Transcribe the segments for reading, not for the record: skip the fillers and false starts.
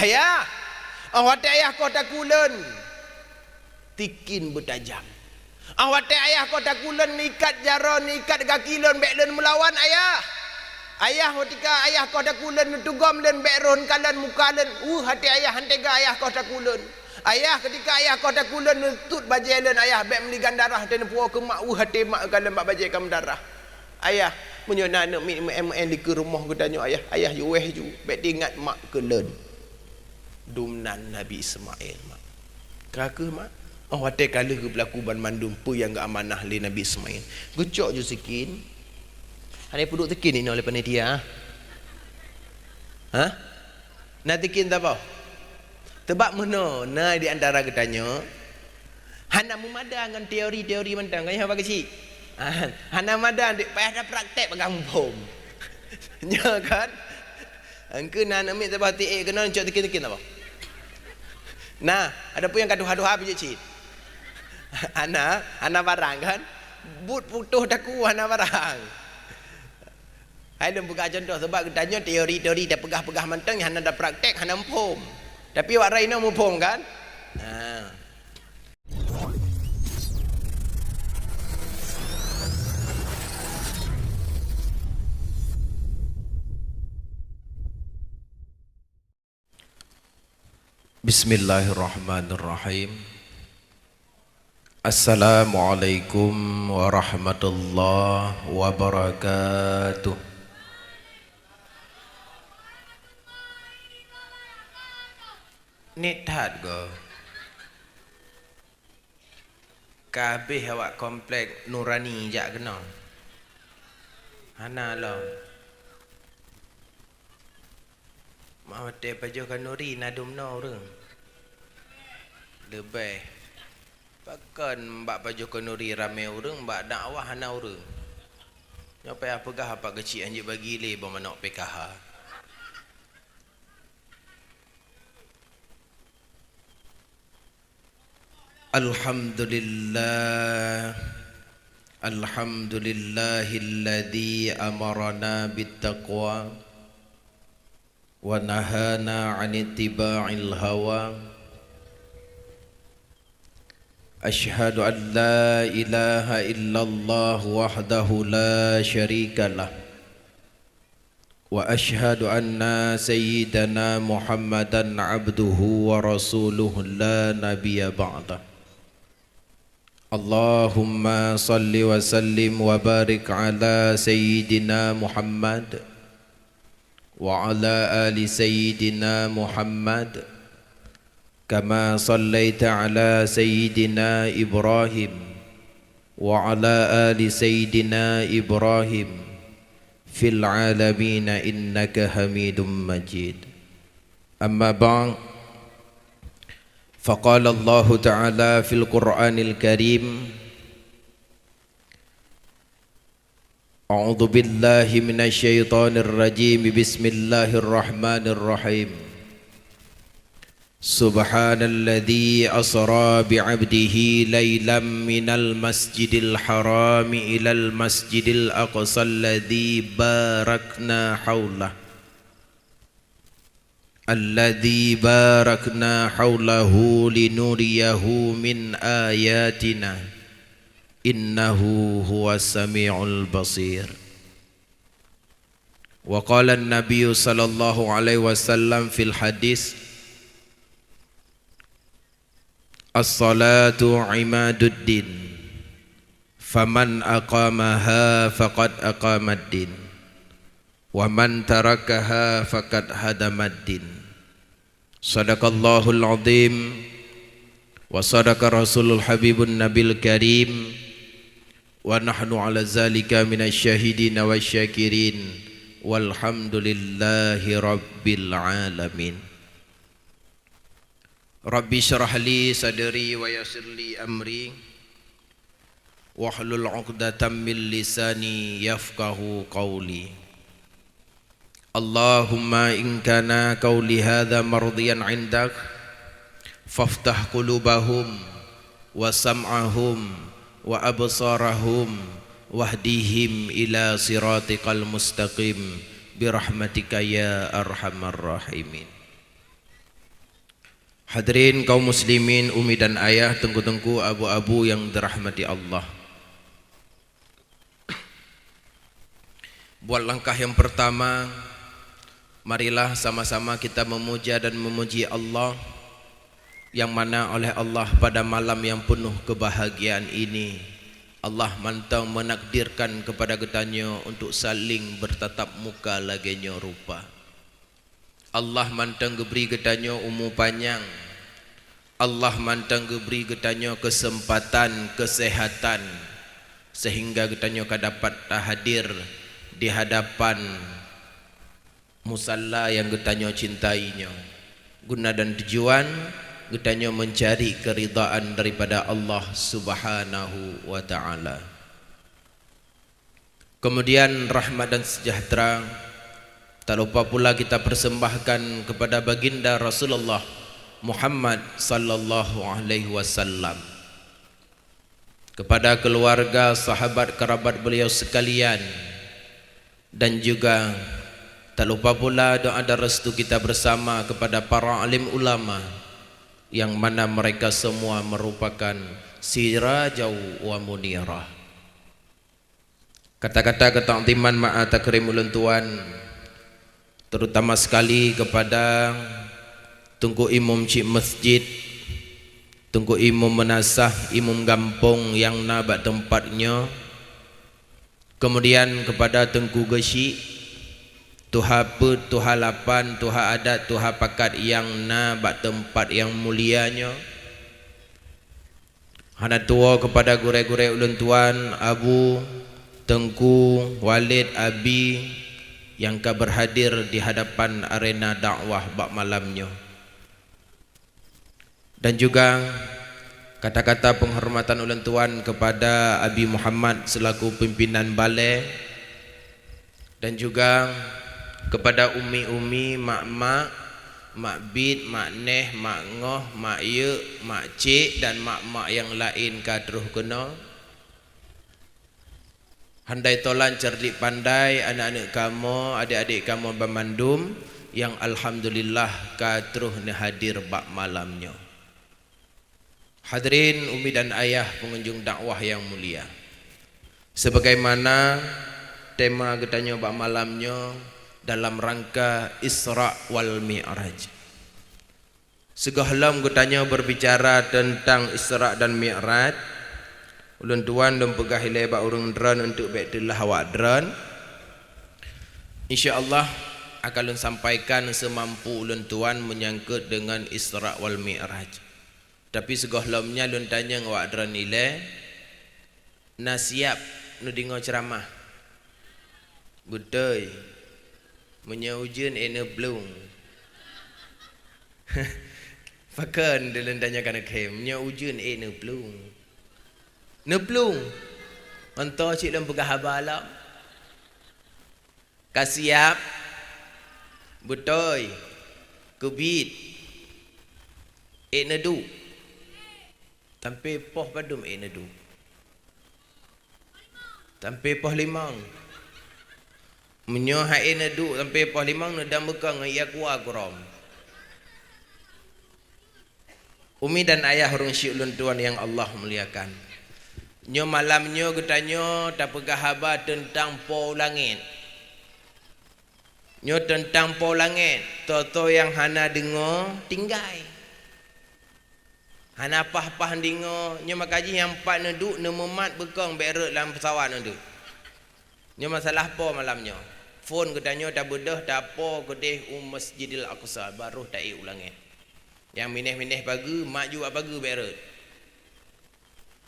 Ayah, awak ayah kota kulen tikin bertajam. Awak ayah kota kulen nikat jara nikat gakilon beklen melawan ayah. Ayah ketika ayah kota kulen tugam len bekron kalan mukalan hati ayah hantega ayah kota kulen. Ayah ketika ayah kota kulen tut bajelan ayah bek meligan darah dan puak ke mak hati mak kalan mak bajai kam darah. Ayah punya nak MN ke rumah ke tanya ayah you weh ju bek ingat mak kelen. Dumnan Nabi Ismail mak. Kakak mak watai kala ke berlaku ban mandum pu yang gak amanah li Nabi Ismail. Gucok je sikin. Ada puduk tekin ini oleh panitia. Ha? Nak tekin tak apa? Tebak mana? Nah di antara ketanya. Hana memada dengan teori-teori mentang. Kaya apa kecil? Hana mada payah ada praktek pegang bom. Ya kan? Angke nak ambil tebak TA kena cok tekin-tekin tak apa? Nah, ada pun yang kaduha-duha bijak cik. Ana barang kan? But putuh daku ana barang. Hai dah buka contoh sebab katanya teori-teori dah pegah-pegah mantang yang anda dah praktek hana empom. Tapi wak raina mumpom kan? Ha. Bismillahirrahmanirrahim. Assalamualaikum warahmatullahi wabarakatuh. Ni tad go. Kabeh awak komplek Nurani jak kena. Hana lah. Mawate baju kanuri nadum no orang. Lebih. Bahkan mbak baju kanuri ramai orang, mbak dakwah hana orang. Nyapa apa gah apa kecil anjing bagi le bermanok PKH. Alhamdulillah. Alhamdulillahilladzi amarana bittaqwa wa nahana 'anil ittiba'il hawa. Ashhadu an la ilaha illallah wahdahu la syarika lah. Wa ashhadu anna sayyidana Muhammadan 'abduhu wa rasuluhu la nabiyya ba'dah. Allahumma salli wa sallim wa barik ala sayyidina Muhammad wa ala ali sayyidina Muhammad kama sallaita ala sayyidina Ibrahim wa ala ali sayyidina Ibrahim fil alamin innaka Hamidum Majid. Amma ba'd. فقال الله تعالى في القرآن الكريم أعوذ بالله من الشيطان الرجيم بسم الله الرحمن الرحيم سبحان الذي أسرى بعبده ليلا من المسجد الحرام إلى المسجد الأقصى الذي باركنا حوله الذي باركنا حوله لنريه من آياتنا إنه هو السميع البصير. وقال النبي صلى الله عليه وسلم في الحديث الصلاة عماد الدين فمن أقامها فقد أقام الدين ومن تركها فقد هدم الدين. صدق الله العظيم وصدق رسول الحبيب النبي الكريم ونحن على ذلك من الشاهدين والشاكرين والحمد لله رب العالمين. ربي اشرح لي صدري ويسر لي أمري واحلل عقدة من لساني يفقه قولي. اللهم إن كان قولي هذا مرضيا عندك فافتح قلوبهم وسمعهم وأبصارهم واهديهم إلى صراطك المستقيم برحمتك يا أرحم الراحمين. Hadirin kaum muslimin, umi dan ayah, tengku-tengku, abu-abu yang dirahmati Allah. Buat langkah yang pertama, marilah sama-sama kita memuja dan memuji Allah, yang mana oleh Allah pada malam yang penuh kebahagiaan ini Allah mantang menakdirkan kepada kitanya untuk saling bertatap muka laginya rupa. Allah mantang geberi kitanya umur panjang. Allah mantang geberi kitanya kesempatan, kesehatan, sehingga kitanya dapat hadir di hadapan musalla yang kitanya cintainya. Guna dan tujuan kitanya mencari keridaan daripada Allah Subhanahu wa taala. Kemudian rahmat dan sejahtera tak lupa pula kita persembahkan kepada baginda Rasulullah Muhammad sallallahu alaihi wasallam, kepada keluarga, sahabat, kerabat beliau sekalian, dan juga tak lupa pula doa dan restu kita bersama kepada para alim ulama, yang mana mereka semua merupakan sirajau wa munirah. Kata-kata ketakdiman ma'a takrim ulun tuan, terutama sekali kepada Tunku Imam Cik Masjid, Tunku Imam Menasah, Imam Gampong yang nabat tempatnya. Kemudian kepada Tengku Gesyik, Tuha Put, Tuha Lapan, Tuha Adat, Tuha Pakat yang nabat tempat yang mulianya. Hana tua kepada gure-gure ulun tuan, Abu, Tengku, Walid, Abi, yang ka berhadir di hadapan arena dakwah bak malamnya. Dan juga kata-kata penghormatan ulun tuan kepada Abi Muhammad selaku pimpinan balai, dan juga kepada umi-umi, mak-mak, mak bid, mak neh, mak ngoh, mak ye, mak cik, dan mak-mak yang lain kadruh kena. Handai tolan cerdik pandai anak-anak kamu, adik-adik kamu bermandum yang alhamdulillah kadruh ni hadir bak malamnya. Hadirin umi dan ayah pengunjung dakwah yang mulia, sebagaimana tema kitanya bak malamnya dalam rangka Isra wal Mi'raj. Segahalam kitanya berbicara tentang Isra dan Mi'raj, ulun tuan dan pegah hilai bak urung dran untuk baiklah awak dran. InsyaAllah akan ulun sampaikan semampu ulun tuan menyangkut dengan Isra wal Mi'raj. Tapi segahalamnya ulun tanya awak dran nilai na siap nu dengar ceramah. Betul. Menyaujen ene blung. Fakan dalam tanya kana kem, menyaujen ene blung. Neblung. Antara cik dalam pegah habalam. Kasiap. Betul. Kebit. Nedu. Tampi poh padum nedu. Tampi poh limang. Menyo hae nedu sampai poh limang nedam bekang ia kuah kuram. Umi dan ayah hurung syik ulun tuan yang Allah muliakan. Nyo malamnya getanyo tak pegah haba tentang po langit. Nyo tentang po langit. Toto yang hana dengar tinggai. Hana pah-pah dengar. Nyo makaji yang empat neduk nemumat bekang berek dalam pesawat neduk. Nyo masalah po malamnya. Phone getanyo tak bedah tak apa kedih Masjidil Aqsa baru tak ulangit. Yang mineh-mineh pagi mak juga pagi berek.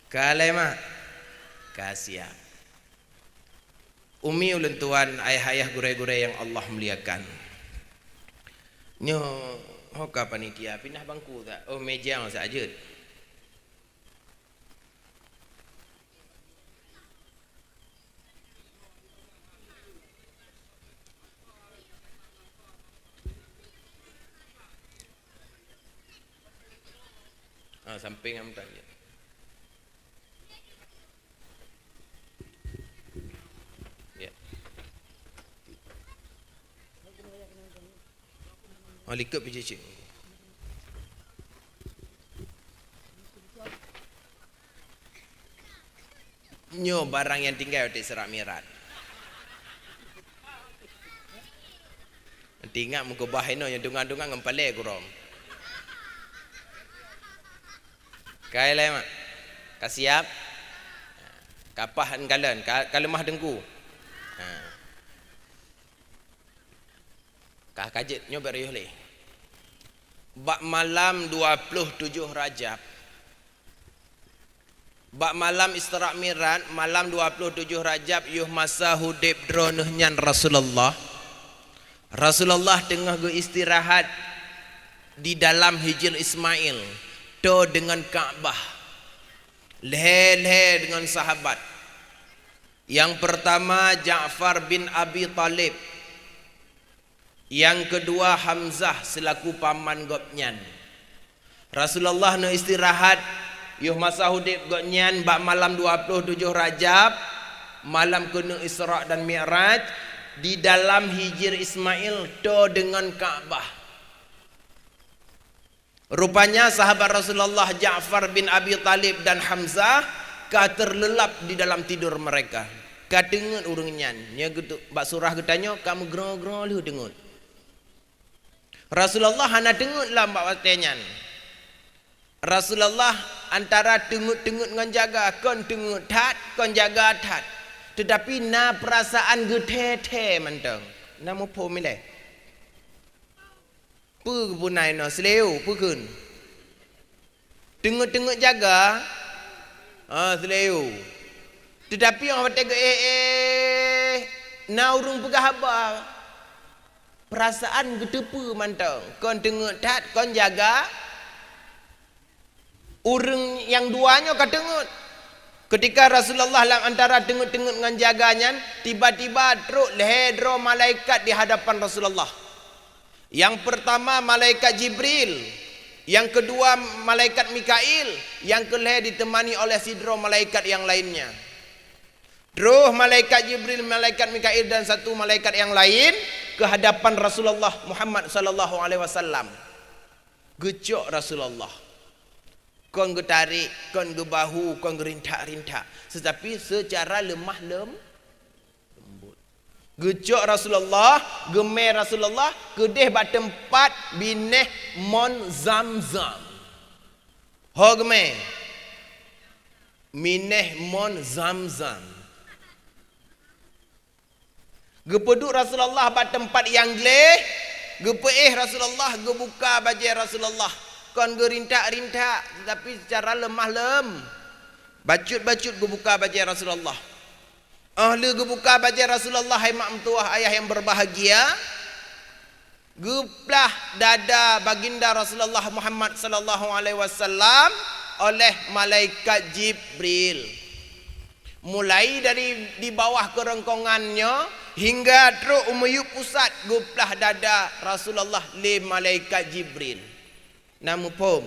Kalai mak kasia. Umi ulun tuan, ayah-ayah gure-gure yang Allah muliakan. Nyo hoka panitia pindah bangku tak? Oh meja saja. Samping am tanya. Ya. Likut pergi cik. Nyo barang yang tinggal di Isra Mi'raj. Nanti ingat muka bahino yang dungan-dungan ngempale kurang. Kai lai mak. Kasiap. Kapah enggalan, kalemah dengku. Kah kajet nyo beriuh le. Bak malam 27 Rajab. Bak malam Isra Mi'raj, malam 27 Rajab yuh masa hudib droneh nyan Rasulullah. Rasulullah tengah go istirahat di dalam Hijr Ismail. To dengan Ka'bah. Leher dengan sahabat. Yang pertama Ja'far bin Abi Talib. Yang kedua Hamzah selaku paman gopnyan. Rasulullah no istirahat yuh masa hudib gopnyan bak malam 27 Rajab, malam kena Isra dan Mi'raj di dalam Hijr Ismail to dengan Ka'bah. Rupanya sahabat Rasulullah Ja'far bin Abi Talib dan Hamzah ka terlelap di dalam tidur mereka. Ka dengut urungnyan. Nya gitu bak surah getanyo kamu gero-gero lu dengut. Rasulullah hana dengut lah bak watenyan. Rasulullah antara dengut-dengut ngan jaga kon dengut tat kon jaga tat. Tetapi na perasaan gethe-the manteng. Namu po mile. Pu punai no seleu pu kun. Dengut-dengut jaga seleu. Tetapi orang kata na urung pegah haba. Perasaan getepu manteng. Kon dengut tat kon jaga. Urang yang duanya kadengut. Ketika Rasulullah dalam antara dengut-dengut dengan jaganya, tiba-tiba truk lehedro malaikat di hadapan Rasulullah. Yang pertama malaikat Jibril, yang kedua malaikat Mikail, yang kelih ditemani oleh sidro malaikat yang lainnya. Terus malaikat Jibril, malaikat Mikail dan satu malaikat yang lain ke hadapan Rasulullah Muhammad sallallahu alaihi wasallam. Gecok Rasulullah. Kon getarik, kon gebahu, kon gerintak-rintak. Tetapi secara lemah lembut. Gecok Rasulullah, gemer Rasulullah, kedeh bak tempat bineh mon Zamzam. Ho gemer. Mineh mon Zamzam. Gepeduk Rasulullah bak tempat yang gleh, gepeih Rasulullah, gebuka baju Rasulullah. Kon gerintak-rintak tetapi secara lemah lem. Bacut-bacut gebuka baju Rasulullah. Ahli gebuka baju Rasulullah, hai mak mentuah ayah yang berbahagia. Geplah dada baginda Rasulullah Muhammad sallallahu alaihi wasallam oleh malaikat Jibril. Mulai dari di bawah kerengkongannya hingga teruk umuyup pusat geplah dada Rasulullah le malaikat Jibril. Namu pom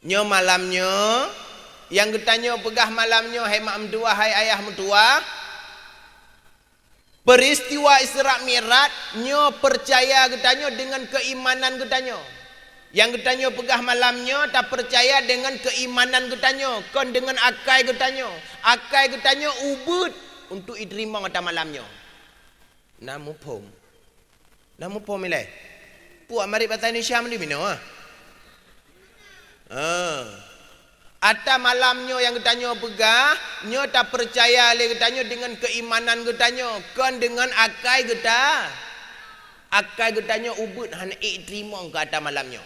nyo malamnya yang getanyo pegah malamnya hai mak mentua hai ayah mentua peristiwa Isra Mi'raj nyo percaya getanyo dengan keimanan getanyo. Yang getanyo pegah malamnya tak percaya dengan keimanan getanyo, kon dengan akai getanyo. Akai getanyo ubud untuk diterima pada malamnya. Namu pom ile. Puak mari bahasa Indonesia ni bina Ata malamnya yang getanyo pegah, nyo tak percaya le getanyo dengan keimanan getanyo, kon dengan akai getanyo ubud hana terima ke ata malamnya.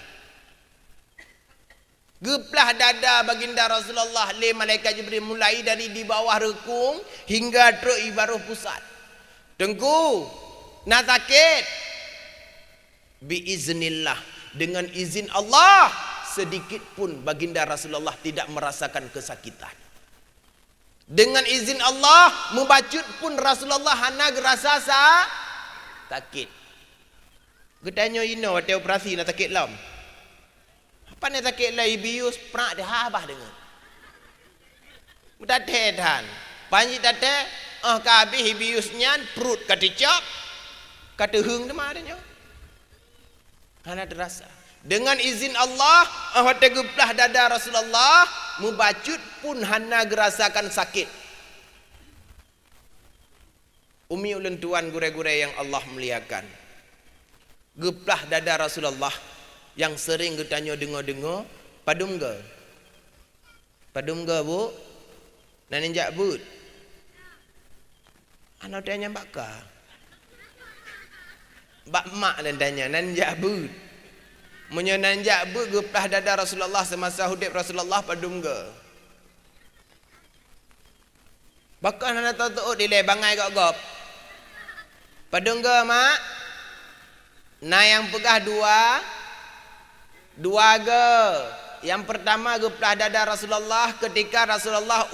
Geplah dada baginda Rasulullah le malaikat Jibril mulai dari di bawah rekung hingga teruk ibaruh pusat. Tengku nak sakit biiznillah, dengan izin Allah sedikit pun baginda Rasulullah tidak merasakan kesakitan. Dengan izin Allah membacut pun Rasulullah hana gerasa sakit. Getanyo ino wate operasi nak sakit lam. Apa nak sakit lah ibius prak dah habah dengan. Mudah tehan. Panji tate ka habis ibiusnya perut kata cak kata hung demah adanya. Hana terasa. Dengan izin Allah, geplah dada Rasulullah, Mubacut pun hana gerasakan sakit. Umi ulun tuan gure-gure yang Allah muliakan. Geplah dada Rasulullah yang sering getanya dengar-dengar. Padum ke? Padum ke bu? Nanenjak but? Anak tanya bakar. Bak mak dan tanya nanjak but. Munyo nanjak but geplah dada Rasulullah semasa hidup Rasulullah padum ke. Bakar nak tahu dilai bangai gop-gop. Padum ke mak? Nah yang pegah dua ke. Yang pertama geplah dada Rasulullah ketika Rasulullah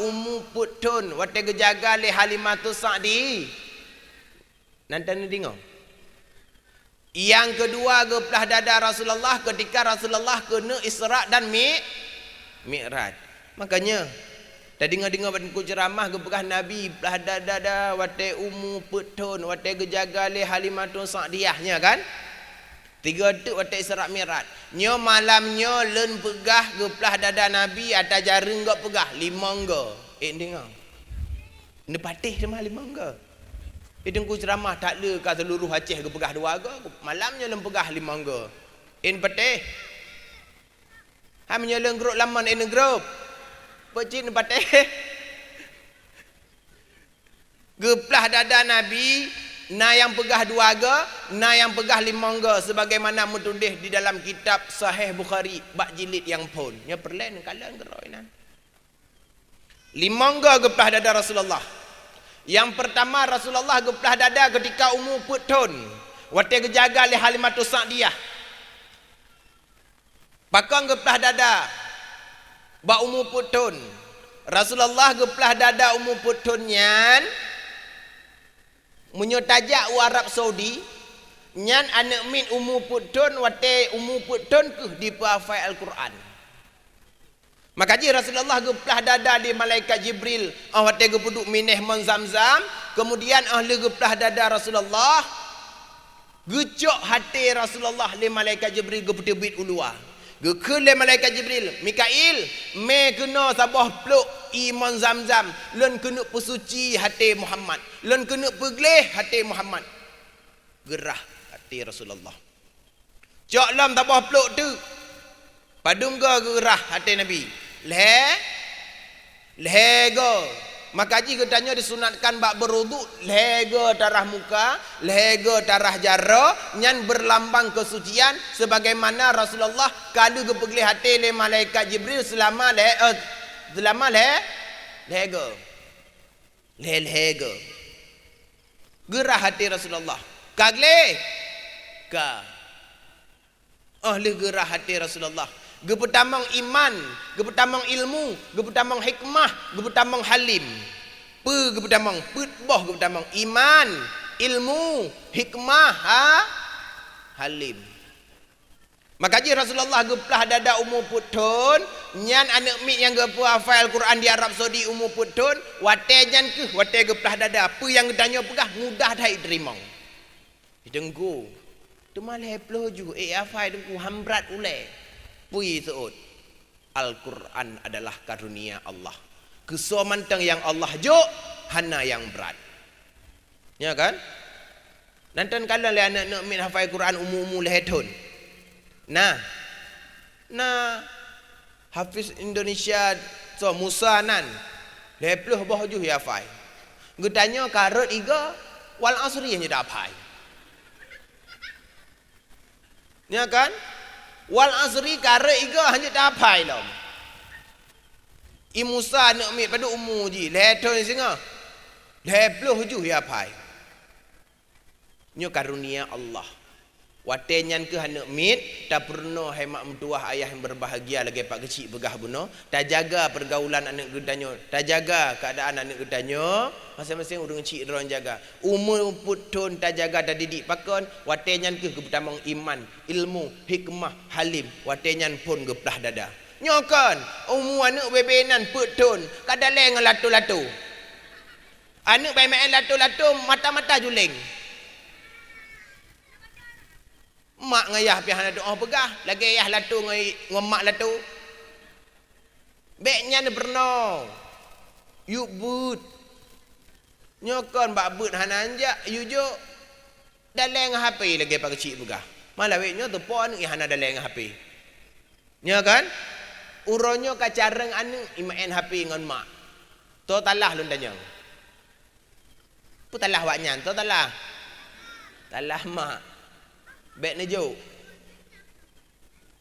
putun wate gejaga li Halimatus Sa'di. Nanti dengar. Yang kedua geplah dada Rasulullah ketika Rasulullah kena Isra dan Mi'raj. Makanya tadi dengar pada ceramah geplah Nabi belah dada wate putun wate gejaga li Halimatus Sa'diyahnya kan? 3 tu wate Isra Mi'raj. Nyo malamnya len pegah geplah dada Nabi atas jaring gak pegah 5 ke. Dengar. Ni patih demah 5 ke. Dengku ceramah tak le ka seluruh Aceh ke pegah 2 ke. Malamnya len pegah 5 ke. Patih. Hamnya len grup laman grup. Pecin patih. Geplah dada Nabi na yang pegah 2 ke, na yang pegah 5 ke sebagaimana mutudih di dalam kitab Sahih Bukhari bab jilid yang pun. Nya perlen kalan geroi nan. 5 ke geplah dada Rasulullah. Yang pertama Rasulullah geplah dada ketika putun. Wate gejaga li Halimatus Sa'diyah. Pakang geplah dada bak putun. Rasulullah geplah dada putunnya menyotajak Arab Saudi nyan anak min putun wate putun ke di hafal Al-Quran. Maka Rasulullah geplah dada di malaikat Jibril wate gepuduk mineh mon Zamzam, kemudian ahli geplah dada Rasulullah gecok hati Rasulullah li malaikat Jibril geputebit ulua. Gekele malaikat Jibril, Mikail, me kena sabah peluk iman Zamzam, len kena pesuci hati Muhammad, len kena pegleh hati Muhammad. Gerah hati Rasulullah. Cok lam sabah peluk tu. Padum ke gerah hati Nabi. Lehego. Maka jika tanya disunatkan bak berwuduk, lehego darah muka, lehego darah jara, nyan berlambang kesucian sebagaimana Rasulullah kalau gepegli hati le malaikat Jibril selama lehego. Lehego. Gerah hati Rasulullah. Kagle ka. Ahli gerah hati Rasulullah. Gepetamang iman, gepetamang ilmu, gepetamang hikmah, gepetamang halim. Gepetamang putboh, gepetamang iman, ilmu, hikmah, halim. Maka Rasulullah geplah dada putun, nyan anak mit yang gepu hafal Al-Quran di Arab Saudi putun, wate nyan ke, wate geplah dada, apa yang ditanya pegah mudah dah diterima. Dengku. Tu malah ploh ju, hafal dengku hambrat ulai. Pui seut. Al-Quran adalah karunia Allah. Kesuamantang yang Allah juk, hana yang berat. Ya kan? Nanti kalau le anak nak min hafal Quran umum lehetun. Nah. Hafiz Indonesia so Musa nan. Lepluh bah ju hafal. Gutanya karut iga wal asri hanya dapat. Ya kan? Wal asri kare iga hanya dapai lom. Musa nak ambil pada umur je. Leton singa. Lepluh ju ya pai. Nyo karunia Allah. Watenyan ke hanak mit tak pernah hemat mentuah ayah yang berbahagia lagi pak kecil begah buno. Tak jaga pergaulan anak gedanyo, tak jaga keadaan anak gedanyo. Masing-masing urang cik dorang jaga. Umur putun tak jaga tak didik pakon. Watenyan ke kepertamang iman, ilmu, hikmah, halim. Watenyan pun geplah dada. Nyokan umur anak bebenan putun kadaleng latu-latu. Anak bayi main latu-latu mata-mata juling. Mak ngayah pihan doa pegah, lagi ayah latu ngai mak latu. Beknya ni pernah. Yuk but. Nyokon bak but hananja yujo. Dalam HP lagi pak kecil buka. Malah beknya tu pon ni hana dalam HP. Nya kan? Uronyo kacareng anu imain HP ngon mak. To talah lun tanya. Pu talah waknya, to talah. Talah mak. Bek ni jo.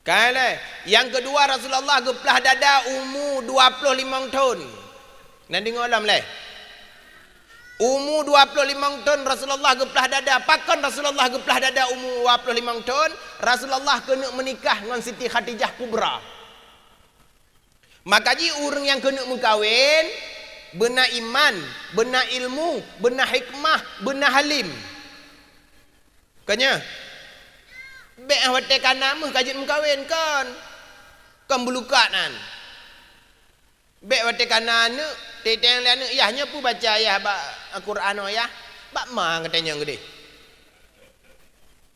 Kale, yang kedua Rasulullah geplah dada umur 25 tahun. Nanti ngolam leh. Umur 25 tahun Rasulullah geplah dada. Pakon Rasulullah geplah dada umur 25 tahun, Rasulullah kena menikah dengan Siti Khadijah Kubra. Maka ji orang yang kena mengkawin benar iman, benar ilmu, benar hikmah, benar halim. Kanya bek awate kana meh kajit mengkawin kan. Kan belukanan. Bek awate kana ne teteng lane yahnya pu baca ayah ba Al-Quran ayah. Bak ma katanya gede.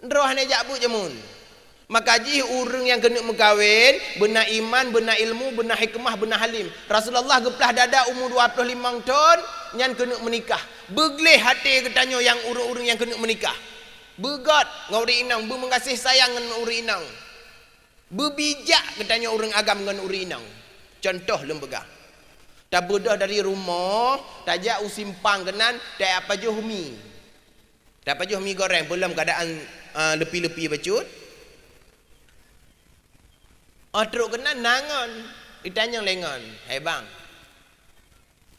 Roh ne jak bu jemun. Maka ji orang yang kena mengkawin benar iman, benar ilmu, benar hikmah, benar halim. Rasulullah geplah dada umur 25 tahun yang kena menikah. Begleh hati katanya yang orang-orang yang kena menikah. Begat dengan orang inang, mengasih sayang dengan orang inang. Berbijak katanya orang agam dengan orang inang. Contoh lembaga. Tak bedah dari rumah, tak jak usimpang kenan, tak apa je humi. Tak apa je humi goreng, belum keadaan lepi-lepi bacut. Teruk kenan nangon. Ditanya lengan. Hai bang.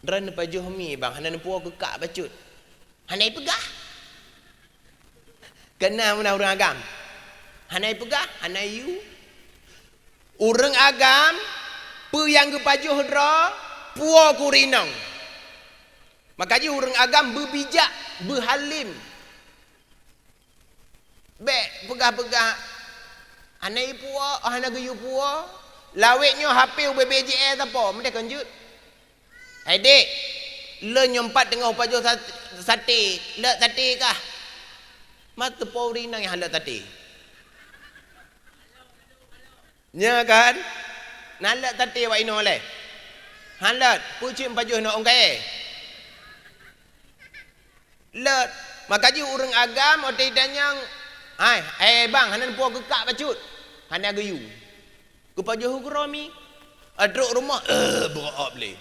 Dran apa je humi bang, hanan puak kekak bacut. Hanai pegah. Kena mana orang agam? Hanai pegah, hanai you. Orang agam, pe yang kepajuh dra, puo kurinang. Maka je orang agam berbijak, berhalim. Bek pegah-pegah. Hanai puo, hanai geyu puo. Lawetnya HP UBBJS apa? Mereka kanjut. Hai dek, le nyompat dengan upajuh sate. Le sate kah? Mata pauri nang yang halat tadi. Nya kan? Nalat tadi wa ino le. Halat pucim pajuh no ongkai. Let maka ji urang agam otai danyang. Ai bang hanan puak gekak bacut. Hanan gayu. Ku pajuh ku romi. Adruk rumah berop le.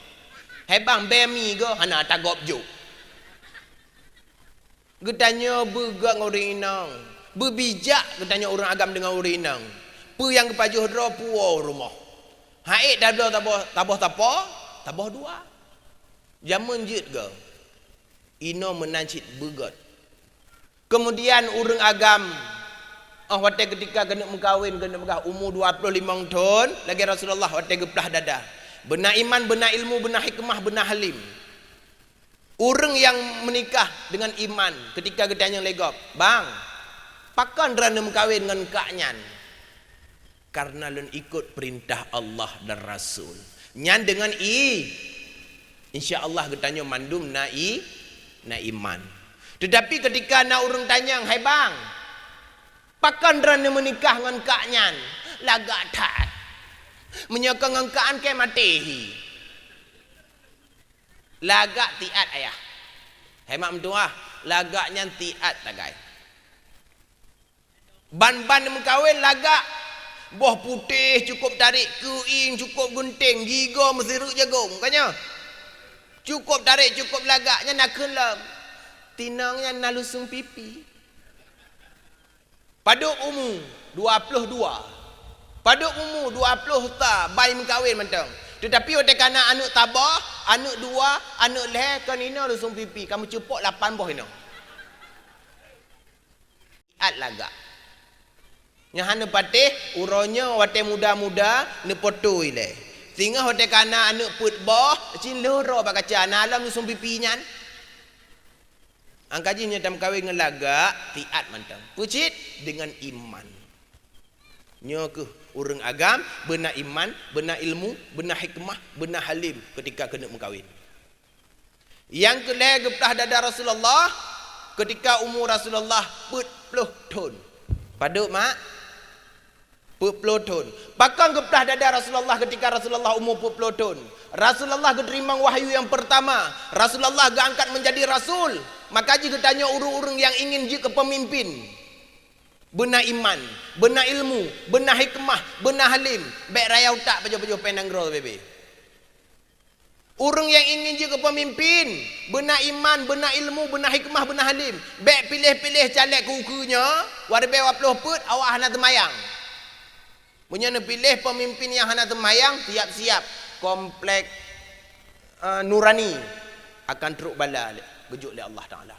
Hai bang bemi go hana tagop jo. Getanya bergak dengan orang inang. Berbijak getanya orang agam dengan orang inang. Pu yang kepajuh dra puau rumah. Haik dah tabah dua. Zaman jit ke. Ino menancit bergat. Kemudian orang agam waktu ketika kena mengkawin, kena megah umur 25 tahun, lagi Rasulullah waktu geplah dada. Benar iman, benar ilmu, benar hikmah, benar halim. Orang yang menikah dengan iman ketika getanya legop, bang, pakan rana mengkawin dengan kaknyan. Karena len ikut perintah Allah dan Rasul. Nyan dengan insya Allah getanya mandum na iman. Tetapi ketika nak orang tanya, hai bang, pakan rana menikah dengan kaknyan, lagak tat. Menyokong angkaan ke matehi. Lagak tiat ayah. Hemat mentua, lagaknya tiat tagai. Ban-ban mengkawin lagak. Buah putih cukup tarik kuin, cukup gunting, gigo mesiruk jagung, kanya. Cukup tarik, cukup lagaknya nak kelam. Tinangnya nak lusung pipi. Paduk umur 22. Paduk umur 20 tak bayi mengkawin mentang. Tetapi oleh kerana anak tabah, anak dua, anak leh kan ina lusung pipi. Kamu cepok 8 boh ina. At lagak. Yang hana patih, uronya wate muda-muda ne potoi le. Sehingga oleh kerana anak put boh, cin loro bak kaca alam lusung pipi nyan. Angkajinya tam kawin dengan lagak, tiat mantang. Pucit dengan iman. Nya ke orang agam, benar iman, benar ilmu, benar hikmah, benar halim ketika kena mengkawin. Yang kelih geplah dada Rasulullah ketika umur Rasulullah 40 tahun. Paduk mak 40 tahun. Pakang geplah dada Rasulullah ketika Rasulullah umur 40 tahun. Rasulullah keterima wahyu yang pertama. Rasulullah diangkat menjadi rasul. Maka jika tanya urung-urung yang ingin jadi pemimpin, benar iman, benar ilmu, benar hikmah, benar halim, baik raya utak baju-baju penanggro bebe. Urung yang ingin jadi pemimpin, benar iman, benar ilmu, benar hikmah, benar halim, baik pilih-pilih caleg kukunya, warbe 20 put awak hana temayang. Punya pilih pemimpin yang hana temayang, siap-siap komplek nurani akan teruk bala gejuk oleh Allah Taala.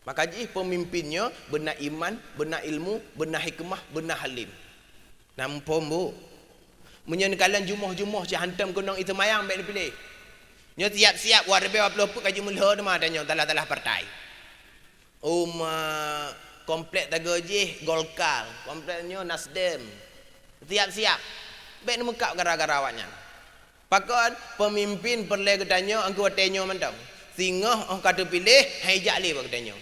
Maka ji pemimpinnya benar iman, benar ilmu, benar hikmah, benar halim. Nampak bu? Menyen kalian jumuh-jumuh si hantam gunung itu mayang baik dipilih. Nyo siap-siap warbe 20 put kaji mulha nama tanya talah-talah partai. Komplek Tagojih Golkar, kompleknya Nasdem. Siap-siap. Baik ni mekak gara-gara awaknya. Pakon pemimpin perle ketanya angku watenyo mentang. Singoh kata pilih hijak li katanya.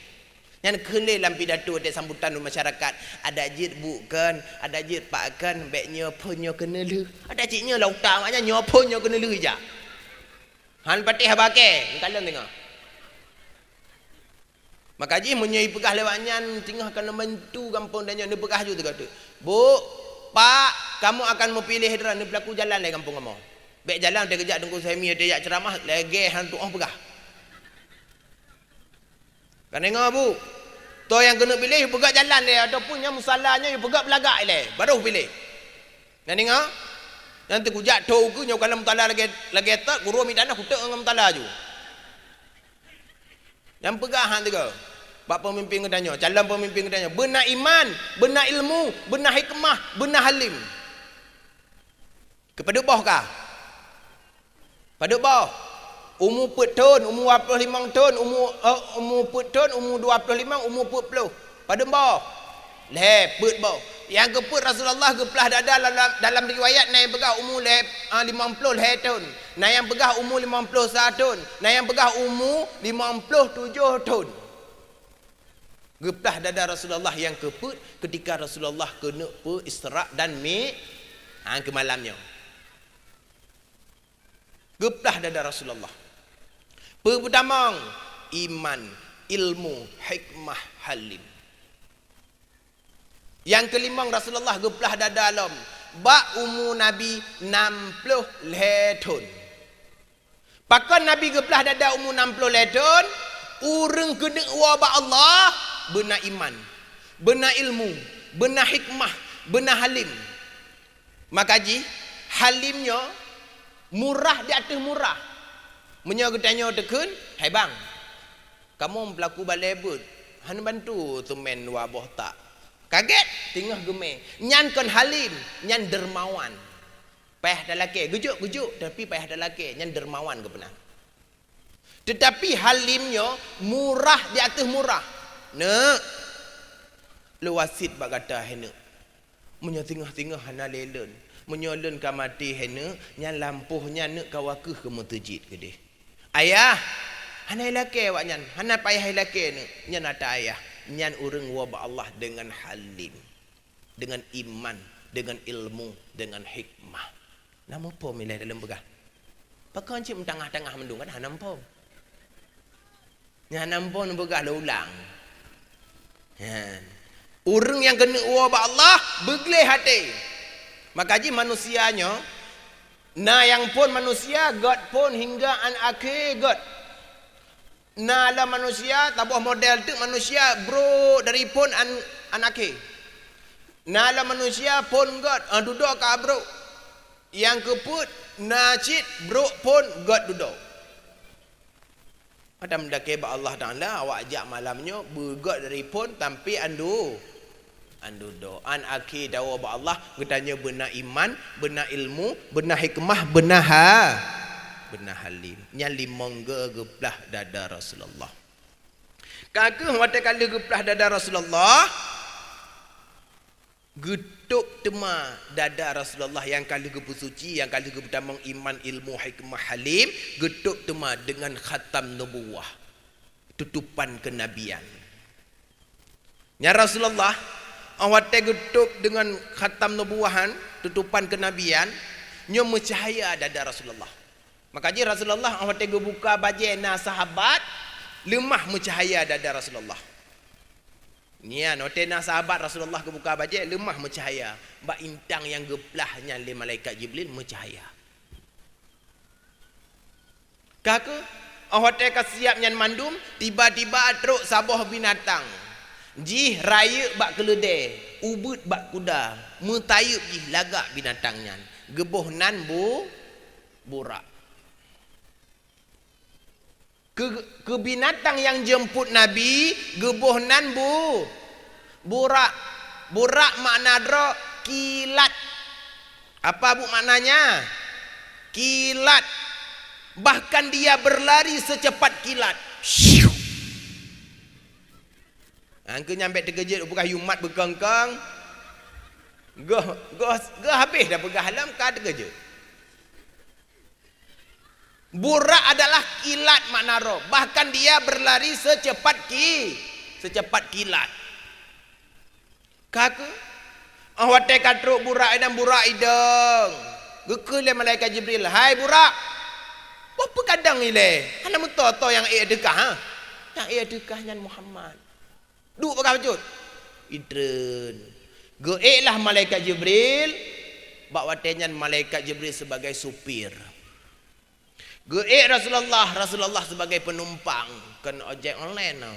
Yang kene dalam pidato de sambutan masyarakat, ada jid bukan, ada jid pakkan baiknya punyo kena lu. Ada ciknya lauta maknya nyopunyo kena lu je. Han patih habake, kalian tengok. Maka ji menyai pegah lewatnya tengah akan membantu kampung dan ni pegah juga tu. Bu, Pak, kamu akan memilih hidran ni pelaku jalan le kampung kamu. Baik jalan dia kejak tunggu semi dia ceramah lagi hantu pegah. Kan tengok bu. Tu yang kena pilih pegak jalan dia ataupun yang musalahnya you pegak belagak le baru pilih. Kan tengok. Nanti kujak tu ke nyau kalau mutala lagi tak guru mi tanah kutek dengan mutala ju. Yang pegah hang tiga. Pak pemimpin katanya, calon pemimpin katanya, benar iman, benar ilmu, benar hikmah, benar halim. Kepada bawah kah? Pada bawah. Umur 4 tahun, umur 25 tahun, umur 4 tahun, umur 25, umur 40. Pada bawah. Lepet bawah. Yang keput Rasulullah kepelah dada dalam riwayat na yang pegah umur 50 tahun. Na yang pegah umur 51 tahun. Na yang pegah umur 57 tahun. Gepelah dada Rasulullah yang keput ketika Rasulullah kena Isra' dan ke malamnya. Gepelah dada Rasulullah. Pertama, iman, ilmu, hikmah, halim. Yang kelima Rasulullah gepelah dada alam. Ba umur Nabi 60 tahun. Pakan Nabi gepelah dada umur 60 tahun, urang kena wabak Allah, benar iman, benar ilmu, benar hikmah, benar halim. Maka ji, halimnya murah di atas murah. Menyo ketanya tekun, hai bang, kamu pelaku balebut, han bantu tumen wabah tak. Kaget, tengah gemeh. Nyan kon halim, nyan dermawan. Payah dah laki, gujuk, tapi payah dah laki, nyan dermawan ke benar. Tetapi halimnya murah di atas murah. Nek, lu wasit bak kata hena. Menyo tengah-tengah hana lelen. Menyolon ka mati hena, nyan lampuhnya nek kawakuh ke mutajid ke deh. Ayah, hana laki awak nyan, hana payah laki nek, nyan ada ayah. Nyan urang wabak Allah dengan halim, dengan iman, dengan ilmu, dengan hikmah. Nama apa milih dalam begah? Pakai cik tengah-tengah mendung kan hanam apa? Hanam apa begah dah ulang. Urang yang kena wabak Allah begleh hati. Maka ji manusianya, na yang pun manusia, God pun hingga an akhir God. Nala manusia tabuh model tu manusia bro dari pun anake. Nala manusia pun God duduk ka bro. Yang keput nacit bro pun God duduk. Adam dak ba Allah Taala awak ajak malamnya bergod dari pun tapi andu do an akhi dawa ba Allah katanya benar iman, benar ilmu, benar hikmah, benar halim. Yang limong geplah dada Rasulullah. Kakak waktu kali geplah dada Rasulullah, getuk tema dada Rasulullah yang kali gepu suci, yang kali gepu tamang iman, ilmu, hikmah, halim, getuk tema dengan khatam nubuwah, tutupan kenabian. Ya Rasulullah, Awak tutup dengan khatam nubuahan, tutupan kenabian, nyo mencahaya dada Rasulullah. Maka je Rasulullah awak buka bajena sahabat, lemah mencahaya dada Rasulullah. Nian otena sahabat Rasulullah ke buka baju lemah mencahaya, bak intang yang geplahnya oleh malaikat Jibril mencahaya. Kaka awak siap nyan mandum, tiba-tiba teruk sabah binatang. Jih raya bak keledai, ubut bak kuda, metayup jih lagak binatangnya. Geboh nan burak. Ke binatang yang jemput Nabi, geboh nan burak. Burak makna dro kilat. Apa bu maknanya? Kilat. Bahkan dia berlari secepat kilat. Angka nyampe terkejut bukan yumat berkengkang. Go habis dah pegah halam ka terkejut. Burak adalah kilat makna roh. Bahkan dia berlari secepat kilat. Kaka awak katruk burak dan burak ideng. Gekele malaikat Jibril, hai burak. Apa kadang ile? Hana mutoto yang dekah ha? Yang dekahnya Muhammad. Duk pakai wujud. Idren. Geeklah malaikat Jibril. Bawa tenyan malaikat Jibril sebagai supir. Geek Rasulullah sebagai penumpang. Kan ojek online tau.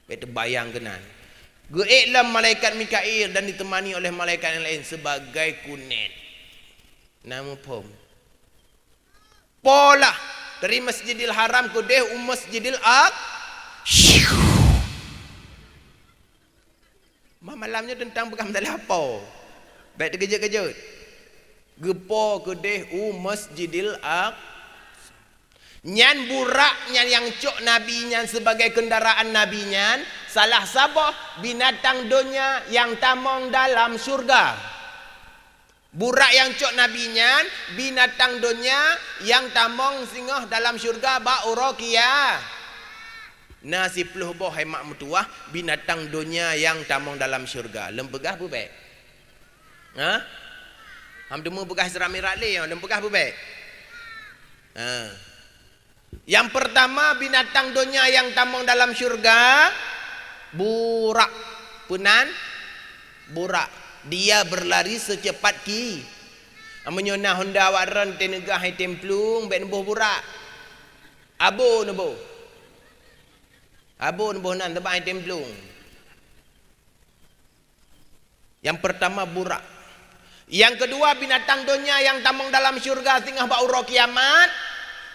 Betul bayang kenan. Geeklah malaikat Mikail dan ditemani oleh malaikat yang lain sebagai kunet. Nama pom. Pola dari Masjidil Haram ke Masjidil Aqsa. Malamnya tentang bukan mendalah apa. Baik terkejut-kejut. Gepo kedeh Masjidil Aqsa. Nyan burak nyan yang cok Nabi nyan sebagai kendaraan Nabi nyan. Salah sabah binatang dunia yang tamong dalam surga. Burak yang cok Nabi nyan binatang dunia yang tamong singoh dalam surga ba urokia. Nasi peluh boh hemak mutuah binatang dunia yang tamong dalam surga. Lempegah bu baik. Ha? Ham demu begah serami rakli lempegah bu baik. Ha. Yang pertama binatang dunia yang tamong dalam surga burak. Punan burak. Dia berlari secepat ki. Menyona Honda waran tenegah hai templung ben boh burak. Abo nebo. Abo nebo nan tebak hai templung. Yang pertama burak. Yang kedua binatang dunia yang tamong dalam syurga tingah ba uro kiamat,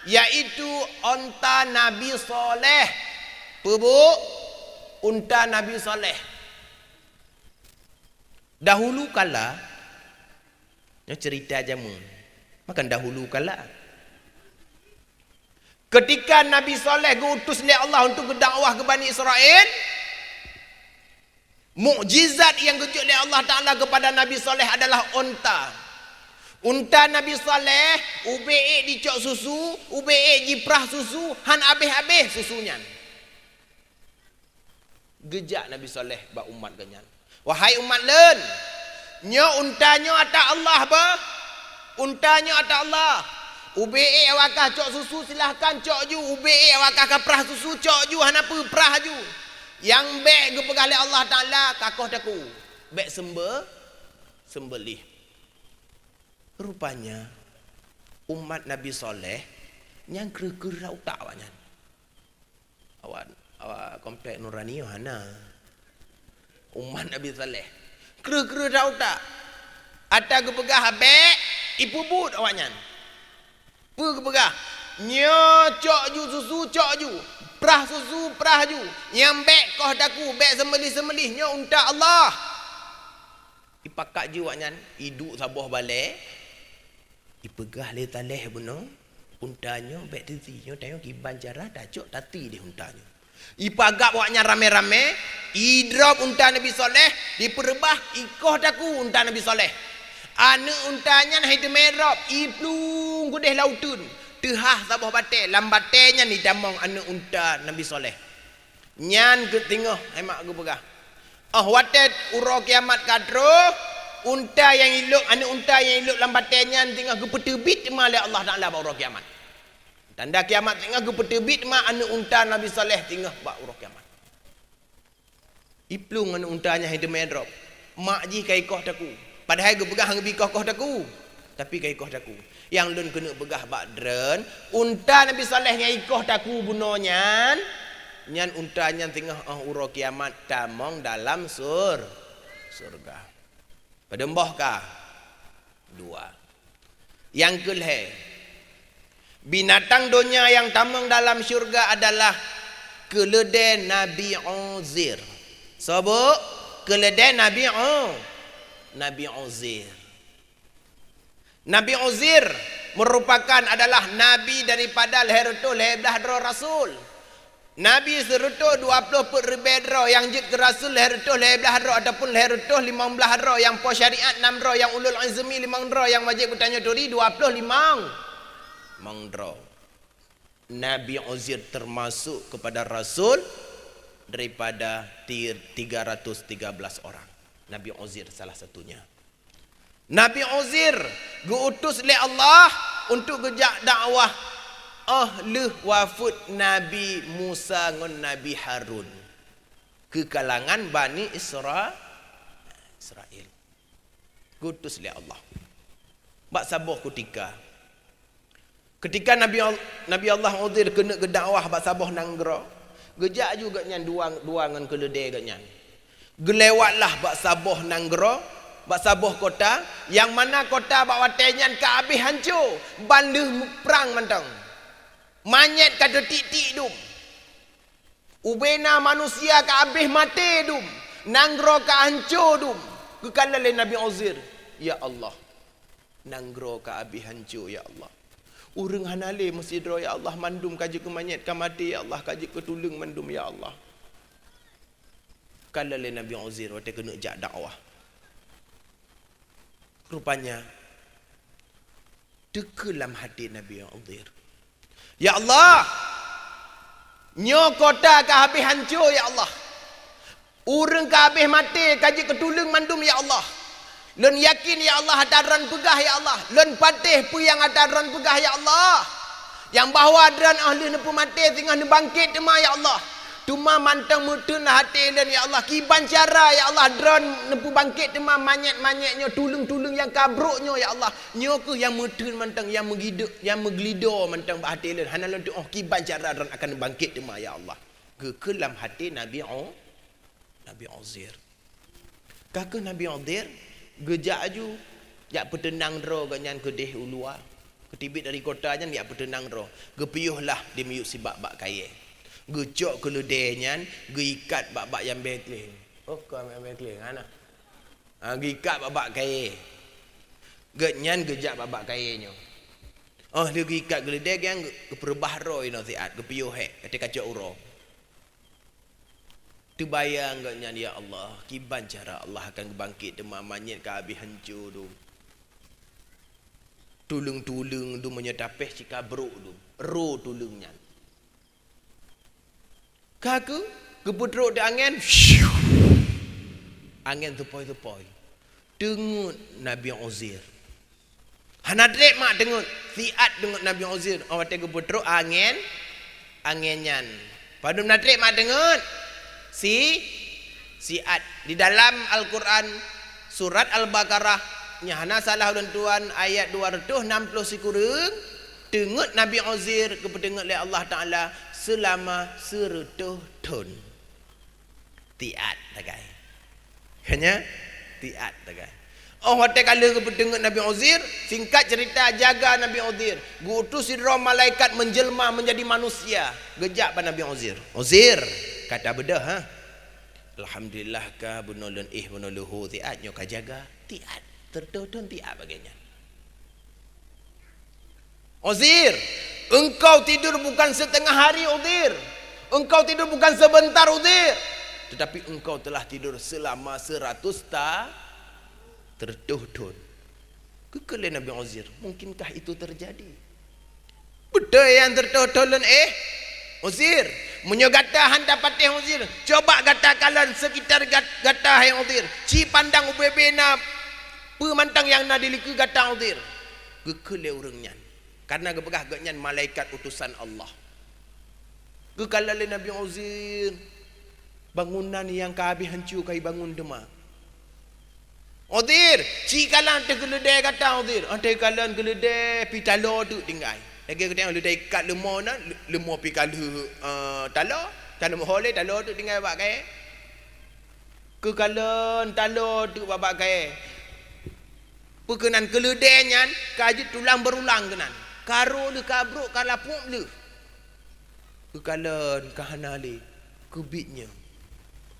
yaitu unta Nabi Soleh. Pebu unta Nabi Soleh. Dahulu kala cerita jamu. Makan dahulu kala ketika Nabi Soleh diutus oleh Allah untuk berdakwah ke Bani Israel, mukjizat yang kejut oleh Allah Ta'ala kepada Nabi Soleh adalah unta. Unta Nabi Soleh UBE dicok susu, UBE jiprah susu, han habis-habis susunya. Gejak Nabi Soleh ba umat ganyan. Wahai umat len, nyo untanyo ata Allah ba? Untanyo ata Allah. UBE awakah cok susu silahkan cok ju. UBE awakah kaprah susu cok ju. Hanapa prah ju. Yang bek gepegah oleh Allah Ta'ala kakoh taku. Bek sembelih. Rupanya umat Nabi Soleh yang kera-kera utak awaknya. Awak komplek Nurani Yohana. Umat Nabi Saleh kera-kera dah utak. Ada kepegah habek ipu but awaknya. Pu kepegah nyo cok ju susu cok ju. Prah susu prah ju. Yang bek koh daku bek sembelih-sembelih nyo unta Allah. Ipakak ju awaknya iduk sabah balik. Ipegah le taleh beno. Untanyo bek tezi nyo tengok kiban cara dah cok tati di untanyo. Ipagak awaknya rame-rame, idrop unta Nabi Soleh, diperebah ikoh taku unta Nabi Soleh. Anak untanya hai temerop, iplung gudeh lautun. Tehah sabah batai, lambatenya ni damong anak unta Nabi Soleh. Nyan ke tengah, hemak aku pegah. watet uro kiamat kadro unta yang iluk unta yang iluk lambatnya tengah gepetebit malai Allah Taala ba uro kiamat. Tanda kiamat tengah gepetebit ma unta Nabi Saleh tengah ba uro kiamat. Iplung untanya yang demedrop. Mak ji kai koh taku. Padahal ge begah ngebi koh taku. Tapi kai koh taku. Yang lun kena begah bak dren, unta Nabi Saleh ngai koh taku bunonyan. Nyan untanya tengah uro kiamat tamong dalam surga. Pada mbah kah? Dua. Yang kelhe. Binatang dunia yang tamong dalam syurga adalah keledai Nabi Uzair. Sebab keledai Nabi Uzair. Nabi Uzair merupakan adalah nabi daripada leher belah Rasul. Nabi serutu 20 perbedro yang jid ke Rasul leher belah ataupun leher 15 yang po syariat 6 yang ulul azmi 5 yang wajib bertanya duri 25 mangdro. Nabi Uzair termasuk kepada Rasul daripada 313 orang. Nabi Uzair salah satunya. Nabi Uzair diutus oleh Allah untuk gejak dakwah wafud Nabi Musa ngan Nabi Harun ke kalangan Bani Israel. Diutus oleh Allah. Bak sabuh ketika Nabi Allah Uzair kena ke dakwah bak sabuh nanggro. Gejak juga nyan dua ngan keledai ganyan. Gelewatlah bak sabuh nanggro, bak sabuh kota yang mana kota bak watenyan ke habis hancur. Banduh perang mantang. Manyet kata tik-tik dum. Ubena manusia ke habis mati dum. Nanggro ke hancur dum. Kekala le Nabi Uzair, ya Allah. Nanggro ke habis hancur ya Allah. Urang hanale mesti dro ya Allah mandum kaji ke manyet ke mati ya Allah kaji ke tulung mandum ya Allah. Kala le Nabi Uzair wate kena jak dakwah. Rupanya dekelam hati Nabi Uzair. Ya Allah, nyo kota ke habis hancur ya Allah. Urang ke habis mati kaji ke tulung mandum ya Allah. Lun yakin ya Allah hadaran pegah ya Allah. Lun patih pu yang hadaran pegah ya Allah. Yang bahawa hadaran ahli nepu mati tengah bangkit tema ya Allah. Tuma mantang mutun hati dan ya Allah. Kiban cara ya Allah hadaran nepu bangkit tema manyet-manyetnya tulung-tulung yang kabruknya ya Allah. Nyo ke yang mutun mantang yang megiduk yang meglido mantang bahati lan. Hanalan tu kiban cara hadaran akan bangkit tema ya Allah. Kekelam hati Nabi Uzair. Kakak Nabi Uzair gejak aju jak petenang ro ganyan kedeh ulua ketibit dari kotanya jak petenang ro gepiyuhlah di miuk si bak-bak kaya gecok keledainya geikat bak-bak yang bekling kau yang bekling ana geikat bak-bak kaya ganyan gejak bak-bak kayanya dia geikat keledai yang keperbah ro ino siat gepiyuh ketika cok uro. Terbayang gaknya ya Allah, kiban cara Allah akan bangkit demam manyet ke habis hancur tu. Tulung-tulung tu menyetapeh cika beruk tu. Ro tulungnya. Kaku keputruk di angin. Angin tepoi-tepoi. Dengut Nabi Uzair. Hanadrek mak dengut. Siat dengut Nabi Uzair. Awak keputruk angin. Anginnya. Padum nadrek mak dengut. Siat di dalam Al-Quran surat Al-Baqarah nyahana salah ulun tuan ayat 260 sikurung dengut Nabi Uzair kepedengut oleh Allah Ta'ala selama 100 tahun tiat tagai hanya tiat tagai hotel kala kepedengut Nabi Uzair singkat cerita jaga Nabi Uzair gutus sidra malaikat menjelma menjadi manusia gejak pada Nabi Uzair kata bedah alhamdulillah ka bunolon bunolohu tiat nyo ka jaga tiat tertutun tiat bagainya Uzair engkau tidur bukan setengah hari Uzair engkau tidur bukan sebentar Uzair tetapi engkau telah tidur selama 100 tahun tertutun kekele Nabi Uzair mungkinkah itu terjadi bedah yang tertutun Uzair Munyo gata handa patih uzir. Coba gata kalan sekitar gata yang uzir. Ci pandang ubebena pemantang yang nadiliku gata uzir. Gekele urangnya. Karena gebegah gaknya malaikat utusan Allah. Gekalale Nabi Uzir. Bangunan yang kabeh hancur kai bangun demak. Uzir, ci kalan te geledai kata Uzir. Ante kalan geledai pi talo tu tinggal. Lagi kita yang geledai kat lemah na, lemah pi kalu talo, talo mohole talo tu tinggal bak kai. Ke kalan talo tu babak kai. Perkenan geledai nyan kajut tulang berulang kenan. Karo le kabruk kalapuk le. Ke kalan kahanale kubitnya.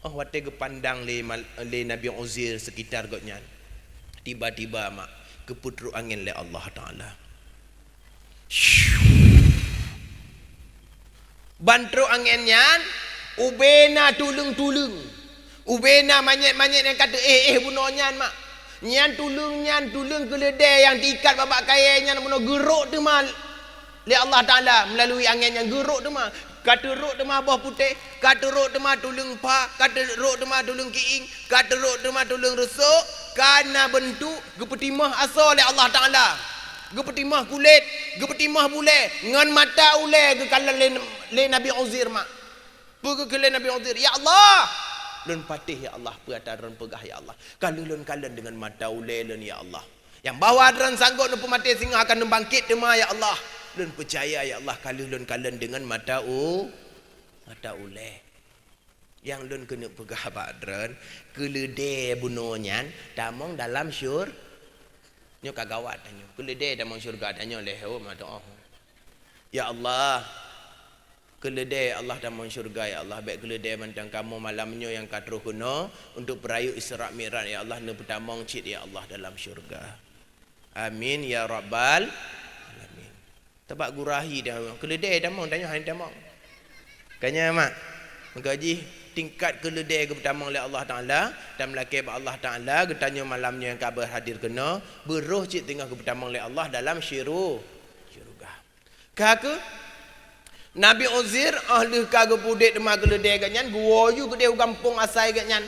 Oh wate ke pandang le Nabi Uzir sekitar gotnya. Tiba-tiba mak keputru angin le Allah Taala. Bantru anginnya ubena tulung-tulung. Ubena manyet-manyet yang kata bunuh nyan mak. Nyan tulung keledai yang diikat babak kaya nyan bunuh geruk tu mak. Le Allah Taala melalui angin yang geruk tu mak. Kata ruk tu mah bawah putih, kata ruk tu mah tulung pak, kata ruk tu mah tulung kiing, kata ruk tu mah tulung resuk, karena bentuk gepetimah asal oleh Allah Taala. Gepetimah kulit, gepetimah bule, ngan mata ule ke kalan le Nabi Uzir mak. Pergi ke le Nabi Uzir, ya Allah. Lun patih ya Allah, perataran pegah ya Allah. Kalau lun kalan dengan mata ule lun ya Allah. Yang bawa adran sanggup nu pemati singa akan membangkit tema ya Allah. Lun percaya ya Allah kalau lun kalan dengan mata ule. Yang lun kena pegah badran keledai bunonyan damong dalam syur nyo kagawat tanyo. Keledai damong syurga tanyo leho mata oh. Ya Allah keledai Allah damong syurga ya Allah baik keledai mantang kamu malamnyo yang katro kuno untuk perayu Isra Mi'raj ya Allah ne petamong cit ya Allah dalam syurga. Amin ya rabbal alamin. Tebak gurahi dah keledai damong tanya hang damong. Kanya mak mengkaji tingkat keledai ke pertama oleh Allah Taala dan melaki Allah Taala getanya malamnya yang kabar hadir kena beruh cik tengah ke pertama oleh Allah dalam syurga. Kaka Nabi Uzir ahli kaga pudik demah keledai ganyan gua yu gede kampung asai ganyan.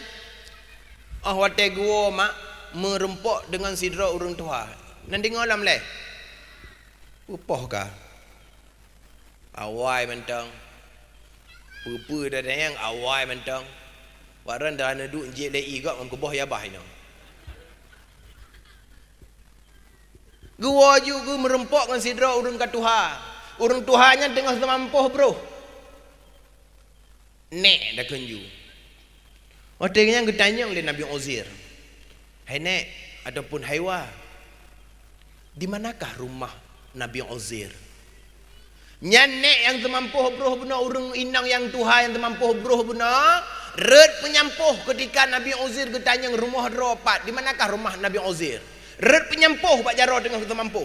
Wate gua mak merempok dengan sidra urang tua. Nanti ngolam leh. Upoh ka. Awai mentang. Pupu dah yang awai mentang. Waran dah ana duk je lei gak ngam keboh ya bah ino. Gua juga merempok dengan sidra urang katuha. Urang tuhanya tengah semampuh bro. Nek dah kenju. Waktunya getanya oleh Nabi Uzir. Hai nek ataupun haiwa. Di manakah rumah Nabi Uzir? Nyanek yang termampuh beruh benar urang inang yang Tuhan yang termampuh beruh benar red penyampuh ketika Nabi Uzir getanya rumah dropat. Di manakah rumah Nabi Uzir? Red penyampuh pak jaro dengan termampuh.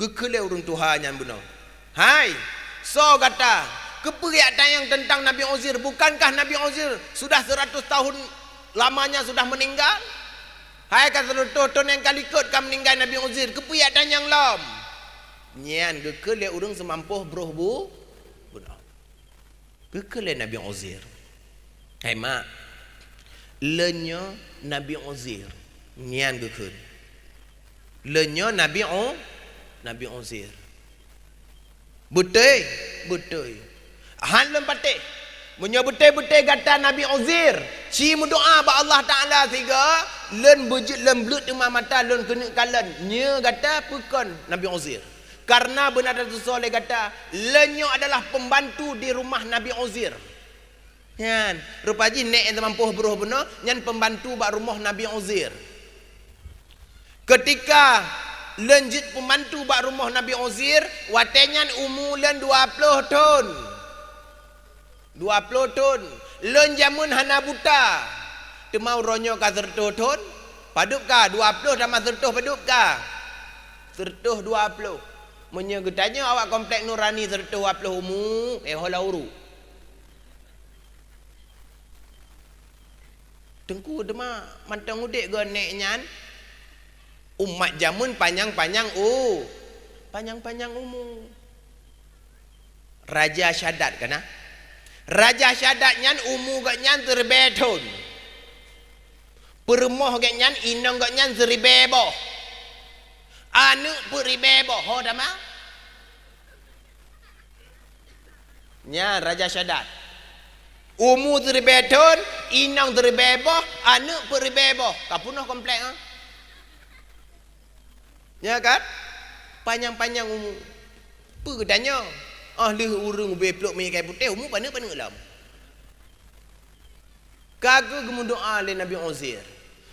Gekele urang Tuhan yang benar. Hai, so kata keperiak tayang tentang Nabi Uzir. Bukankah Nabi Uzir sudah 100 tahun lamanya sudah meninggal? Hai kata tonton yang kali kot kan meninggal Nabi Uzir. Keperiak tayang lam. Nyan gekele urang semampuh bruh bu. Benar. Gekele Nabi Uzir. Hai mak. Lenyo Nabi Uzir. Nyan gekele. Lenyo Nabi Uzir. Betul. Han lem patik. Munyo betul-betul kata Nabi Uzir, ci doa ba Allah Taala tiga, len bejit lem blut tema mata len kena kalan. Nya kata pekon Nabi Uzir. Karena benar Rasul soleh kata, lenyo adalah pembantu di rumah Nabi Uzir. Nyan, rupaji nek yang mampu beruh benar, nyan pembantu bak rumah Nabi Uzir. Ketika lenjit pembantu bak rumah Nabi Uzir, watenyan umulan 20 tahun. 20 tahun. Len jamun hana buta. Temau ronyo ka 30 tahun. Padup ka 20 sama 30 padup ka. 30 20. Munyo getanya awak komplek Nurani 30 20 umur hola uru. Tengku dema mantang udik go nek nyan. Umat jamun panjang-panjang panjang-panjang umur. Raja Syadat kana? Raja syadat nyan umu gak nyan terbeton. Permoh gak nyan inong gak nyan teribebo. Anu peribebo ho dama. Nya raja syadat. Umu terbeton, inong teribebo, anu peribebo. Kapunoh komplek ha. Ya kan? Panjang-panjang umu. Apa katanya? Ahli urung beplok minyak kayu putih umu pana-pana lam. Kagak gemu doa le Nabi Uzair.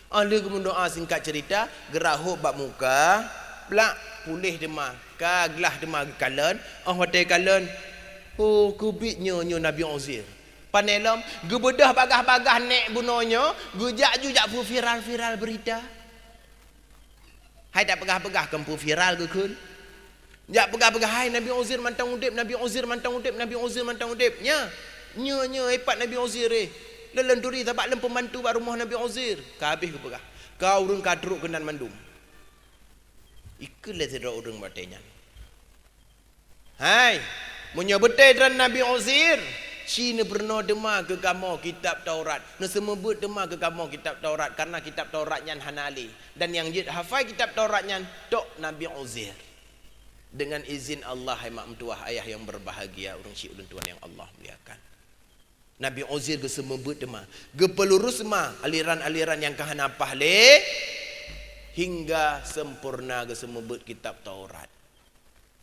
Ahli gemu doa singkat cerita, gerahuk bab muka, pelak pulih demah, kaglah demah kalen, hotel kalen. Oh, kubitnya Nabi Uzair. Panelam, gebedah bagah-bagah nek bunonya, gejak-jujak pu viral-viral berita. Hai tak pegah-pegah kempu viral ke kun? Jak pegah-pegah hai Nabi Uzair mantang udip, Nabi Uzair mantang udip, Nabi Uzair mantang udip. Nya hebat Nabi Uzair Lelen turi tabak lem pembantu bak rumah Nabi Uzair. Ka habis ke pegah. Kau urang kadruk kenan mandum. Ikulah tidak urang batenya. Hai, munyo betai dan Nabi Uzair. Cina pernah demar ke kamu kitab Taurat. Nak semebut demar ke kamu kitab Taurat karena kitab Taurat nyan hanali. Dan yang jid hafal kitab Taurat nyan tok Nabi Uzair. Dengan izin Allah hai mak mentuah ayah yang berbahagia urang syik ulun tuan yang Allah muliakan. Nabi Uzair ke semebut demar. Ge pelurus ma aliran-aliran yang kahanapah le hingga sempurna ke semebut kitab Taurat.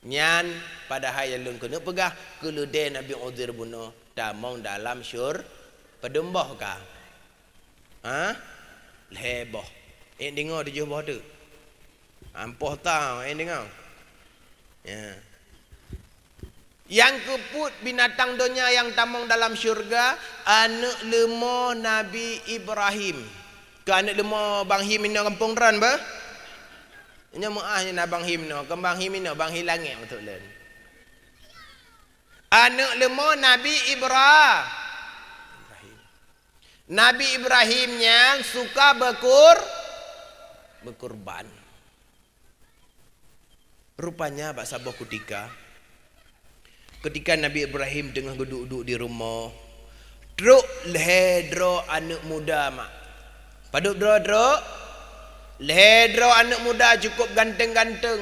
Nyan pada hari yang kena pegah keledai Nabi Uzair bunuh tamong dalam syur pedembah kah? Ha? Leboh. Dengar di jauh tu. Ampoh tau dengar. Ya. Yang keput binatang dunia yang tamong dalam syurga anak lemah Nabi Ibrahim. Ke anak lemah Bang Him ini kampung ran bah? Nya muahnya na Bang Him no, kembang Him no Bang Hilangnya betul len. Anak lemah Nabi Ibrahim. Nabi Ibrahim yang suka berkurban. Rupanya bak sabah ketika Nabi Ibrahim tengah duduk-duduk di rumah, truk lehedro anak muda mak. Paduk dro lehedro anak muda cukup ganteng-ganteng.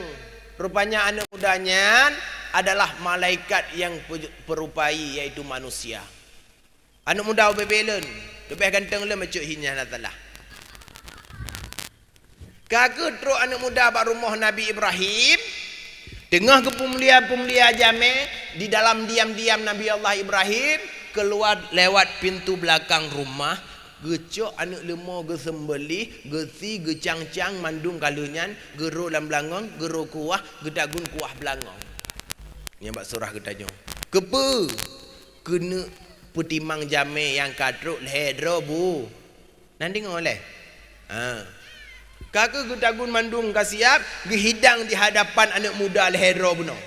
Rupanya anak mudanya adalah malaikat yang perupai iaitu manusia. Anak muda bebelen, lebih ganteng le macam hinya natalah. Kagak truk anak muda bak rumah Nabi Ibrahim. Tengah ke pemulia-pemulia jame di dalam diam-diam Nabi Allah Ibrahim keluar lewat pintu belakang rumah. Gecok anak lemah ge sembelih, gesi ge cang-cang mandung kalunyan, gero dalam belangong, gero kuah, gedagun kuah belangong. Yang bak surah ketanya. Kepe kena petimang jame yang kadruk lehedro bu. Nanti ngoleh. Ha. Kakak gedagun mandung kasiap gehidang di hadapan anak muda lehedro buno.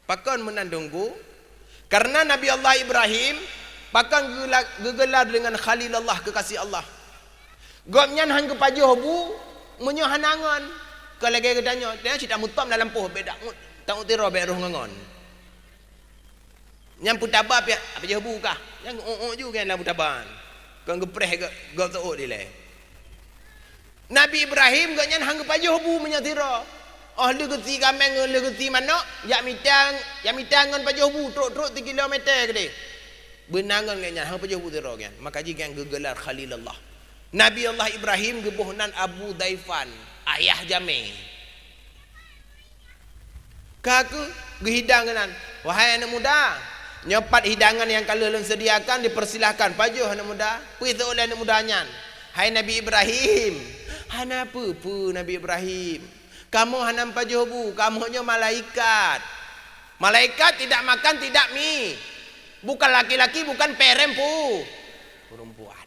Pakan menandungku karena Nabi Allah Ibrahim pakan gegelar dengan Khalil Allah kekasih Allah. Gomnyan hang ke pajuh bu menyo hanangan. Kalau lagi katanya dia cerita mutam dalam poh bedak tak utiro be roh ngongon. Nyam putaba apa je bu kah? Yang juga dalam putaban. Kan gepreh gak tahu dileh. Nabi Ibrahim gak nyan hang pajuh bu menyatira. Oh le geti kameng le geti manok yak mitang ngan pajuh bu truk 3 kilometer gede. Benangan gak nyan hang pajuh bu tira kan. Maka jika gegelar Khalilullah. Nabi Allah Ibrahim gebuhnan Abu Daifan, ayah jame. Kaku gehidang kanan. Wahai anak muda, nyopat hidangan yang kalian sediakan dipersilahkan pajuh anak muda. Pergi oleh anak mudanya. Hai Nabi Ibrahim, hana apa Nabi Ibrahim? Kamu hanam pajuh bu, kamu hanya malaikat. Malaikat tidak makan, tidak mie. Bukan laki-laki, bukan perempu. Perempuan.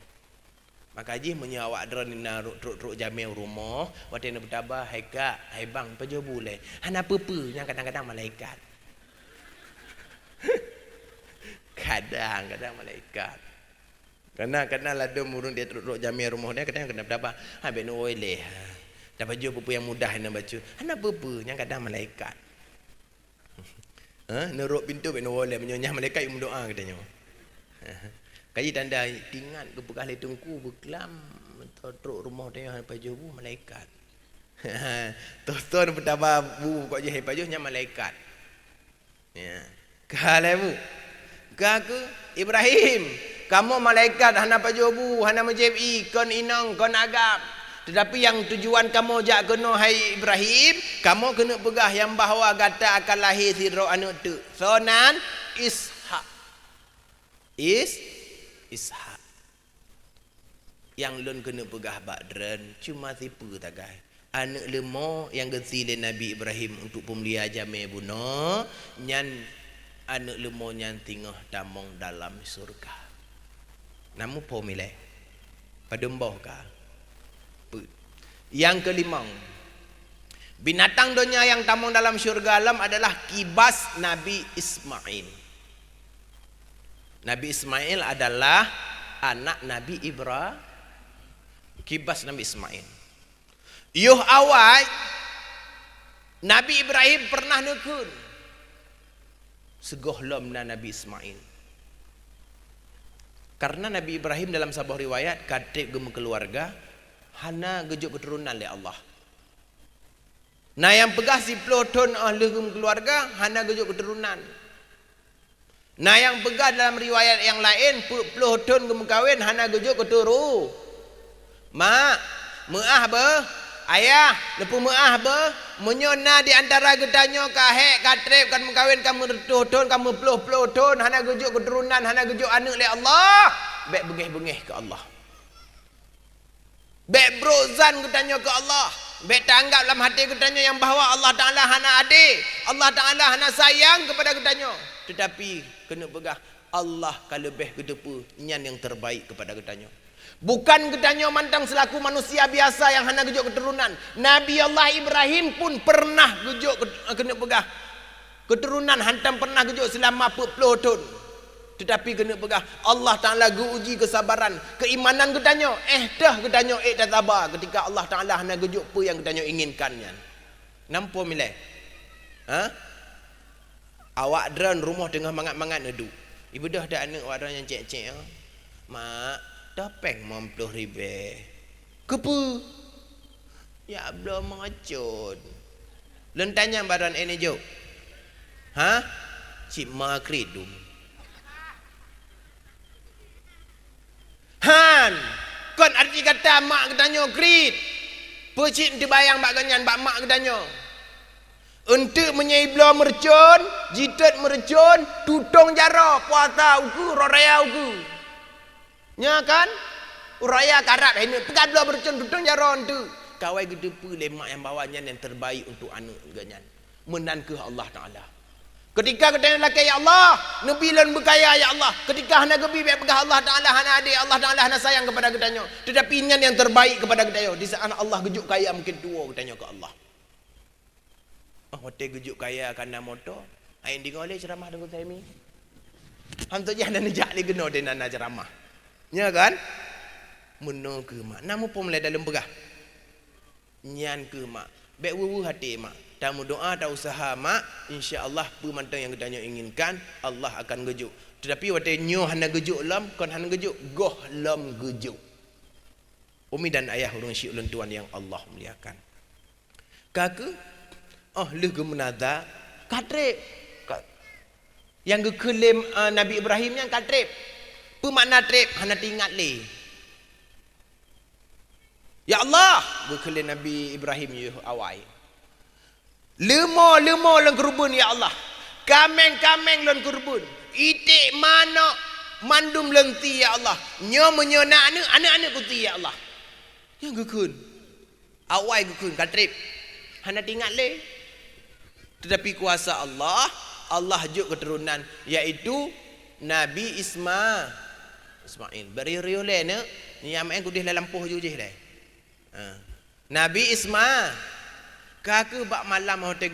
Maka ji menyawak drone na ruk jamil rumah, waktu nak bertabah, hai kak, hai bang, pajuh bu le. Hana apa yang kadang-kadang malaikat. Kadang-kadang malaikat. Karena lada murung dia teruk jamil rumah dia kadang kena berapa ha ben oleh dah baju apa yang mudah nak baca ana apa yang kadang malaikat neruk pintu ben oleh menyonyah malaikat yang berdoa katanya Kaji tanda tingat ke bekas letungku berkelam teruk rumah dia pajuh malaikat. Tonton betapa bu kok je pajuhnya malaikat. Ya. Kalau bu kaku Ibrahim, kamu malaikat hana pajuh bu, hana menjebi kon inang kon agam. Tetapi yang tujuan kamu jak kena hai Ibrahim, kamu kena pegah yang bahawa kata akan lahir siro anak tu. Sonan Ishak. Ishak. Yang lun kena pegah bakdren cuma tipu tagai. Anak lemo yang gesilin Nabi Ibrahim untuk pemulia jamai bunuh, nyan anak lemo nyan tingah damong dalam surga. Namu pomile padembah ka. Yang kelima, binatang dunia yang tamung dalam syurga alam adalah kibas Nabi Ismail. Nabi Ismail adalah anak Nabi Ibrahim. Kibas Nabi Ismail. Yuh awal Nabi Ibrahim pernah nekun segohlom na Nabi Ismail. Karena Nabi Ibrahim dalam sebuah riwayat katib gem keluarga hana gejuk keturunan oleh Allah. Nah yang pegah si peloton ahli keluarga hana gejuk keturunan. Nah yang pegah dalam riwayat yang lain peloton kemukawin hana gejuk keturu. Mak, meah be, ayah, lepu meah be, menyona di antara gedanyo kahek katrep kan mukawin kamu peloton kamu peloton hana gejuk keturunan hana gejuk anak oleh Allah. Bek bengih-bengih ke Allah. Bek brozan ketanya ke Allah. Bek tanggap dalam hati ketanya yang bahawa Allah Ta'ala hana adik. Allah Ta'ala hana sayang kepada ketanya. Tetapi kena pegah Allah kalau lebih kedepu nyan yang terbaik kepada ketanya. Bukan ketanya mantang selaku manusia biasa yang hana gejuk keturunan. Nabi Allah Ibrahim pun pernah gejuk kena pegah keturunan hantam pernah gejuk selama 40 tahun. Tetapi kena pegah Allah Ta'ala uji kesabaran keimanan ketanya dah ketanya dah sabar ketika Allah Ta'ala hana gejuk apa yang ketanya inginkannya. Nampak milih awak dran rumah tengah mangat-mangat nedu ibu dah ada anak awak dran yang cek-cek mak dah peng 50 ribu kepu ya belum mengacut lentanya badan ini jauh cik makridum Han, kon arti kata mak ketanyo krit. Pecik dibayang bak ganyan bak mak ketanyo. Untuk menyeibla mercun, jitat mercun, tutong jara, puasa uku, roraya uku. Nya kan? Uraya karat ini, pegat belah mercun, tutong jara itu. Kawai gedepu lemak yang bawanya yang terbaik untuk anak ganyan. Menan ke Allah Ta'ala. Ketika katanya laki ya Allah, Nabi lan berkaya ya Allah. Ketika hana gebi baik pegah Allah Ta'ala hana adik, Allah Ta'ala hana sayang kepada katanya. Tetapi nyan yang terbaik kepada katanya. Di saat Allah gejuk kaya mungkin tua katanya ke Allah. Hotel gejuk kaya karena motor. Ain dengar oleh ceramah dengan saya ni. Hantu je hana nejak li geno de nana ceramah. Nya kan? Meno ke mak. Namu pun mulai dalam begah. Nyan ke mak. Baik wuwu hati mak. Tamu doa tak usaha mak, insya-Allah pemantang yang kita inginkan Allah akan gejuk. Tetapi waktu nyo hana gejuk lam, kon hana gejuk goh lam gejuk. Umi dan ayah urang syik ulun tuan yang Allah muliakan. Kakak le gemenada katrep. Yang gekelem Nabi Ibrahim yang katrep. Pemakna trep hana tingat le. Ya Allah, gekelem Nabi Ibrahim yuh awai. Lemo lan kurban ya Allah. Kameng lan kurban. Itik mana mandum lenti ya Allah. Nyo menyona anak kuti ya Allah. Yang gekun. Awai gekun katrip. Hana tingat le. Tetapi kuasa Allah, Allah juk keturunan iaitu Nabi Ismail. Beri-rio le ne. Ni amai kudih la lampuh je le. Nabi Ismail. Kakak bak malam hotel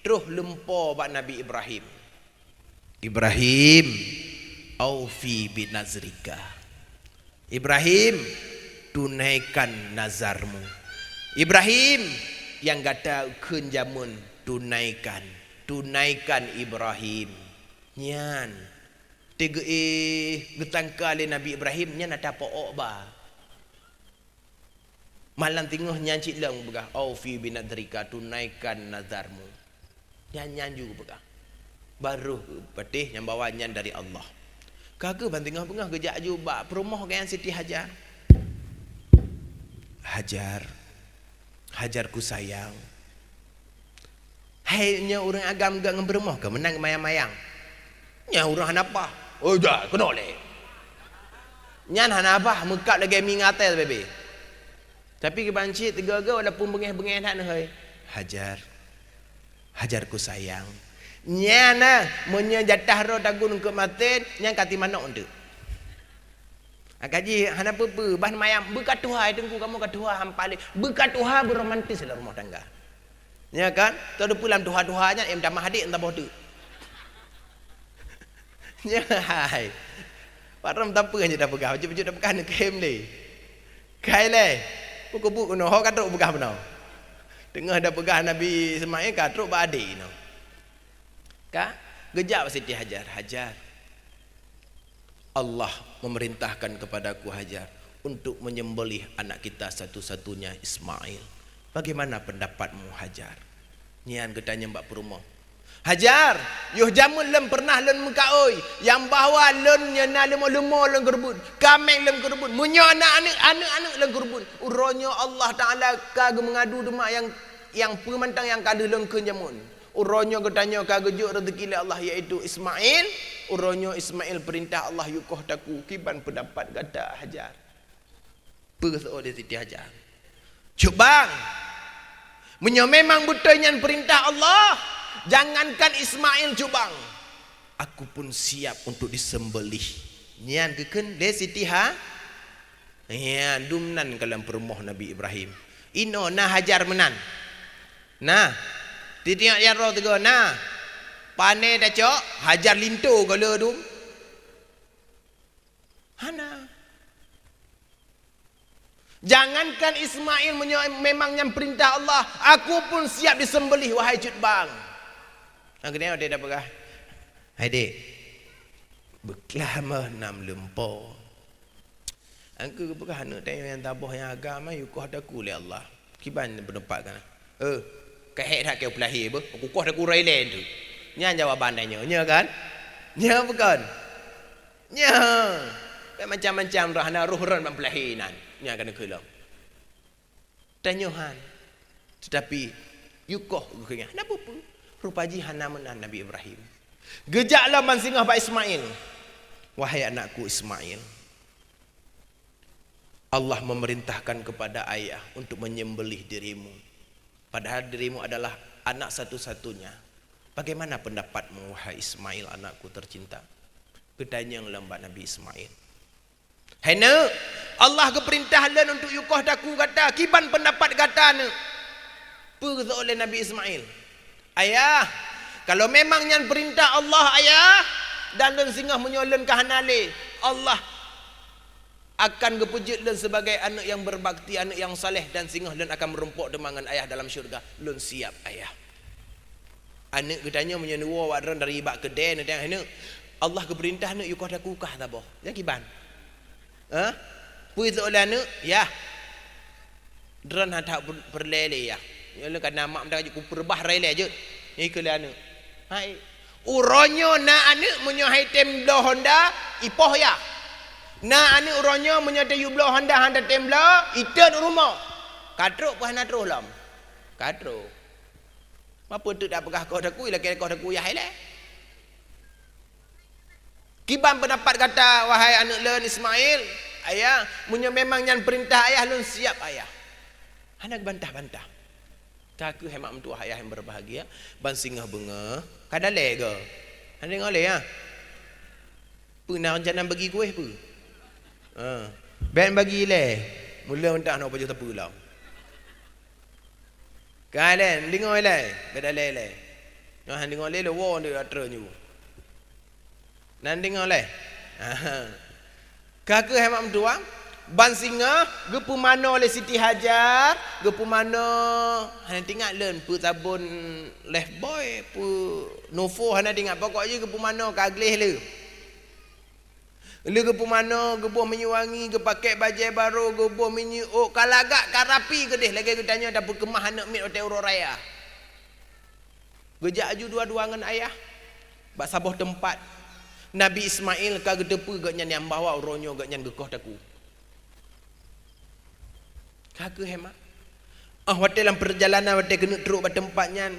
terus lempo bak Nabi Ibrahim. Ibrahim aufi bin nazrika. Ibrahim tunaikan nazarmu. Ibrahim yang kata kenjamun tunaikan Ibrahim. Nyan Tiga getangka le Nabi Ibrahim nya nata pook ba. Malam tengah nyanci lang begah. Au fi binadrika tunaikan nazarmu. Nyanyan juga begah. Baru patih yang bawanya dari Allah. Kagak bantingah bengah gejak juga perumoh kayan Siti Hajar. Hajar ku sayang. Hai nya orang agam gak ngebermoh ke menang mayang-mayang. Nya orang hanapa? Oh dah kena le. Nyan hanapa mekat lagi mingatel bebe. Tapi ke banci tiga-tiga walaupun bengeh-bengeh nak hei. Hajar ku sayang. Nyana munnya jatah ro tagun ke maten nyang kati manok untu. Akaji hanapa bahan mayang bekat Tuhan tengku kamu kat Tuhan hampale. Bekat Tuhan beromantis dalam rumah tangga. Ya kan? Tu ada pulang Tuhan-Tuhannya yang damah hadik entah bodoh. Ya hai. Param tak apa je dah pegah. Baju dah pegah nak kem ni. Kai le. Buku-buku no ho katruk pegah benar. Tengah dah pegah Nabi Ismail katruk ba adik no. Ka? Gejak Siti Hajar. Allah memerintahkan kepadaku Hajar untuk menyembelih anak kita satu-satunya Ismail. Bagaimana pendapatmu Hajar? Nian ketanya mbak perumah. Hajar, yuh jamun lem pernah len mukaoi yang bahawa len nyana lemo-lemo len kerbun, kameng lem kerbun, munyo anak-anak len kerbun. Uronyo Allah Taala kagak mengadu demak yang pemantang yang kada len kenjamun. Uronyo ketanya kagak juk rezeki Allah iaitu Ismail. Uronyo Ismail perintah Allah yukoh taku kiban pendapat kata Hajar. Perso dia Siti Hajar. Cubang. Menyo memang betul yang perintah Allah. Jangankan Ismail cubang. Aku pun siap untuk disembelih. Nian keken le Siti Ha. Ya dumnan kalam perumoh Nabi Ibrahim. Ino na Hajar menan. Nah. Titiak yang roh tiga nah. Pane dah cok Hajar lintu kalau dum. Hana. Jangankan Ismail memang yang perintah Allah, aku pun siap disembelih wahai cutbang. Akhirnya dia dah pegah. Hai dek. Beklamah nam lempo. Aku pegah nak tanya yang tabah yang agama yukoh daku oleh Allah. Kiban pendapat kan. Kahek dak kau pelahi apa? Aku koh daku railen tu. Nya jawaban dia nya kan? Nya bukan. Nya. Macam-macam rahna ruhran pelahinan. Nya kena kelam. Tanyahan. Tetapi yukoh guknya. Napa pun? Rupaji hana menan Nabi Ibrahim. Gejaklah man singah Pak Ismail. Wahai anakku Ismail. Allah memerintahkan kepada ayah untuk menyembelih dirimu. Padahal dirimu adalah anak satu-satunya. Bagaimana pendapatmu wahai Ismail anakku tercinta? Ketanya lembat Nabi Ismail. Hena Allah keperintah lan untuk yukoh daku kata kiban pendapat kata ne. Pergi oleh Nabi Ismail. Ayah, kalau memang yang perintah Allah ayah dan len singah menyolen kahanale, Allah akan gepujut len sebagai anak yang berbakti, anak yang saleh dan singah len akan merumpuk demangan ayah dalam syurga. Len siap ayah. Anak ketanya menyenuwa wadran dari ibak kedai dan hena Allah keperintah nak yukoh daku kah taboh. Yang kiban. Ha? Pergi oleh anak, ya. Dran hadak berlele ya. Ya le kan mak dak ku perbah rele je. Ikele anak. Hai. Uronyo na anak menyo item blo Honda ipoh ya. Na anak uronyo menyo te blo Honda handa temblo iten rumah. Katruk pah na terus lam. Katruk. Apa tu dak pegah kau daku ila kau daku ya hele. Kiban pendapat kata wahai anak len Ismail, ayah munyo memang yang perintah ayah lun siap ayah. Anak bantah-bantah. Kaku hemat mentua ayah yang berbahagia ban singah bunga kadale ke. Ande ngole ya. Pernah rencana bagi kuih pu. Ben bagi le. Mula mentah nak baju tepu lah. Kalen dengar le, bedale le. Nah dengar le wo dia atranyu. Nan dengar le. Kakak hemat mentua ban singa gepu mano oleh Siti Hajar, gepu mano hana tinggal len pu sabun left boy pu Novo hana tinggal pokok je gepu mano kagleh le. Lu gepo mana, gepo menyuwangi, ge pakai baju baru, gepo menyiuk, kalagak karapi ke deh lagi tanya dapur kemah anak mit hotel raya. Gejak aju dua-dua dengan ayah. Bak sabuh tempat. Nabi Ismail ka gedepu gak nyan yang bawa uronyo gak nyan gekoh taku. Kagak hemat. Wate dalam perjalanan wate kena teruk pada tempatnya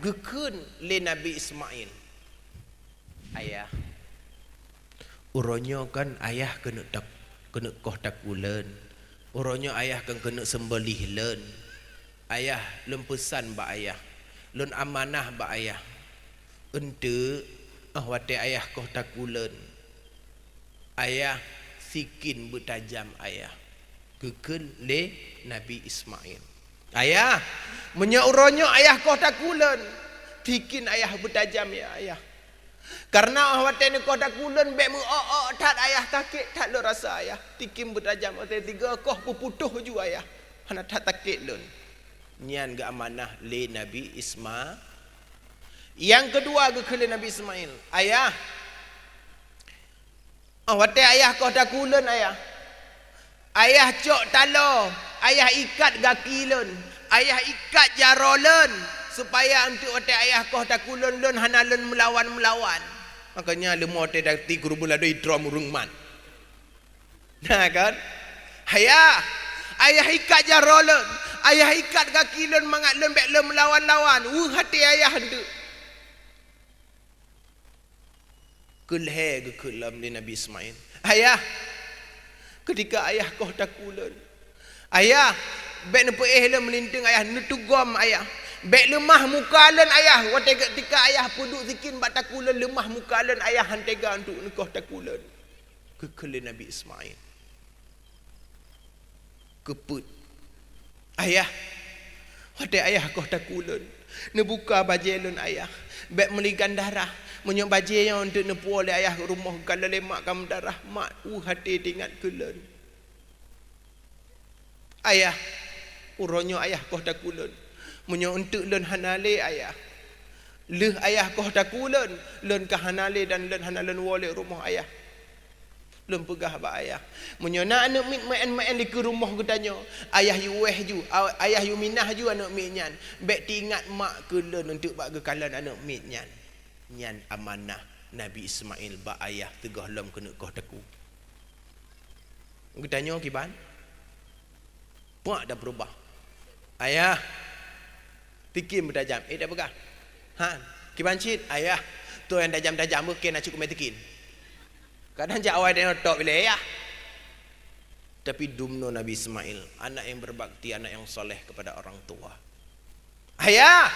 gekun le Nabi Ismail. Ayah. Uronyo kan ayah kena koh takulen. Uronyo ayah kan kena sembelih len. Ayah lempesan ba ayah. Lun amanah ba ayah. Ente wate ayah koh takulen. Ayah sikin bertajam ayah. Gekun le Nabi Ismail. Ayah, menyauronyo ayah koh takulen. Tikin ayah bertajam ya ayah. Karena awate ni koh takulen bek mu tat ayah takik tak lo rasa ayah. Tikin bertajam awate tiga koh puputuh ju ayah. Hana tak takik lun. Nyan ga amanah le Nabi Ismail. Yang kedua ge le Nabi Ismail. Ayah. Awate ayah koh takulen ayah. Ayah cok talo, ayah ikat gaki lun, ayah ikat jarolun supaya untuk otak ayah koh takulun lun hanalun melawan. Makanya lemu otak dakti guru bulado idrom urungman. Nah kan? Ayah ikat jarolun, ayah ikat gaki lun mangat lun bek lun melawan. Hati ayah tu. Kulhe gekulam di Nabi Ismail. Ayah ketika ayah koh takulen. Ayah, bek nepe le melinting ayah nutugom ayah. Bek lemah muka len ayah. Wate ketika ayah puduk zikin bak takulen lemah muka len ayah hantega untuk koh takulen. Kekele Nabi Ismail. Keput. Ayah, wate ayah koh takulen. Nebuka bajelun ayah. Bek meligan darah. Menyok bajai yang untuk nepu oleh ayah rumah kalau lemak kamu darah mak hati tingat kulen. Ayah uronyo ayah koh takulen. Menyok untuk len hanale ayah. Leh ayah koh takulen len ka hanale dan len hanalen wole rumah ayah. Lem pegah ba ayah. Menyok nak anak mit main di ke rumah katanya. Ayah yu weh ju, ayah yu minah ju anak mit nyan. Bek tingat mak kulen untuk bak gekalan anak mit nyan. Nyan amanah Nabi Ismail ba ayah tegah lam kena koh taku. Tanya kiban. Puak dah berubah. Ayah tikin bertajam. Dah pegah. Kiban cit ayah tu yang tajam-tajam ke nak cukup tikin. Kadang jak awal dia tok bila ayah. Tapi dumno Nabi Ismail, anak yang berbakti, anak yang soleh kepada orang tua. Ayah,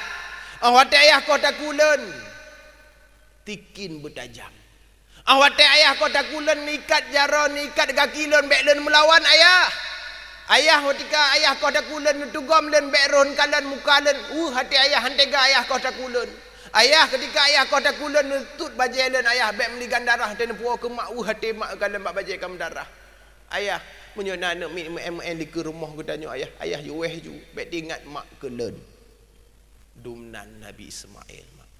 awak ayah koh takulen. Tikin bertajam. Awate ayah koh takulen nikat jaro nikat gaki lun bek lun melawan ayah. Ayah ketika ayah koh takulen tugom lun bek ron kalan muka lun. Hati ayah hantega ayah koh takulen. Ayah ketika ayah koh takulen tut bajai lun ayah bek meligan darah dan puak ke mak hati mak kalan mak bajai kam darah. Ayah menyona nak MN di ke rumah katanya ayah yu weh ju bek ingat mak ke lun. Dumnan Nabi Ismail mak.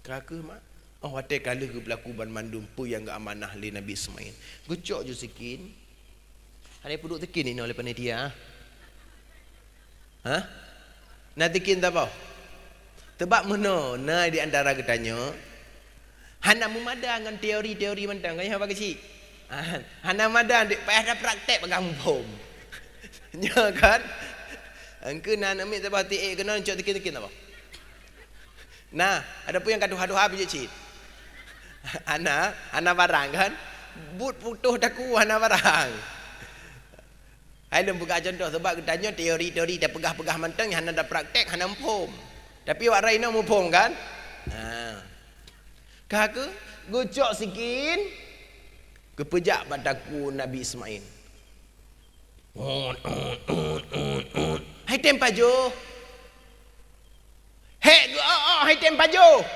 Kakak mak wate kala ke berlaku ban mandum pu yang gak amanah le Nabi Ismail. Gecok je sikin. Ada puduk tekin ni oleh panitia. Nak tekin tak apa? Tebak mana? Nah di antara katanya. Hana mumada dengan teori-teori mentang. Kaya apa kecil? Hana mada dek payah dah praktek pegang bom. Ya kan? Engke nak ambil tak pati kena cok tekin-tekin apa? Nah, ada pun yang kaduh-haduh habis je cik. Ana barang kan but putuh daku ana barang. Hai lem buka contoh sebab katanya teori-teori dah pegah-pegah mentang hana dah praktek hana empom. Tapi wak raina empom kan? Kakak gocok sikin kepejak padaku Nabi Ismail. Hai tempajo. Hai tempajo.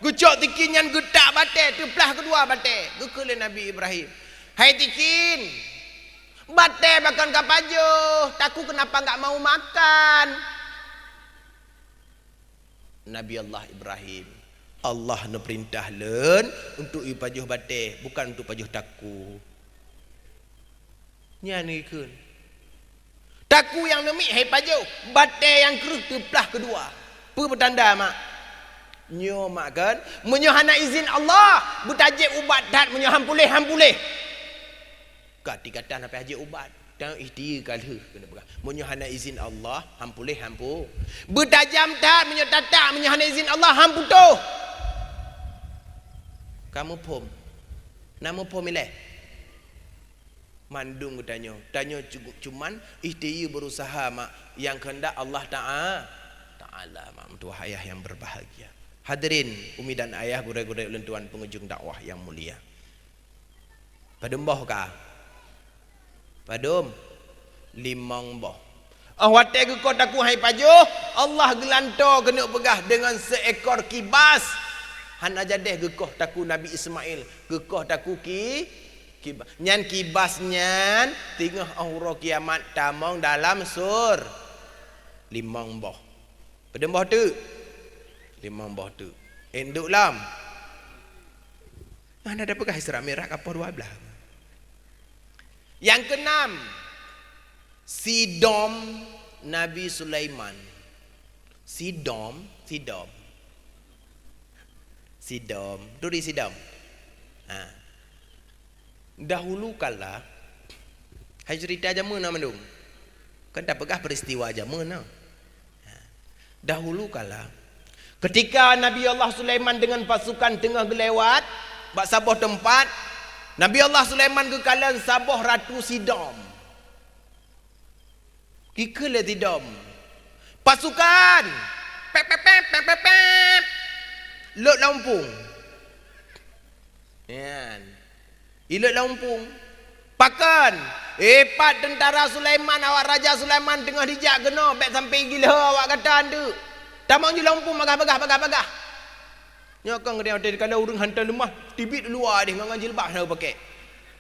Gucok tikin yang getak batai teplah kedua batai. Gekele Nabi Ibrahim. Hai tikin. Batai makan kapajo. Taku kenapa enggak mau makan? Nabi Allah Ibrahim Allah nak perintah len untuk pajuh batik, bukan untuk pajuh taku. Nyani kun. Taku yang nemik hai pajuh, batik yang keruh teplah kedua. Apa bertanda mak? Nyo mak kan? Menyo hana izin Allah, bertajik ubat dat menyo hampulih. Kati kata nak haji ubat. Dan ikhtiar kala kena berah. Menyo hana izin Allah, hampulih. Bertajam dat menyo tatak menyo hana izin Allah, hamputuh. Kamu pom. Nama pom ileh. Mandung tanya cuman ikhtiar berusaha mak yang kehendak Allah Ta'ala mak mentua ayah yang berbahagia. Hadirin umi dan ayah gurau-gurau lentuan pengunjung dakwah yang mulia. Padum boh kah? Padum limang boh. Awate ke kotaku hai pajuh, Allah gelanto kena pegah dengan seekor kibas. Han ajadeh gekoh taku Nabi Ismail, gekoh taku kibas. Nyan kibas nyan tengah aura kiamat tamong dalam sur limang boh. Pada boh tu limang boh tu enduk lam. Mana ada pegah Isra Mi'raj apa 12. Yang keenam, Sidom Nabi Sulaiman. Sidom. Duri Sidom. Dahulu kala hai cerita jamu na mandung. Kan tak pegah peristiwa jamu na. Dahulu kala ketika Nabi Allah Sulaiman dengan pasukan tengah gelewat bak saboh tempat, Nabi Allah Sulaiman ke kalan saboh Ratu Sidom. Kikele Sidom. Pasukan pep. Lok Lampung. Yan. Ilok Lampung. Pakan. Hebat tentara Sulaiman, awak Raja Sulaiman tengah dijak kena baik sampai gila awak kata anda. Tamang je Lampung bagah. Nyokong dia hotel kalau urang hantar lemah, tibit luar dia ngangan jilbab nak pakai.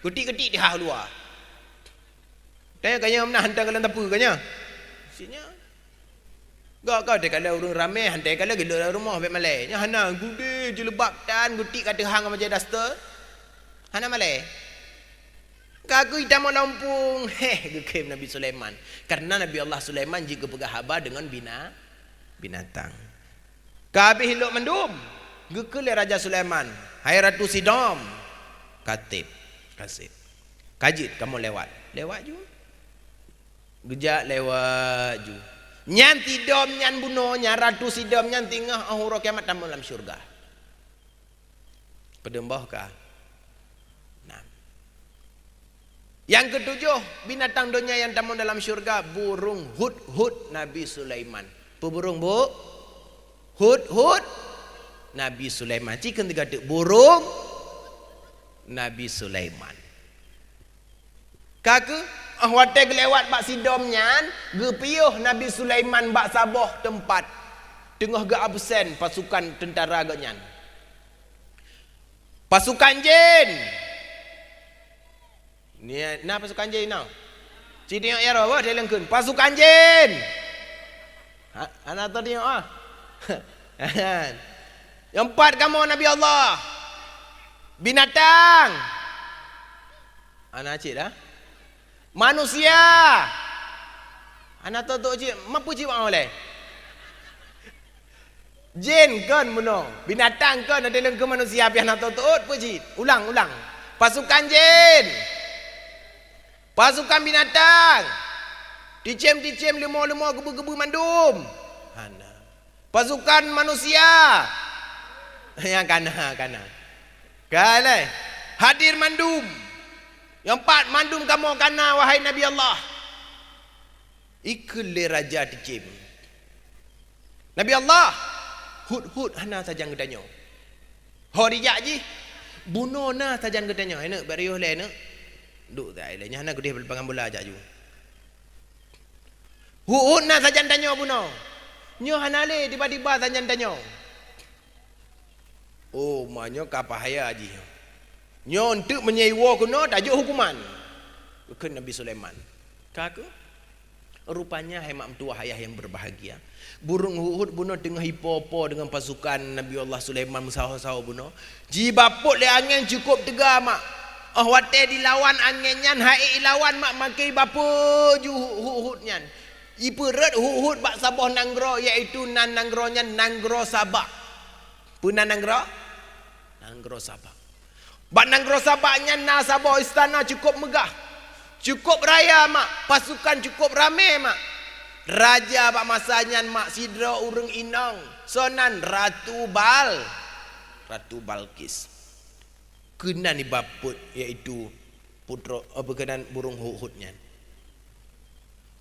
Ketik-ketik dia luar. Tanya kanya mana hantar kalan tapu kanya. Sinya. Kau dia kalau urang ramai hantar kalau gila rumah baik malai. Nya hana gude jilbab dan ketik kata hang macam duster. Hana malai. Kaku hitam Lampung. Gekem Nabi Sulaiman. Karena Nabi Allah Sulaiman juga pegah habar dengan binatang. Kabeh hilok mendum. Gekele Raja Sulaiman. Hai Ratu Sidom. Katib. Kasih. Kajit kamu lewat. Lewat ju. Gejak lewat ju. Nyan Sidom nyan bunuhnya Ratu Sidom nyan tingah ahura kiamat tamu dalam syurga. Pedembah kah? Yang ketujuh, binatang dunia yang tamu dalam syurga, burung hud-hud Nabi Sulaiman. Apa burung bu? Hud-hud Nabi Sulaiman. Cikan tiga tu burung Nabi Sulaiman. Kaku wate gelewat bak Sidom nyan, gepiuh Nabi Sulaiman bak saboh tempat. Tengah ge absen pasukan tentara ge nyan. Pasukan jin. Ni na pasukan jin now. Ci tengok ya apa dia lengkun. Pasukan jin. Anak tu tengok ah. Yang empat kamu Nabi Allah. Binatang. Anak cik dah. Manusia. Anak tu cik, mampu cik buat boleh. Jin kan menong. Binatang kan ada lengkun manusia pi anak tu apa cik? Ulang. Pasukan jin. Pasukan binatang. Dicem lemah gebu-gebu mandum. Pasukan manusia. Yang kana. Kalai. Hadir mandum. Yang empat mandum kamu kana wahai Nabi Allah. Ikele raja dicem. Nabi Allah. Hud hana sajang gedanya. Ho dijak ji. Bunuh na sajang gedanya. Enak bariuh le enak. Duk tak elahnya nak dia pelpangan bola ajak ju. Hud na sajan tanya buno. Nyo hanale tiba-tiba sajan tanya. Oh, manyo kapah haya ji. Nyo untuk menyewa kuno tajuk hukuman. Ke Nabi Sulaiman. Kaku. Rupanya hai mak mentua ayah yang berbahagia. Burung Hudhud bunuh tengah hipo-hipo dengan pasukan Nabi Allah Sulaiman musahau-sahau bunuh. Ji bapuk le angin cukup tega mak. Oh wate dilawan angin nyan hai lawan mak makai bapuk ju Hudhud nyan. Iperet Hudhud bak sabah nanggro iaitu nanggro nyan nanggro Sabak. Puna nanggro? Nanggro Sabak. Bak nanggro Sabak nyan na sabah istana cukup megah. Cukup raya mak, pasukan cukup ramai mak. Raja bak masanya mak sidra urang inang, sonan Ratu Balkis. Kena ni baput iaitu putra berkenan burung Hudhudnya.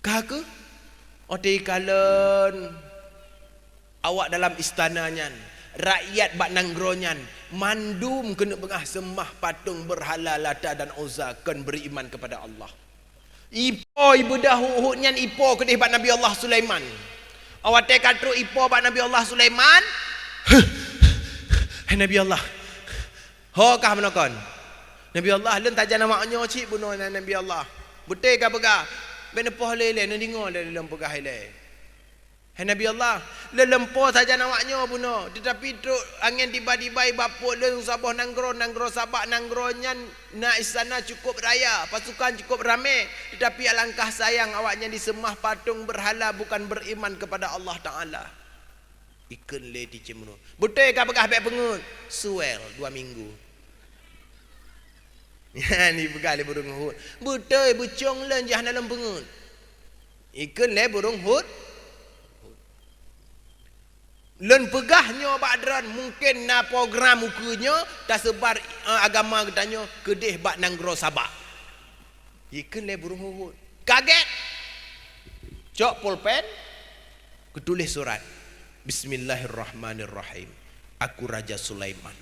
Kah Otei kalen awak dalam istananya, rakyat bak nanggronyan mandum kena bengah sembah patung berhala Lata dan Uzza kan beriman kepada Allah. Ipo ibu dah Hudhudnya ipo kedih bak Nabi Allah Sulaiman. Awak te katru ipo bak Nabi Allah Sulaiman. Hai Nabi Allah. Ho kah menokon. Nabi Allah len tajan maknya cik bunuh Nabi Allah. Betul kah pegah? Ben poh lele nan dingo dalam pegah ile. Hai Nabi Allah, lelempo saja nawaknya bunuh. Tetapi truk angin tiba-tiba bapuk le sabah nanggro Sabak nanggronnya na istana cukup raya, pasukan cukup ramai. Tetapi alangkah sayang awaknya disembah patung berhala bukan beriman kepada Allah Taala. Ikan le dicemuru. Betul kah begah baik pengut? Suel 2 minggu. Ya ni begah le burung Hud. Betul bucong len jah dalam pengut. Ikan le burung Hud. Len pegahnya badran mungkin na program mukanya tak sebar agama katanya kedih bak nanggro Sabak. Ikan le burung Hud. Kaget. Cok pulpen ketulis surat. Bismillahirrahmanirrahim. Aku Raja Sulaiman.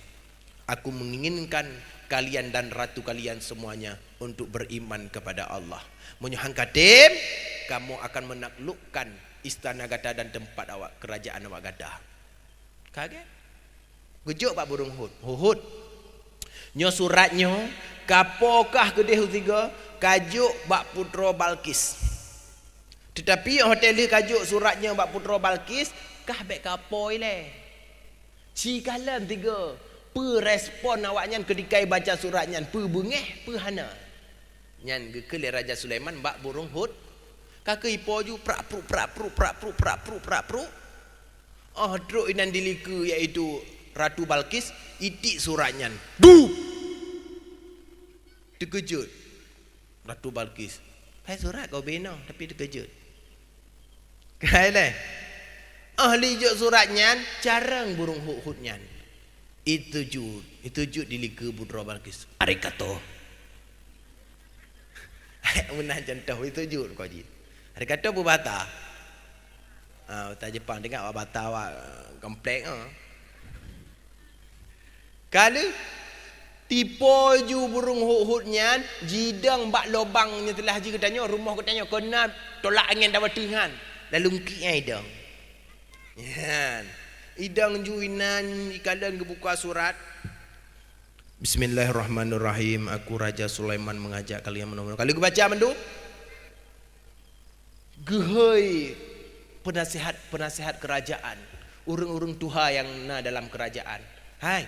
Aku menginginkan kalian dan ratu kalian semuanya untuk beriman kepada Allah. Menyuhang katim, kamu akan menaklukkan istana Gada dan tempat awak, kerajaan awak Gada. Kaget. Gejuk pak burung Hud. Nyo suratnya kapokah kedih tiga kajuk bak putra Balkis. Tetapi hotel kajuk suratnya bak putra Balkis kah bek kapoi le. Cikalan tiga respon awaknya ketika baca suratnya bengeh hana. Nyan gekele Raja Sulaiman bak burung Hud. Kaka ipo ju prak pru. Oh truk inan dilika iaitu Ratu Balkis itik suratnya. Du. Terkejut. Ratu Balkis. Hai surat kau bina tapi terkejut. Kaile. Ahli juk suratnya jarang burung Hudhudnya. Itu jud dilika putra Balkis. Arigato. Menah contoh itu jud kau ji. Arigato bu bata. Bata Jepang tengok awak bata awak komplek Kalau tipu ju burung Hudhudnya jidang bak lubangnya telah ji katanya rumah katanya kena tolak angin dapat tingan lalu ngkiai dong. Ya. Idang juinan ikalan kebuka surat. Bismillahirrahmanirrahim. Aku Raja Sulaiman mengajak kalian menolong. Kalau baca mendu gehoi penasihat kerajaan, urung-urung tuha yang na dalam kerajaan. Hai.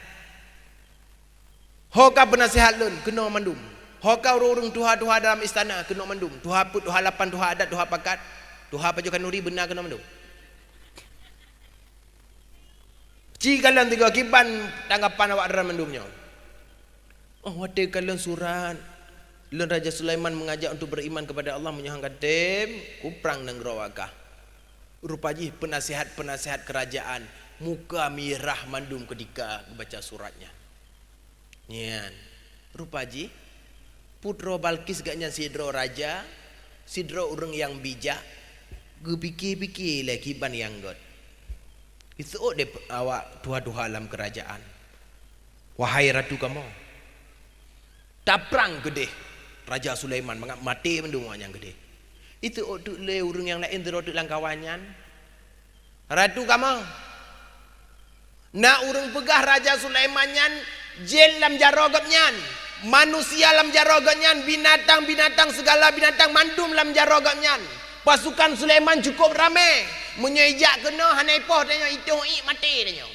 Hoka penasihat lun kena mandum. Hoka urung-urung tuha dalam istana kena mandum. Tuha put, tuha lapan, tuha adat, tuha pakat, tuha pajukan nuri benar kena mandum. Cikalan tiga kiban tanggapan awak dalam mandumnya. Oh wate kalian surat Lun Raja Sulaiman mengajak untuk beriman kepada Allah menyahangkan tem kuprang nang rawakah. Rupanya penasihat kerajaan muka mirah mandum ketika baca suratnya. Nyan. Rupanya putra Balkis gaknya sidro raja, sidro urang yang bijak. Gepikir-pikir lagi ban yang god. Itu de awak tuha-tuha dalam kerajaan. Wahai ratu kamu. Taprang gede. Raja Sulaiman mati mendung yang gede. Itu oduk le urang yang lain teroduk langkawannya. Ratu kamu. Na urang pegah Raja Sulaimannya jin lam jarogapnya. Manusia lam jarogapnya, binatang segala binatang mandum lam jarogapnya. Pasukan Sulaiman cukup ramai. Menyejak kena hanai poh tanya itu mati tanya.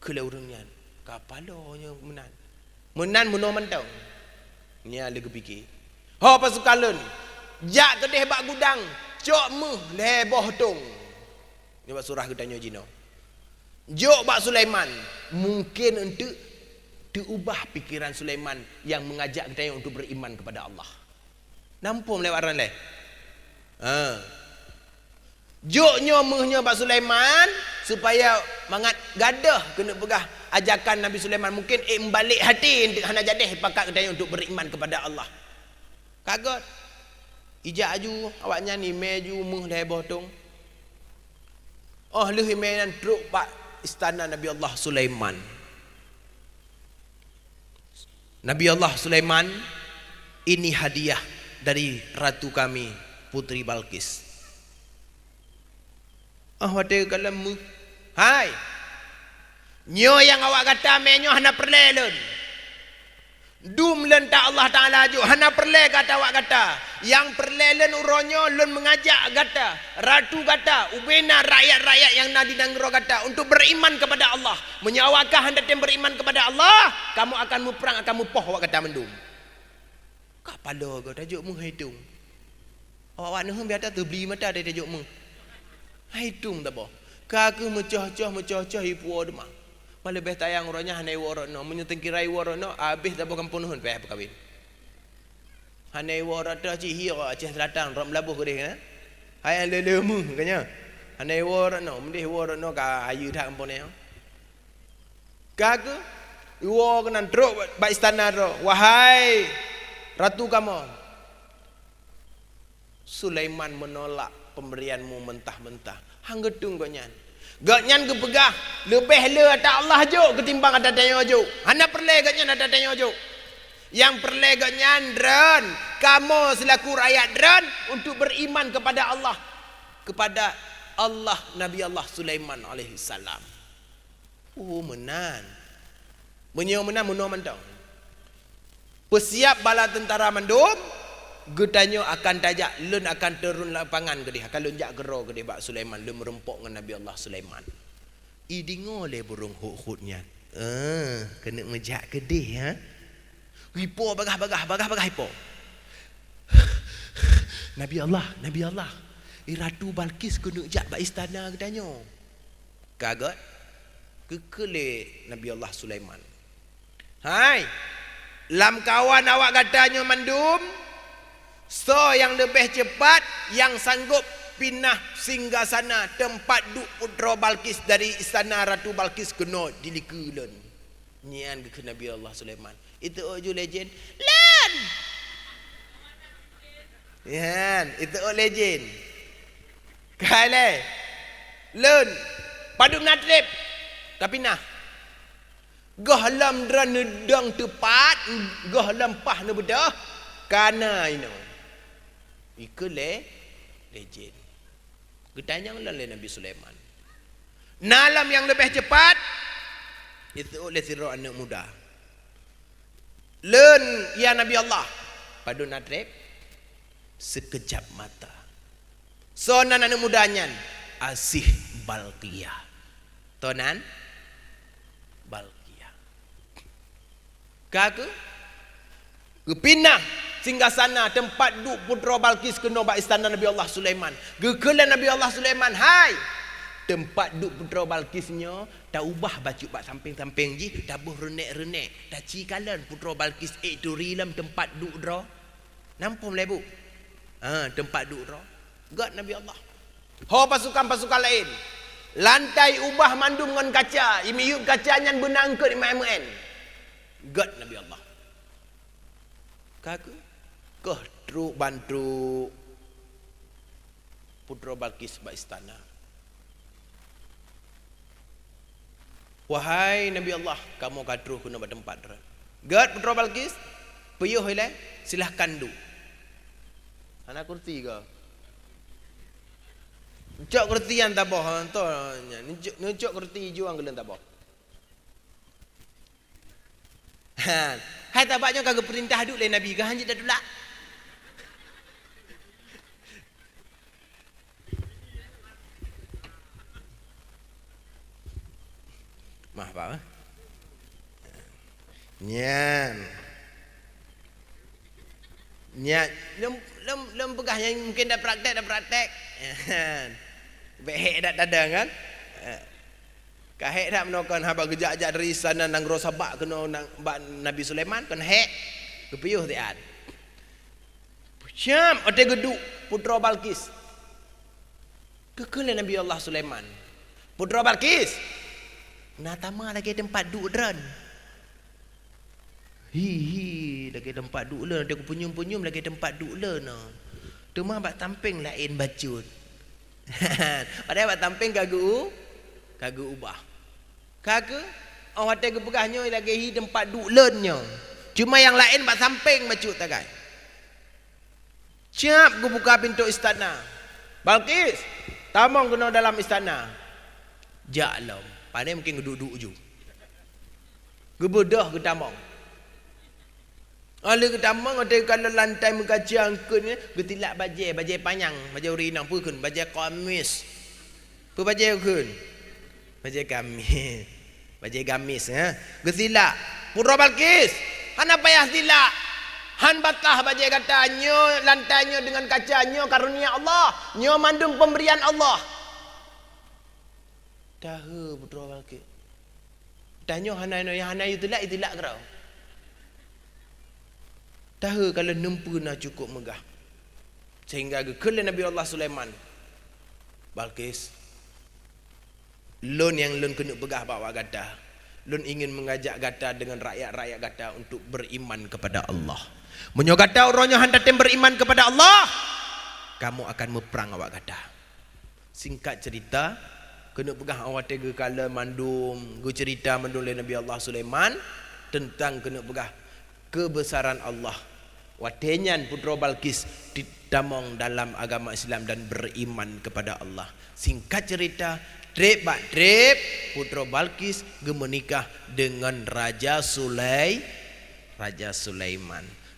Kalau orangnya kapalanya menan. Menan menang mentang. Ni ada kepikir. Ha pasukan lun. Jak kedeh bak gudang. Cok meh leboh tung. Ni bak surah ke tanya Jino. Jok bak Sulaiman. Mungkin untuk diubah pikiran Sulaiman yang mengajak kita untuk beriman kepada Allah. Nampak lewat orang lain. Joknya mehnya bak Sulaiman supaya mangat gadah kena pegah ajakan Nabi Sulaiman. Mungkin membalik hati untuk hana jadeh pakat kita untuk beriman kepada Allah. Kagot. Ijak aju awaknya ni meju meh leboh tung. Oh leh menan truk bak istana Nabi Allah Sulaiman. Nabi Allah Sulaiman, ini hadiah dari ratu kami Putri Balkis. Wate kalam hai. Nyo yang awak kata menyo hana perlelun. Dum len tak Allah Taala ju hana perle kata awak kata. Yang perlelen uronyo lun mengajak kata. Ratu kata ubena rakyat-rakyat yang nadi dangro kata untuk beriman kepada Allah. Menyawakah hendak beriman kepada Allah, kamu akan muprang akan mupoh awak kata mendum. Kapalo kau tajuk mung hitung. Awak noh biata tu beli mata dari tajuk mung. Hitung tak boh. Kaku mecah-cah ipu demah. Malah beh tayang orangnya hanai warono menyetengkirai warono habis tak bukan penuhun peh berkahwin. Hanai warono ci hira Aceh Selatan rom labuh ke dia. Hai lelemu katanya. Hanai warono mendih warono ka ayu dak ampun ya. Kaku wo kenan truk ba istana ro. Wahai ratu kamu. Sulaiman menolak pemberianmu mentah-mentah. Hang gedung kau nyan. Gatnyan ke pegah lebih le tak Allah jo ketimbang ada tanya jo. Hana perle gatnyan ada tanya jo. Yang perle gatnyan dran kamu selaku rakyat dran untuk beriman kepada Allah. Kepada Allah Nabi Allah Sulaiman alaihi salam. Menan. Menyo menan menang mentang. Persiap bala tentara mandum getanya akan tajak lun akan turun lapangan ke dia akan lonjak gero ke dia bak Sulaiman lun merempok dengan Nabi Allah Sulaiman. Idingo le burung hut-hutnya. Kena ngejak ke dia ha. Ripo bagah hipo. Nabi Allah. Ratu Balkis kena jak bak istana katanya. Kagot. Kekele Nabi Allah Sulaiman. Hai. Lam kawan awak katanya mandum. So yang lebih cepat yang sanggup pindah singgah sana tempat duk putra Balkis dari istana Ratu Balkis kena dilikulen. Nyian ke Nabi Allah Sulaiman. Itu ojo legend. Len. Yan, itu legend. Kale. Len. Paduk natrip. Kapinah. Gahlam dran nedang tepat, gahlam pah ne bedah. Kana ino. Iku legend. Getanyang le Nabi Sulaiman. Nalam yang lebih cepat itu oleh siro anak muda. Len ya Nabi Allah. Padu natrep sekejap mata. Sonan anak mudanya Asih Balqiyah. Tonan Balqiyah. Kaku kepinah singgah sana tempat duk putra Balkis kena bak istana Nabi Allah Sulaiman. Gekelan Nabi Allah Sulaiman, hai. Tempat duk putra Balkisnya dah ubah baju bak samping-samping ji, dah buh renek-renek. Dah cikalan putra Balkis tu rilam tempat duk dra. Nampak lebu. Tempat duk dra. Gat Nabi Allah. Ho pasukan-pasukan lain. Lantai ubah mandum dengan kaca, imiyup kacanya benang ke di MN. Gat Nabi Allah. Kaku keh truk bantu putra Balkis bak istana. Wahai Nabi Allah, kamu kadruh kena bak tempat dra. Gat putra Balkis, peyuh ile, silahkan du. Ana kursi ke? Cok kursi yang tabah to nya. Cok kursi juang gelen tabah. Hai tabaknya kagak perintah duk le Nabi ke hanjit dah dulak. Mah apa? Nyan. Nyan, lem pegahnya mungkin dah praktek. Behek dak dadang kan? Kahek dak menokon haba gejak-gejak dari sana nang rosabak kena nang Nabi Sulaiman kan hek kepiyuh tiat. Syam ate geduk putra Balkis. Kekele Nabi Allah Sulaiman. Putra Balkis. Natama lagi tempat duk dran. Hi lagi tempat duk le nanti aku punyum-punyum lagi tempat duk le no. Tu mah bak tamping lain bacut. Padahal bak tamping kagak ubah. Kagak awak tega pegahnya lagi hi tempat duk lennya. Cuma yang lain bak samping bacut tagai. Siap aku buka pintu istana. Balkis, tamang kena dalam istana. Jaklom. Pandai mungkin duduk je. Gebedah ke tamang. Ala ke tamang ada kalau lantai mengkaji angkun ni, getilak bajai panjang, bajai urinang pun kun, bajai kamis. Pu bajai kun. Bajai gamis. Bajai gamis ya. Getilak. Pura Balkis, hana payah tilak. Han batah bajai kata nyo lantainya dengan kaca nyo karunia Allah, nyo mandum pemberian Allah. Tahu putra Balkis. Tanya hana itulak kerau. Tahu kalau nempu nak cukup megah. Sehingga kekele Nabi Allah Sulaiman. Balkis. Lon yang lon kena pegah bawa gata. Lon ingin mengajak gata dengan rakyat-rakyat gata untuk beriman kepada Allah. Menyo gata orangnya handatem beriman kepada Allah, kamu akan meperang awak gata. Singkat cerita, kena pegah awak tega kala mandum, go cerita mandum oleh Nabi Allah Sulaiman tentang kena pegah kebesaran Allah. Watenyan putra Balkis ditamong dalam agama Islam dan beriman kepada Allah. Singkat cerita, trip putra Balkis menikah dengan Raja Sulaiman.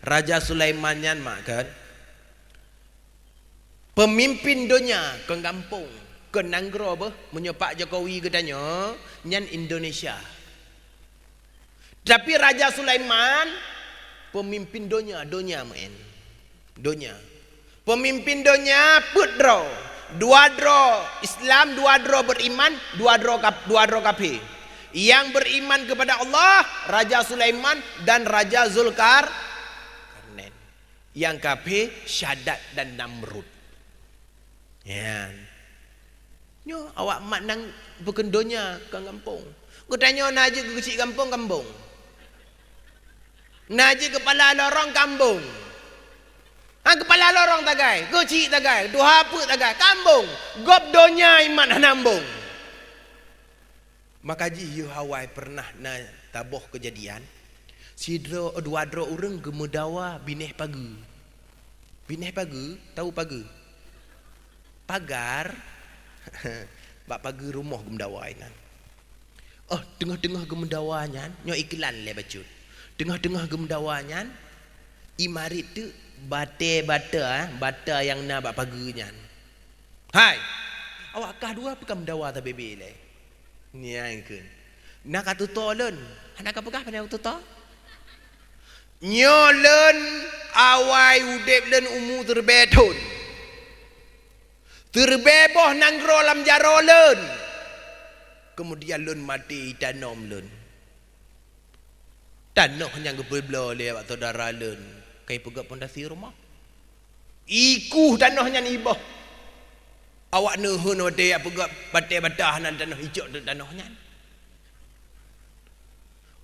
Raja Sulaiman nyan makan pemimpin dunia ke kampung ke Nanggro apa menyepak Jokowi katanya nyan Indonesia. Tapi Raja Sulaiman pemimpin dunia main. Dunia. Pemimpin dunia putro. Dua draw Islam, dua draw beriman, dua draw kafir. Yang beriman kepada Allah Raja Sulaiman dan Raja Zulkarnain. Yang kafir Syadat dan Namrud. Ya. Nyo awak mak nang berkendonya ke kampung. Ku tanya naji ke kecil kampung. Naji kepala lorong kampung. Kepala lorong tagai, kecil tagai, dua apa tagai, kampung. Gop donya iman nambung. Maka ji you Hawaii pernah na taboh kejadian. Dua orang gemedawa bineh pagi. Bineh pagi, tahu pagi? Pagar. Bak pagi rumah gemedawa inan. Oh, tengah-tengah gemedawanya, nyo iklan le bacut. Tengah-tengah gemedawanya, imarit tu bata yang na bak pagi nyan. Hai. Awak kah dua pekan mendawa ta bebe le. Ni angkeun. Nak katuto leun. Anak kapakah pada tuto? Nyolen awai udep len umu terbetun. Terbeboh nanggro lam jaro len. Kemudian len mati tanom len. Tanah yang gebel-belo le waktu darah len. Kai pegak pondasi rumah. Ikuh tanahnya nibah. Awak nuhun wate pegak batah nan tanah hijau tanahnya.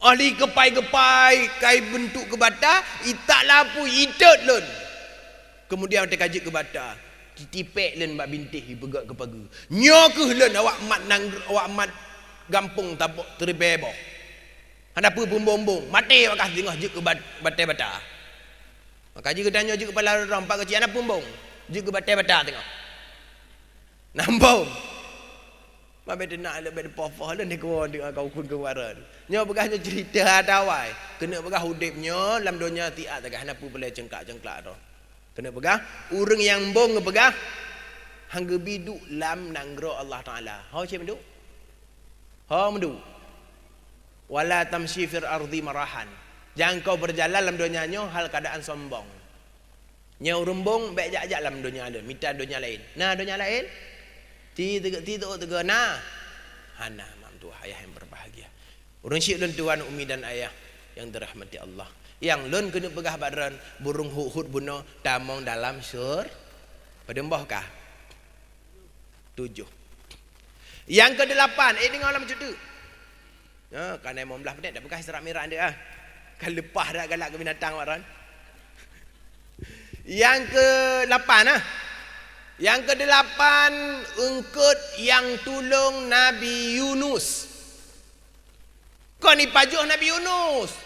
Ahli gepai-gepai kai bentuk ke bata, itak lampu itet lun. Kemudian dia kaji ke bata, titipek lun bak bintih pegak ke pagi. Nyokeh lun awak mat gampung tabok terbeboh. Hadapu bumbung-bumbung, mati awak tengah je ke bata-bata. Maka jika tanya je kepala orang pak kecil anak bumbung, je ke bata-bata tengok. Nambung. Mabe nak lebih pofoh dan dikuan dengan kau kun kewaran. Nya begahnya cerita adawai. Kena begah hudipnya lam dunia tiat tegah hanapu boleh cengkak-cengklak tu. Kena begah urang yang bong begah hangga biduk lam nanggro Allah Taala. Hau cik menduk? Hau menduk. Wala tamshi fil ardi marahan. Jangan kau berjalan dalam dunia nyo hal keadaan sombong. Nyau rumbung baik jak dalam dunia ada, minta dunia lain. Nah dunia lain. Ti tega nah. Hana mam tu ayah yang berbahagia. Urang syik lun tuan umi dan ayah yang dirahmati Allah. Yang lun kena pegah badran burung hut buno tamong dalam sur. Pada mbah kah? 7. Yang ke-8, dengar lah macam tu. Kan 15 minit dah bekas serak merah dia ah. Kan lepas dah galak ke binatang waran. Yang ke-8 Yang ke-8 ungkut yang tolong Nabi Yunus. Kau ni pajuh Nabi Yunus.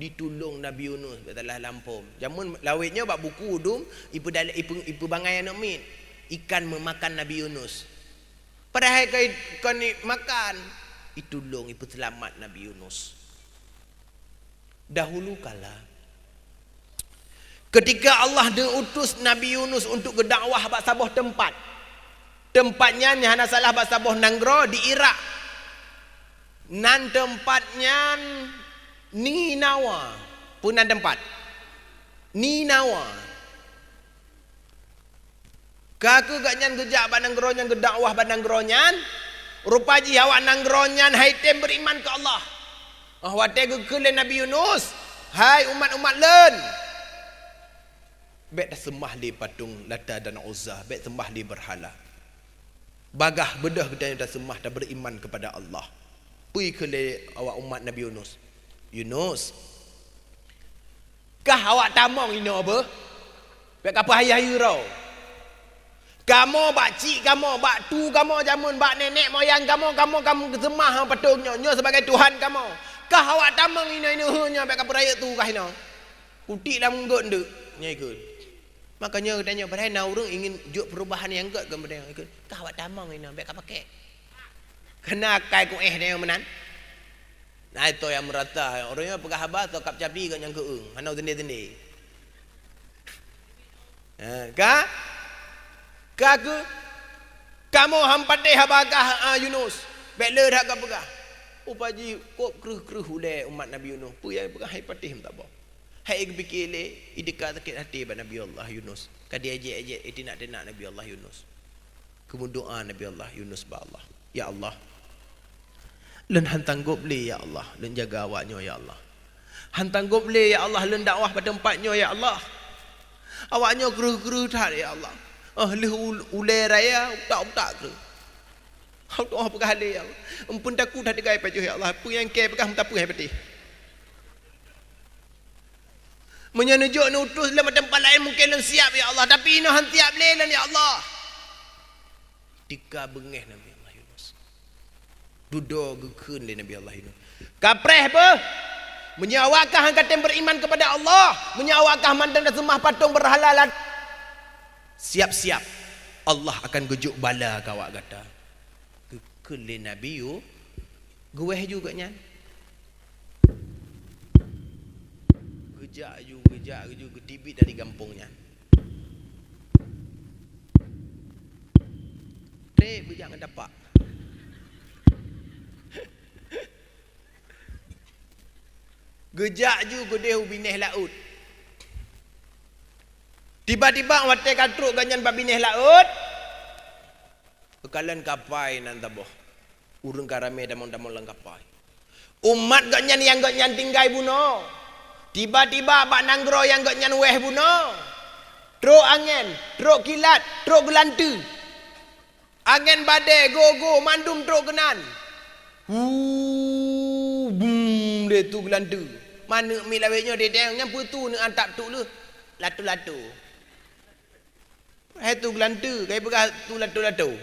Ditolong Nabi Yunus betalah lampum. Jamun lawitnya bak buku dum ipu bangai anak min. Ikan memakan Nabi Yunus. Padahal kau ni makan, itulung ipu selamat Nabi Yunus. Dahulu kala ketika Allah diutus Nabi Yunus untuk berdakwah bak sabuh tempat. Tempatnya hanya salah bak sabuh Nanggro di Iraq. Nan tempatnya Ninawa. Punan tempat. Ninawa. Kaku gak nyan gejak bak Nanggronyan gedakwah bak Nanggronyan. Rupaji awak Nanggronyan hai tem beriman ke Allah. Wate gekele Nabi Yunus. Hai umat-umat len. Bet dah sembah li patung Lata dan Uzza. Bet sembah li berhala. Bagah bedah kita dah sembah dah beriman kepada Allah. Pui kele awak umat Nabi Yunus. Yunus. Kah awak tamong ini apa? Bet apa hayah rau? Kamu bak cik kamu, bak tu kamu jamun, bak nenek moyang kamu semah patungnya sebagai Tuhan kamu. Kah awak tamang ini nya bak peraya tu kah ino. Putik dah menggut nduk nya ikut. Makanya tanya pada orang ingin juk perubahan yang enggak kemudian ikut. Kah awak tamang ini bak pakai. Kena kai ku dia menan. Nah itu yang merata. Orangnya pegah habas atau kap capi kat yang keung. Hanau tendi-tendi. Kah? Kaku kamu hampateh habagah Yunus bela dak ka pegah upaji kop kreh ule umat Nabi Yunus pu yang pegah hai patih tak apa hai fikir le ideka sakit hati ba Nabi Allah Yunus kadi aje nak Nabi Allah Yunus kemudian doa Nabi Allah Yunus ba Allah ya Allah len hantang goble ya Allah len jaga awaknya ya Allah hantang goble ya Allah len dakwah pada tempatnya ya Allah awaknya kreh tak ya Allah ulai raya tak ke. Allah pekali ya Allah. Ampun takut dah degai pajuh ya Allah. Apa yang ke bekah minta puh peti. Menyenujuk nutus dalam tempat lain mungkin lang siap ya Allah, tapi ino han tiap lelan ya Allah. Tika bengeh Nabi Allah Yunus. Dudo gekeun le Nabi Allah Yunus. Kapreh apa? Menyawakah hang kata beriman kepada Allah, menyawakah mandang dan semah patung berhala. Siap-siap Allah akan gejuk bala kawak kata. Kekele Nabi yu geweh juga nya. Gejak ju ketibit dari kampungnya. Trek bejak ngedapak. Gejak ju gedeh ubineh laut. Tiba-tiba wate katruk ganyan babineh laut. Bekalan kapai nan taboh. Urang karame damon-damon lang kapai. Umat ganyan yang ganyan tinggai buno. Tiba-tiba bak Nanggro yang ganyan weh buno. Truk angin, truk kilat, truk gelantu. Angin badai go mandum truk kenan. Bum dia tu gelantu. Mana mi lawetnya dia tengok nyampu tu nak antap tu lu. Latu-latu. Hai tu gelantu, kai pegah tu latu-latu.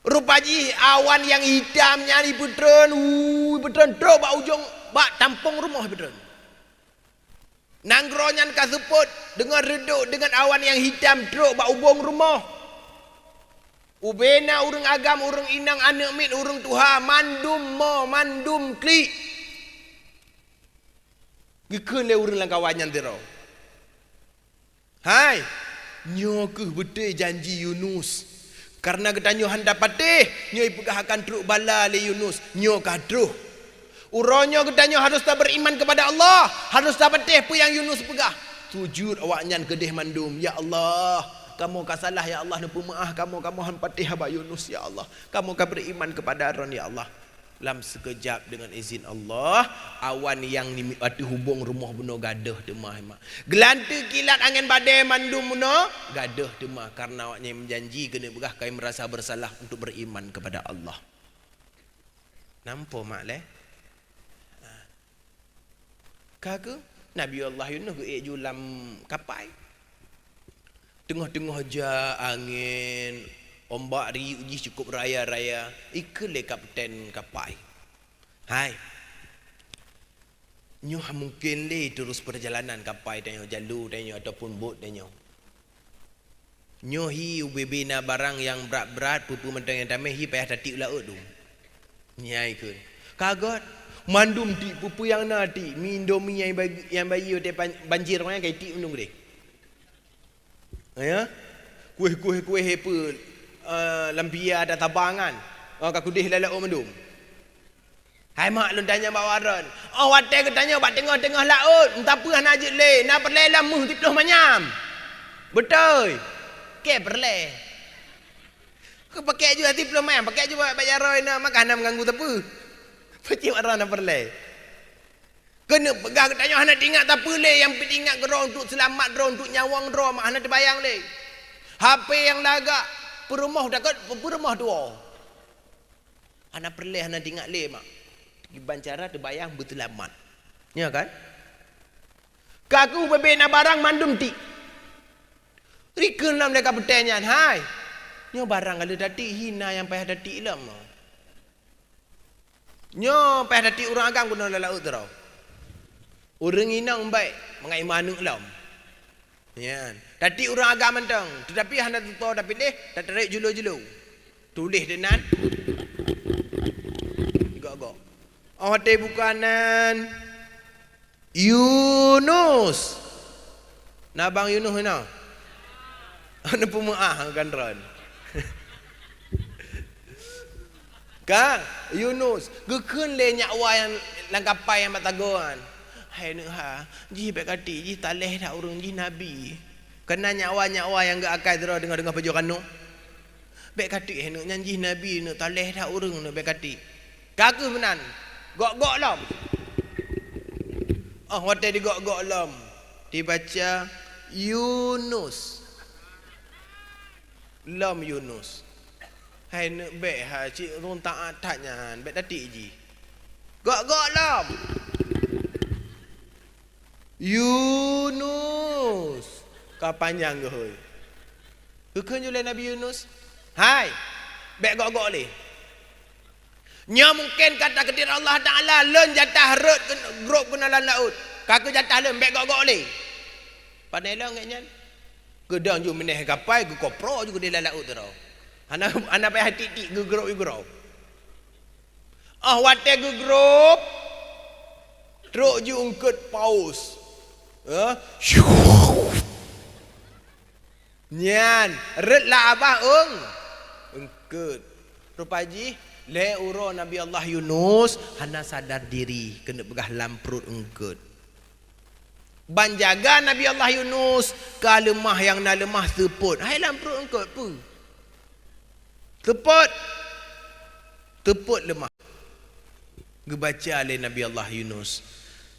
Rupaji awan yang hitamnya ni putren, truk bak ujung bak tampung rumah putren. Nangronyan kasuput dengan reduk dengan awan yang hitam truk bak ubung rumah. Ubena urang agam, urang inang anak mit, urang tuha mandum klik. Gekeun le urang lang kawanyan tiro. Hai, nyo ke betul janji Yunus. Karena ketanyo handa patih, nyo ipegahkan truk bala le Yunus, nyo kadruh. Uronyo ketanyo harus tak beriman kepada Allah, harus tak patih pu yang Yunus pegah. Sujud awak nyan kedih mandum, ya Allah, kamu ka salah ya Allah, nepu maah kamu han patih haba Yunus ya Allah. Kamu ka beriman kepada Aron ya Allah. Lam sekejap dengan izin Allah, awan yang atu hubung rumah buno gaduh demah mak. Gelantu kilat angin badai mandum buno gaduh demah karena awaknya menjanji kena begah kai merasa bersalah untuk beriman kepada Allah. Nampo mak leh. Kaku Nabi Allah Yunus ke julam kapai. Tengah-tengah ja angin ombak riuk ji cukup raya-raya. Ikele kapten kapai. Hai. Nyo mungkin le terus perjalanan kapai tanyo jalur tanyo ataupun bot tanyo. Nyo hi ubebina barang yang berat-berat pupu mentang yang damai hi payah tatik laut tu. Nyai ke. Kagot mandum ti pupu yang nati mindomi yang bayi te banjir orang kai ti undung deh. Ya. Kuih apa lampia ada tabangan. Ka kudih lalak mandum. Hai mak lu tanya bawa Aron. Oh watai ke tanya bak tengah-tengah laut. Entah apa nak ajak le. Nak perle lamuh tiploh manyam. Betul. Ke perle. Kau pakai juga tiploh manyam. Pakai juga bayar Aron nak makan nak mengganggu tepu. Pakai Aron nak perle. Kena pegang tanya nak tinggal tak apa le. Yang tinggal gerong untuk selamat gerong untuk nyawang gerong. Mak nak terbayang le. HP yang lagak. Perumah dah kot. Perumah dua. Anak perle anak tinggal le mak. Bancara terbayang bertelamat. Ya kan? Kaku bebena barang mandum ti. Rikun lam mereka bertanya, hai. Nyo barang ada dati hina yang payah dati ilam. Nyo payah dati orang agam guna laut terau. Orang inang baik mengai manuk lam. Ya. Dati orang agam mentang, tetapi hendak tutur tapi deh tak tarik julu-julu. Tulis dengan gok-gok. Oh te bukanan Yunus. Nabang Yunus na. Ana pumaah kan ron. Ka Yunus gekeun le nyakwa yang langkapai yang batagoan. Hai ne ha, ji bek kati ji taleh dak urang ji nabi. Kena nyakwa-nyakwa yang gak akai dero dengar-dengar pejo kanu. Bek kati he ne nyanji nabi ne taleh dak urang ne bek kati. Kaku menan. Gok-gok lam. Oh, wate di gok-gok lam. Dibaca Yunus. Lam Yunus. Hai nak bek ha cik rung tak atatnya. Bek tadi ji. Gok-gok lam. Yunus. Kau panjang ke hoi? Kekun julai Nabi Yunus. Hai. Bek gok-gok le. Nya mungkin kata kedir Allah Ta'ala len jatah rut grup kenalan laut. Kakak jatah len bek gok-gok le. Pandai lah ngaknya. Gedang ju meneh kapai ke kopro juga di laut tu. Ana payah titik ke grup grup. Ah wate ke grup. Truk ju ungkut paus. Nyan, ret lah abah ungkut. Rupaji le uro Nabi Allah Yunus hana sadar diri kena begah lamprut engkut. Ban jaga Nabi Allah Yunus ka lemah yang na lemah teput. Hai lamprut engkut pu. Teput lemah. Gebaca le Nabi Allah Yunus.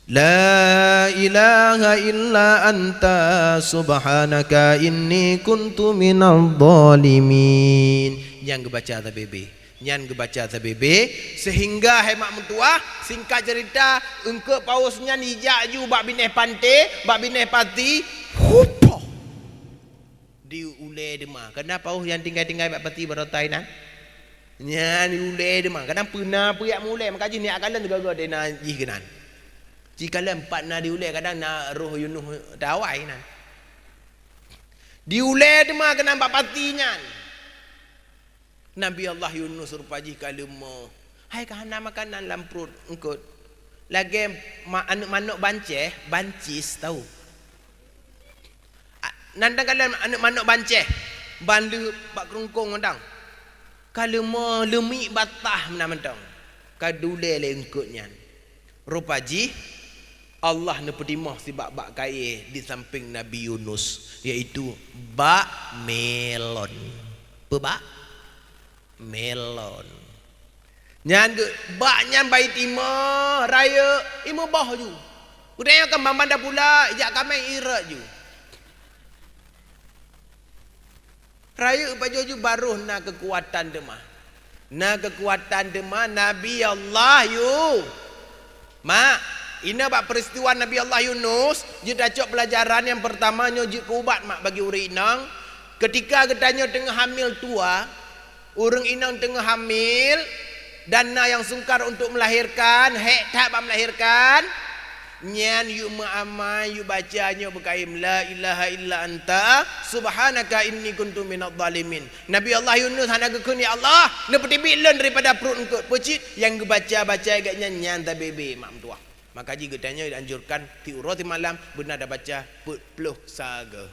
La ilaha illa anta subhanaka inni kuntu minal zalimin. Yang gebaca ta bebe. Nyan gebaca tabebe sehingga hemat mentua singkat cerita engke pausnya nijak ju bak bineh pante bak bineh pati hupo di ule demah kena paus yang tinggal-tinggal bak pati berotai nan nyan ule demah kadang puna puyak mulai makaji ni akalan gaga dena ji kenan jika le empat na di ule kadang na roh Yunus dawai nan di ule demah kena bak pati nyan Nabi Allah Yunus rupaji kalemo. Hai kahana makanan lamprut engkut. Lagi manuk banceh, bancis tahu. Nanda kalian manuk banceh. ban le bak kerungkung ndang kalau mo lemik batah menang-menang kadule le engkutnya rupaji Allah ne pedimah si bak kaya di samping Nabi Yunus iaitu bak melon bak melon nyan ke bak nyan bai timah raya imu bah ju udahnya kan mamanda pula ijak kami irat ju raya baju ju baruh na kekuatan demah Nabi Allah yu mak ina bak peristiwa Nabi Allah Yunus je dacok pelajaran yang pertamanya je kubat mak bagi urang inang ketika getanya tengah hamil tua urang inang tengah hamil dana yang sungkar untuk melahirkan hek tak bak melahirkan nyan yu ma'amai yu bacanya berkaim la ilaha illa anta subhanaka inni kuntu minadh dhalimin. Nabi Allah Yunus hana gekun ya Allah ne petibilan daripada perut engkau pecit yang baca agaknya nyan tabebe mak mentua. Maka jika tanya dianjurkan ti urati malam benar dah baca peluh saga.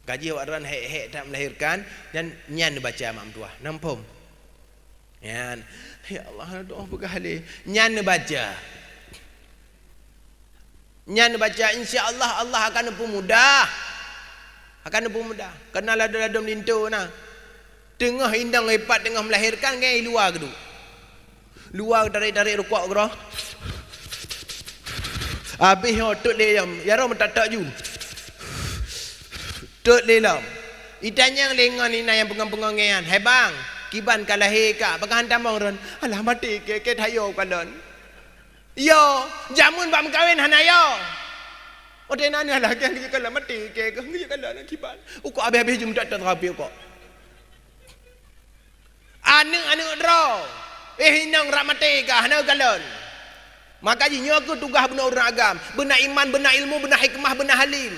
Kaji waran hek tak melahirkan dan nyan baca mak mentua. Nampum. Nyan ya Allah doa berkali nyan baca nyan baca insya-Allah Allah akan pemudah. Kenal ada lintu nah. Tengah indang hebat tengah melahirkan ngai luar gedu. Luar tarik rukuk gerak. Habis tok lelam, yaro mentatak ju. Tok lelam. Itanya lengan ina yang pengang-pengang ngean. Hai bang, kiban ka lahir ka, pegang tambang ron. Alah mati ke tayo kalon. Yo, jamun bak mengkawin hana yo. Ode nani lah yang kerja kalau mati ke kerja kalau nak kiban. Uko habis jum tak terapi kok. Anu dro. Hinang rak mati ka hana kalon. Maka jinyo aku tugas benar orang agam, benar iman, benar ilmu, benar hikmah, benar halim.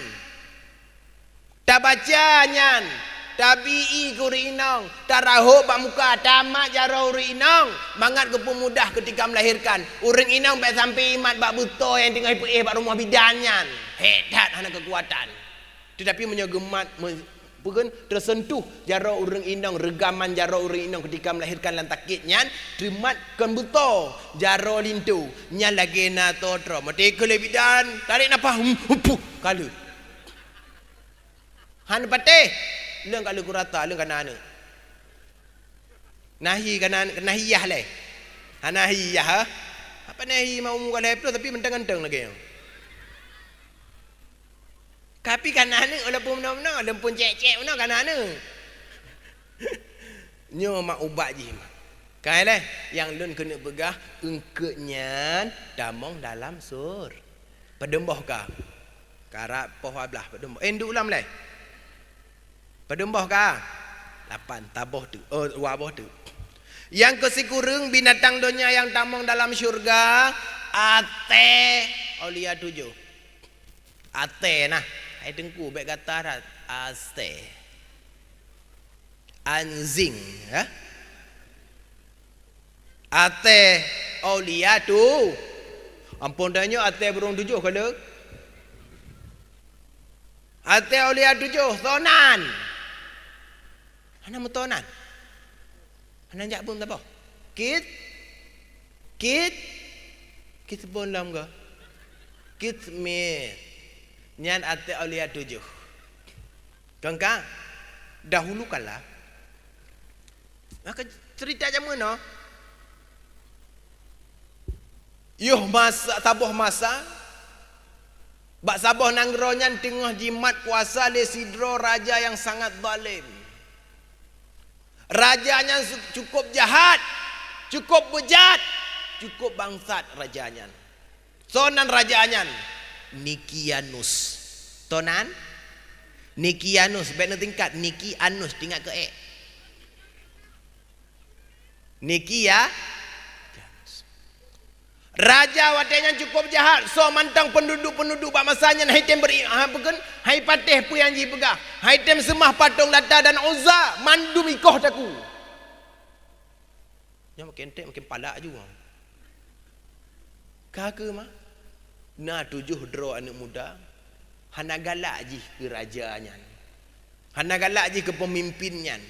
Tak baca nyan. Tabi'i kuri inang tarahuk bak muka tamat jara uri inang mangat ke pemudah ketika melahirkan urang inang bak sampai imat bak buto yang tengah bak rumah bidan nyan hedat hana kekuatan tetapi menyegemat bukan tersentuh jara urang inang regaman jara urang inang ketika melahirkan lantakit nyan termat kan buto jara lintu nyan lagi na totro mati ke bidan tarik nafas kalut han patih leng kalau kurata leng kana anu nahi kana nahiyah le nahiyah ha apa nahi mau muka leplo tapi mentang-mentang lagi tapi kana anu walaupun menang walaupun cek mana kana anu nyo mak ubat je kai le yang lun kena begah engkenya damong dalam sur pedembah ka karap poh ablah pedembah enduk ulam le pedembah ka 8 taboh tu waboh tu yang kesikurung binatang dunia yang tamong dalam syurga ate aulia 7 ate nah ai dengku baik kata dah ate anjing ya ate aulia tu ampun danyo ate burung 7 kalau ate aulia 7 tonan ana mutonan ana jak pun apa kit pun lam ga kit me nyan ate aulia 7 kangka dahulu kala maka cerita jamu no yuh masa tabuh masa bak saboh nangronyan tengah jimat kuasa le sidro raja yang sangat zalim. Rajanya cukup jahat, cukup bejat, cukup bangsat rajanya. Sonan rajanya Nikianus. Tonan Nikianus bena tingkat Nikianus tingkat ke Nikia raja watenya cukup jahat so mantang penduduk bak masanya haitem bukan hai patih pu yang ji pegah haitem semah patung Lata dan Uzza mandum ikoh taku nya makin tek makin palak juga kaka mah na 7 dro anak muda hana galak ji ke rajanya Hana galak je ke pemimpinnya.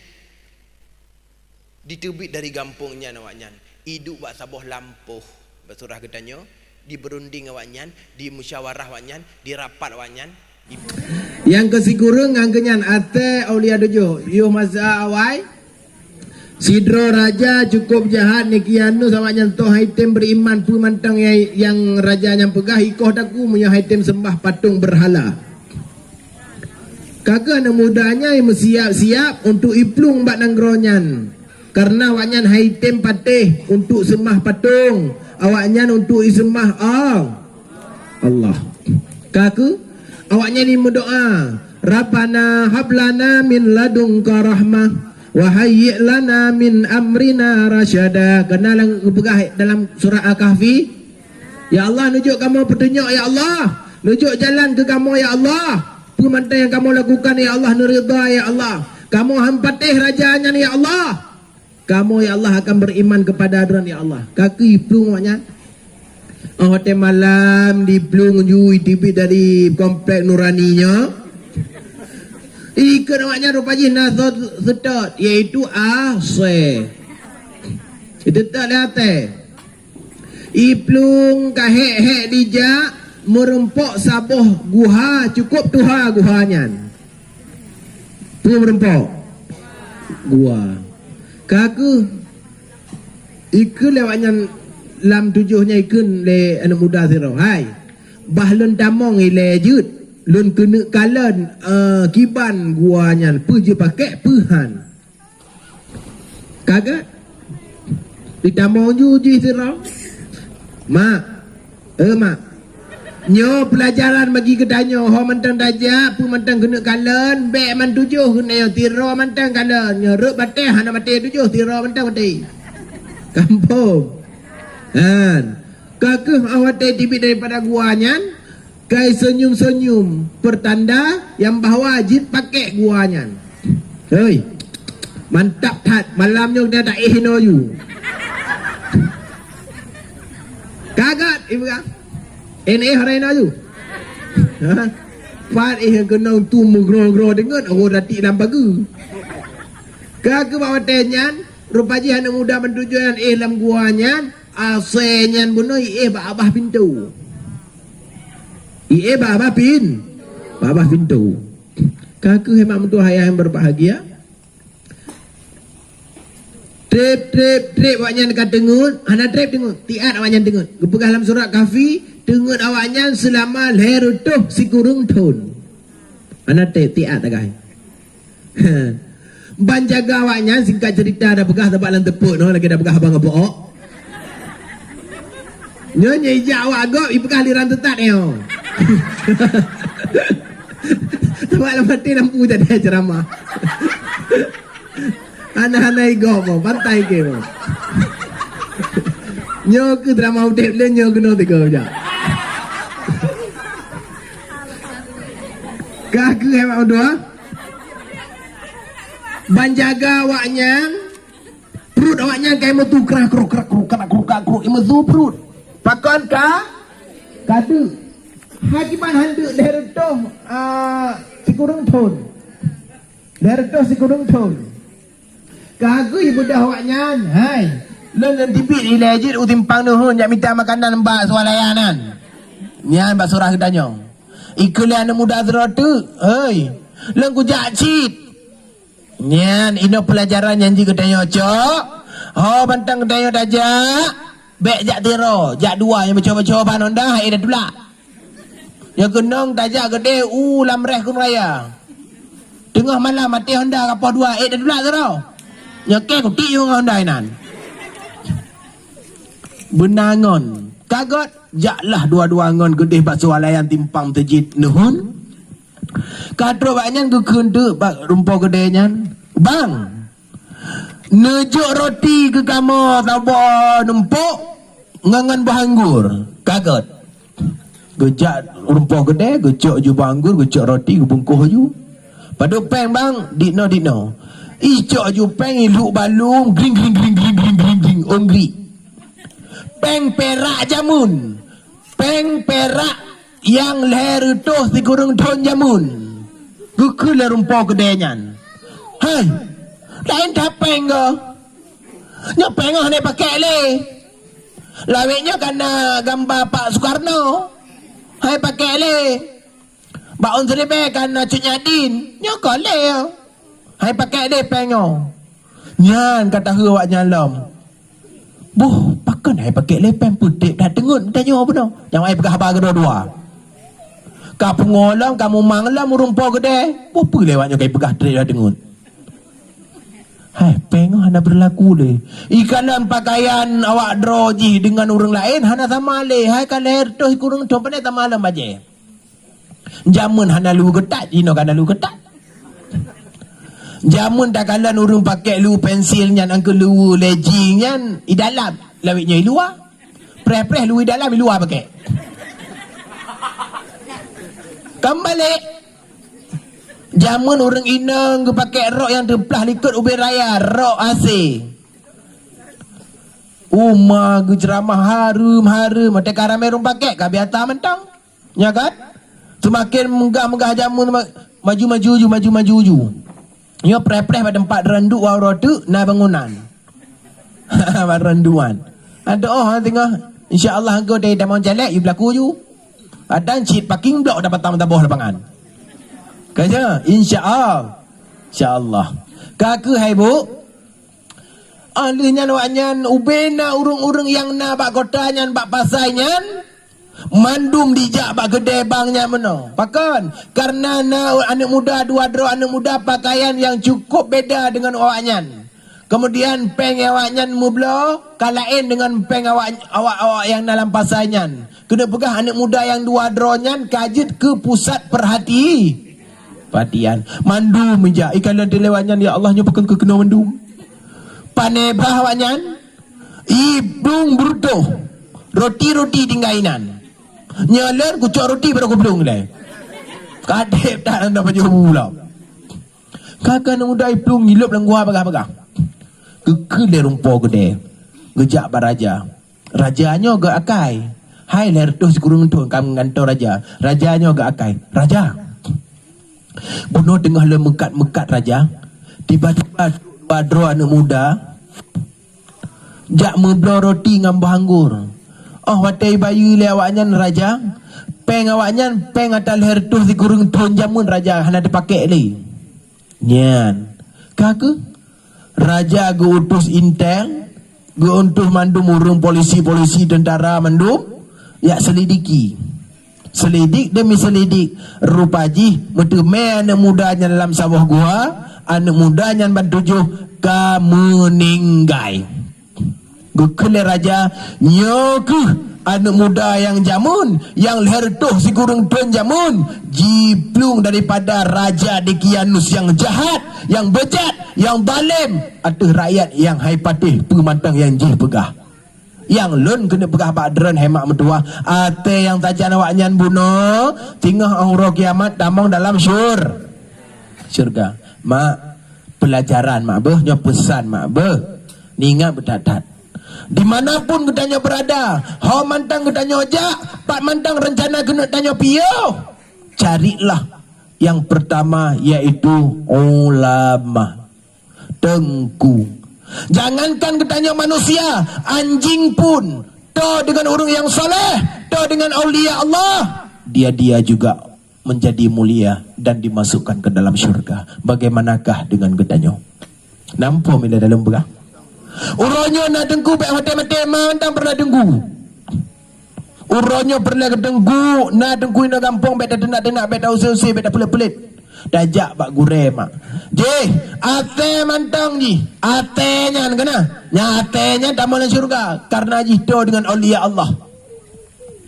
Ditebit dari gampungnya awaknya. Hidup buat sabuh lampuh. Basurah katanya, di berunding awaknya, di musyawarah awaknya, di rapat awaknya. Yang kesikurung ngangkenyan ate aulia dojo. Yo masa awai. Sidro raja cukup jahat nikianu sama nyentuh item beriman pu mantang yang raja yang pegah ikoh daku punya item sembah patung berhala. Kagak anak mudanya yang siap-siap untuk iplung bak nangronyan. Karena awaknya item patih untuk sembah patung, awaknya untuk isembah Allah. Kaku awaknya ni berdoa, Rabbana hablana min ladunka rahmah wa hayyi' lana min amrina rasyada. Kenal pegah dalam surah Al-Kahfi. Ya Allah, nunjuk kamu petunjuk ya Allah. Nunjuk jalan ke kamu ya Allah. Pemantai yang kamu lakukan ya Allah, nuridha ya Allah. Kamu hampatih rajanya ya Allah. Kamu ya Allah akan beriman kepada Adran ya Allah. Kaki plung maknya. Hotel malam di plung ju TV dari komplek Nuraninya. Ikut maknya rupanya nasot setot yaitu AC. Itu tak lihat. Iplung kahek-hek dijak merempok sabuh guha cukup tuha guhanya. Tu merempok gua. Kaku ikut lewatnya lam tujuhnya ikut le anak muda siro. Hai bahlun tamong ile jut lun kena kalan kiban guanya pergi pakai puhan. Kagak ditamong juji siro. Mak mak nyo pelajaran bagi kedanyo ho mentang dajak pu mentang kena kalan be man tujuh kena yo tiro mentang kalan nyo rek bateh hana mati tujuh tiro mentang mati kampung kan kakeh awak tibit daripada guanya kai senyum-senyum pertanda yang bahawa wajib pakai guanya. Hei mantap tat malamnya dia tak ihno you kagat ibu kan. Ini hari naju. Pat kena tu mugro-gro dengan orang datik dalam bagu. Kagak bawa tenyan, rupanya anak muda mentujuan dalam guanya, asenyan bunoi abah pintu. Abah pintu. Kagak hemat mentua ayah yang berbahagia. Trip awaknya dekat dengun, anak trip dengun, tiat awaknya dengun. Kepegah dalam surat Kahfi, dengun awaknya selama leher utuh si kurung tahun. Anak trip tiat tak kai. Ban jaga awaknya singkat cerita ada pegah tempat lan tepuk no lagi ada pegah abang abok. Nyonya ijak awak agak ipegah liran tetat yo. Tempat lan mati lampu jadi ceramah. Anak-anak ego mo, pantai ke mo. Nyo ke drama udep le nyo kena tiga aja. Kaki hemat dua. Banjaga awaknya, perut awaknya kayak metu kruk imetu perut. Pakon ka? Kadu. Hakiman handuk leher toh si kurung ton. Leher toh si kurung ton. Kagui budak awaknya, hai. Lon tibit ilajit utimpang nuhun jak minta makanan mbak swalayanan. Nian mbak surah katanya. Ikulah anak muda tu, hei. Lon ku jak cit. Nian ino pelajaran yang ji katanya cok. Oh bantang katanya dajak. Bek jak tiro, jak dua yang mencoba-coba panondah dah tulak. Yang kenong dajak gede lamreh kun raya. Tengah malam mati Honda kapal dua dah tulak tiro. Nyokek kutik yung Honda inan. Benangon kagot jaklah dua-dua ngon gede bak sualayan timpang tejit nuhun. Kadro baknya kekundu bak rumpau gedenya. Bang nejuk roti ke kamu tabo numpuk ngangan bahanggur. Kagot gejak rumpau gede gejak ju bahanggur gejak roti bungkuh ju. Padu peng bang dino. Icok ju peng iluk balung gring ongri. Peng perak jamun. Peng perak yang leher utuh si kurung ton jamun. Kekele rumpau kedenyan. Hai. Lain tapeng ke? Nya pengah ni pakai le. Laweknya kena gambar Pak Soekarno. Hai pakai le. Baun serebe kena Cuk Nyadin. Nya kole. Hai pakai le pengah. Nyan kata hu awak nyalam. Buh, pakan hai pakai lepeng putih dah tengut tanya apa dah. Yang ai pegah habar kedua-dua. Ka pengolang kamu manglam rumpau gede. Apa lewatnya kai pegah trik dah tengut. Hai, pengah hana berlaku le. Ikalan pakaian awak droji dengan orang lain hana sama le. Hai kan leher tu kurang tu pandai tak malam aja. Jamun hana lu getat, dino kana lu getat. Jamun tak kalan urung pakai lu pensilnya angka lu leggingnya i dalam lawiknya i luar. Preh-preh lu i dalam i luar pakai. Kembali. Jamun orang inang ke pakai rok yang terpelah likut ubin raya, rok AC. Umah ke ceramah harum-harum, mata karamai orang pakai ka biata mentang. Ya kan? Semakin megah-megah jamun maju-maju. Nyo preh-preh pada tempat renduk waro tu na bangunan. Renduan. Ada tengah insya-Allah engkau dari damang jalek you berlaku you. Ada cheat parking block dapat tamu-tabuh lapangan. Kaja insya-Allah. Insya-Allah. Kaku hai bu. Alihnya lawannya ubena urung-urung yang na bak kota nyan bak pasai nyan. Mandum dijak bak gede bangnya meno. Pakan karena anak muda dua dro anak muda pakaian yang cukup beda dengan awaknya. Kemudian peng awaknya mublo kalain dengan peng awak yang dalam pasainya. Kena pegah anak muda yang dua dronya kajit ke pusat perhatian. Mandum menjak ikalan dilewatnya ya Allah nyopakan ke kena mandum. Panebah awaknya ibung bruto. Roti-roti tinggainan. Nyalan kucuk roti pada kubelung le. Kadep tak anda baju pula. Kakak nak muda ipung ngilup dalam gua bagah-bagah. Kekele rumpau gede. Gejak baraja. Rajanya agak akai. Hai lertuh sekurung tu kamu ngantau raja. Rajanya agak akai. Raja. Bunuh tengah le mekat-mekat raja. Tiba-tiba padro anak muda. Jak memblo roti ngambah anggur. Oh watai bayu le awaknya raja. Peng awaknya peng atas leher tu si kurung ton jamun raja hana dipakai le. Nyan. Kaka raja ge utus intel, ge utus mandum urung polisi-polisi tentara mandum ya selidiki. Selidik demi selidik. Rupaji meteme anak mudanya dalam sawah gua, anak mudanya bantujuh kamu ninggai. Gekele raja nyoku anak muda yang jamun yang leher tuh si kurung tun jamun jiplung daripada raja Dekianus yang jahat, yang bejat, yang zalim atas rakyat yang hai patih pemantang yang jih pegah. Yang lun kena pegah badran hemat mentua ate yang tajan awaknya bunuh tingah aura kiamat damang dalam syurga. Mak pelajaran mak beh nyo pesan mak beh ningat betatat. Dimanapun ketanya berada, hau mantang ketanya ojak, pak mantang rencana kena tanya pio. Carilah yang pertama yaitu ulama. Tengku. Jangankan ketanya manusia, anjing pun to dengan orang yang soleh, to dengan aulia Allah, dia juga menjadi mulia dan dimasukkan ke dalam syurga. Bagaimanakah dengan ketanya? Nampak bila dalam berah? Uronyo nak dengku baik mati-mati mantang pernah dengku. Uronyo pernah dengku nak dengku ina kampung baik tenak-tenak baik usi-usi baik pelit-pelit. Dajak bak gure mak. Je, ate mantang ji. Atenya kena. Nya atenya tak mau syurga karena jido dengan aulia Allah.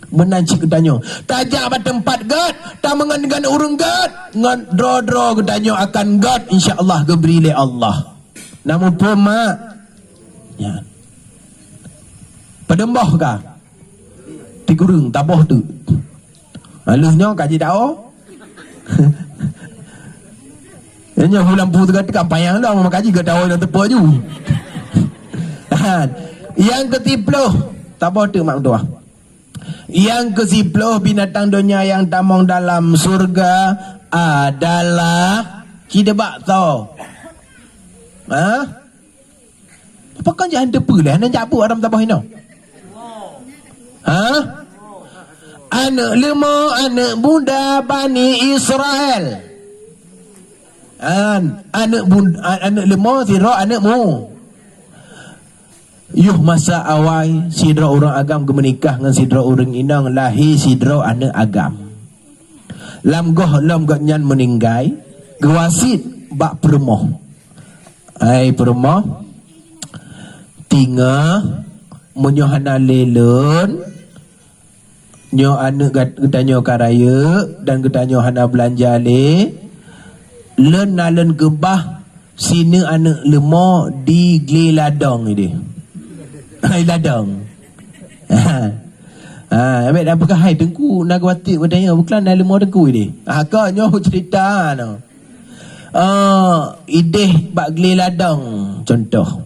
Menanci kedanyo. Tajak bak tempat God, tak dengan urung God. Ngan dro-dro kedanyo akan God insya-Allah geberi le Allah. Namun pun mak ya. Pedembah kah? Tigurung taboh tu. Aluhnya kaji tau. Nya lampu tu kat payang lah mak kaji ke tahu dah tepa ju. Yang ke-10 taboh tu mak tua. Yang ke-10 binatang dunia yang tamong dalam surga adalah kidebak tau. Apa kan jangan depu lah nak jabu Adam tabah ini. Anak lemah, anak muda Bani Israel. Anak lemah sira anakmu. Yuh masa awal sidra orang agam menikah dengan sidra orang inang lahir sidra anak agam. Lam goh nyan meninggai gewasit bak permoh. Ai permoh tinggal menyohana lelon nyo anak getanyo karaya dan getanyo hana belanja le len nalen gebah sini anak lemah di gleladong ini. Ladang. Ambil apakah hai tengku Nagawati bertanya bukan dalam lemah tengku ini. Kau nyoh cerita no. Ideh bak gleladong contoh.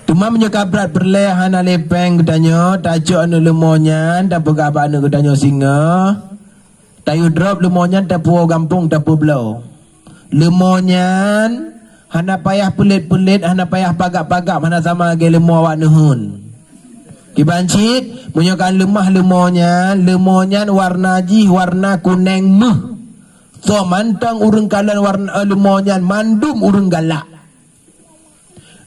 Tuma menyekabrat berleh hana lepeng katanya tajuk anu lemonya tak pegaba anu katanya singa tayu drop lemonya tak puo gampung tak puo belau lemonya hana payah pelit-pelit hana payah pagak-pagak hana sama lagi lemah awak nuhun kibancit menyokan lemah lemonya warna jih warna kuning meh so mantang urang kalan warna lemonya mandum urang galak.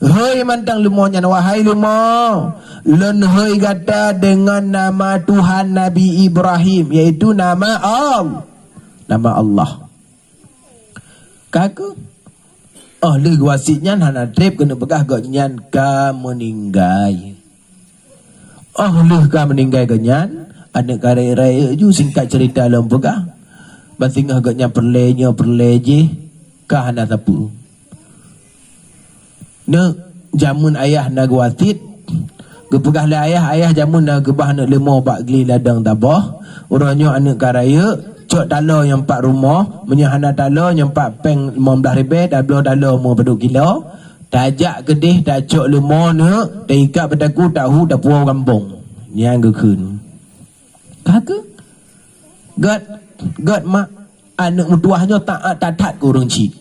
Hei mantang lemonya wahai lemah len hei kata dengan nama Tuhan Nabi Ibrahim iaitu nama Allah kaku le wasitnya hana trip kena pegah gonyan ka meninggai le ka meninggai gonyan anak karaya ju singkat cerita lem pegah basingah gonyan perle je ka hana tapu ne jamun ayah nagwatit gepegah le ayah jamun na gebah nak lemah bak geli ladang tabah orangnya anak karaya cok tala yang 4 rumah menyahana tala yang 4 peng 15,000 dah belah tala mu peduk kilo tajak kedih tak cok lemah ne tak ikat petaku tahu tak puau kampung yang gekun kaka god mak anak mutuahnya taat kurang cik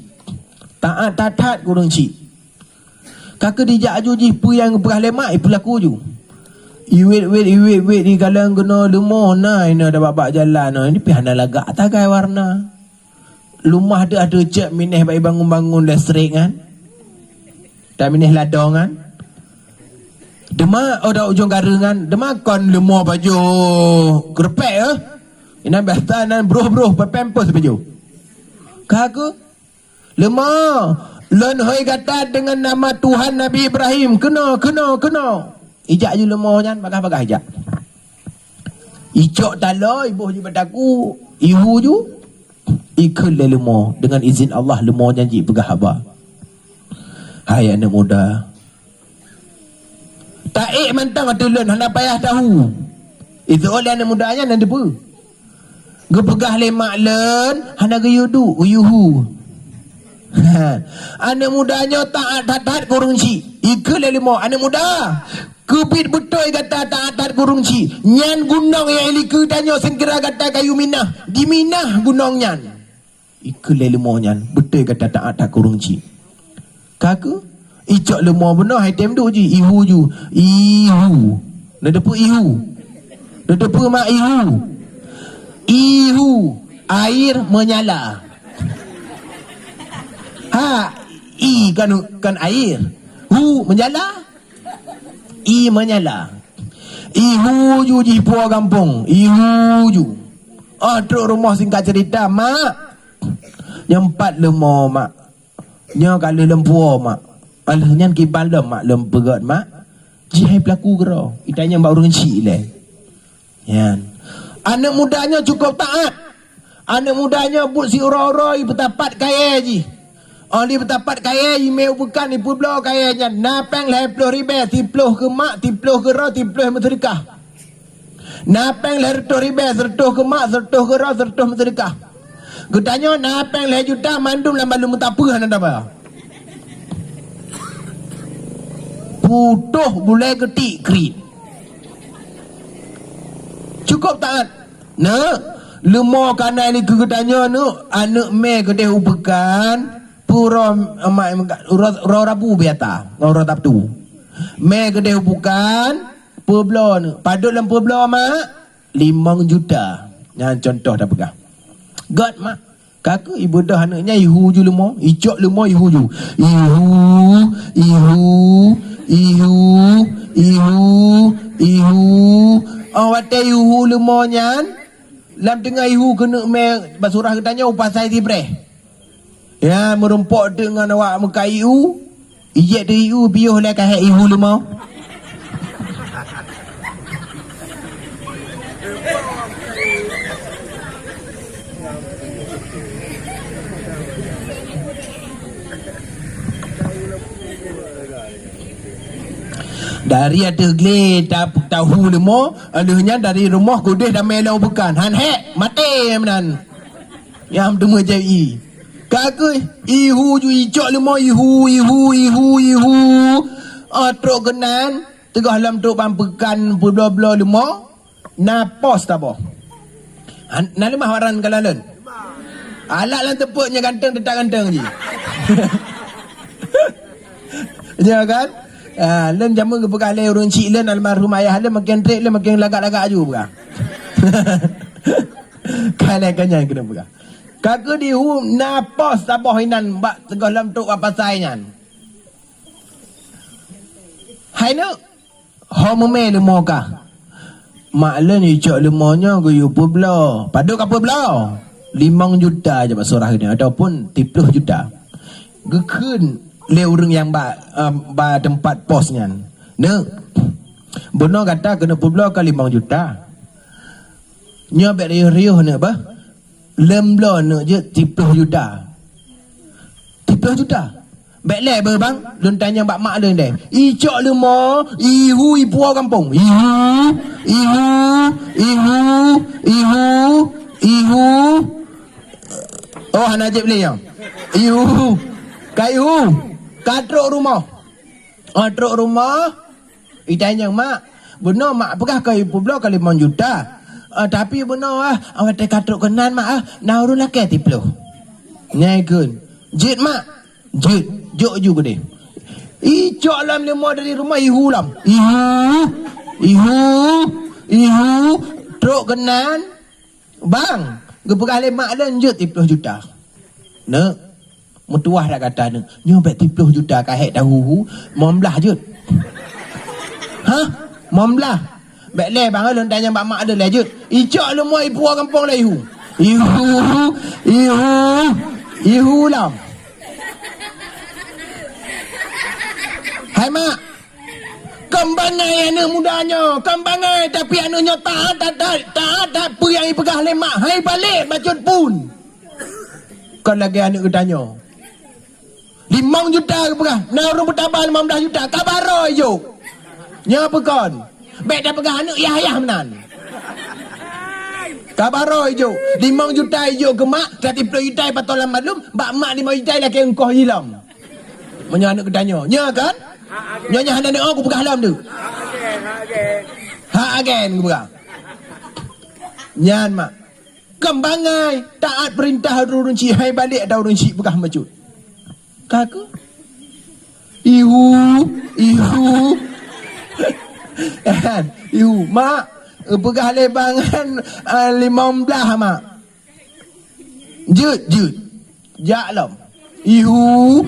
taat kurang cik kakak dijak aju ji pu yang perah lemak pelaku ju. Iwet di kalang kena lemah nah ini ada babak jalan nah ini pihana lagak tagai warna. Lumah ada cek mineh baik bangun listrik kan. Tak mineh ladang kan. Dema ada ujung garengan, dema kon lemah baju kerpek Ina bahta nan bruh pempos baju. Kakak lemah len hoi kata dengan nama Tuhan Nabi Ibrahim kena ijak je lemahnya bagah ijak icok tala ibuh je bataku ihu ju ikut le lemah dengan izin Allah lemahnya ji pegah haba hai anak muda taik mantang atulen hana payah tahu itu oleh anak mudanya nan depa gepegah lemak len hana gayudu uyuhu anak mudanya taat kurung ci ikut lelimo anak muda kepit betul kata taat kurung ci nyan gunung yang iliku tanya segera kata kayu minah di minah gunung nyan ikut lelimo nyan betul kata taat kurung ci kaku icok lemo benar hai tem tu ji ihu nak depu mak ihu air menyala kan air hu menyala ihu ju di puau kampung ihu ju truk rumah singkat cerita mak nyempat lemah mak nya kali lempuau mak alahnya kibal mak lempegat mak jihai pelaku gera itanya mbak orang cik le yan anak mudanya cukup taat anak mudanya buat si orang-orang bertapat kaya ji di bertapat kaya email bukan ni pula kayanya napang lah 10,000 tiploh ke mak tiploh ke ra tiploh sedekah napang lah 100,000 sertoh ke mak sertoh ke ra sertoh sedekah gedanya napang lah juta mandum lah malu mutapa nanda ba putuh boleh ketik krit cukup taat nah Lemah kanan ni kegetanya nu anak me kedeh ubekan pura rabu biata ora tap tu. Me kedeh ubekan peblo nu padut dalam peblo mak 5 juta. Yang contoh dah pegang. God mak kakak ibu dah anaknya ihu ju lemah, icok lemah ihu ju. Ihu. Awak teh ihu lemah nyan. Lam tengah ihu kena me basurah katanya upasai tibreh. Ya merumpok dengan awak muka ihu. Ijek tu ihu biuh lah kahek ihu lemah. Dari ada gele tahu lemo alahnya dari rumah kudih dah melau bukan han hek mati menan yang temu jadi kakui ihu ju icok lemo ihu truk kenan tegah lam truk pampekan bla-bla lemo na pos ta boh na lemah waran kalalen alat lan tepuknya ganteng tetap ganteng je ya kan. Len jamu ke bekas le urun cik len almarhum ayah le makin trek le makin lagak-lagak aju bekas. Kalai kanyan kena bekas. Kakak di hu napos tabah inan bak tegah lam tuk apa sai nyan. Hai nu ho me le moka. Mak len icok le monya go yu peblo. Paduk apa peblo? 5 juta je basurah ni ataupun 30 juta. Gekun le urang yang ba tempat posnya. Ne. Benar kata kena peblo ke 5 juta. Nya bek riuh ne ba? Lemblo ne je 30 juta. 30 juta. Bek le ba bang? Lun tanya bak mak le deh. Icok le mo, ihu ipu kampung. Ihu. Oh Najib le yang. Ihu. Kayu. Katruk rumah. Truk rumah. Itanya mak. Benar mak apakah kayu peblo kali 5 juta. Tapi benar awak tak katruk kenan mak nauru laki tiplo. Nyai kun. Jit mak. Jit. Jok juga deh. Icok lam lima dari rumah ihu lam. Ihu. Truk kenan. Bang. Gepegah lemak lanjut 30 juta. Nak. Mutuah dah kata ni. Nyobek 30 juta kahek tahu. Momlah je. Ha? Momlah. Baik le bang alun tanya mak mak ada lanjut. Icok lu mau ibu kampung lah ihu. Ihu lah. Hai mak. Kembangai anak mudanya. Kembangai tapi anaknya tak apa yang ipegah lemak. Hai balik bacut pun. Kan lagi anak ketanya. 5 juta ke pegah. Nah orang bertabah 15 juta. Kabaroi je. Nya apa kon? Baik dah pegah anak ayah menan. Kabaroi je. 5 juta je ke mak. 30 juta patolan maklum. Bak mak 5 juta lah ke engkau hilang. Nya anak ketanya. Nya kan? Nya hendak nak aku pegah alam tu. Hak agen ke pegah. Nyan mak. Kembangai. Taat perintah urun cik. Hai balik ada urun cik pegah macut. Kakak ihu mak pegah lebangan 15 mak jut jaklam ihu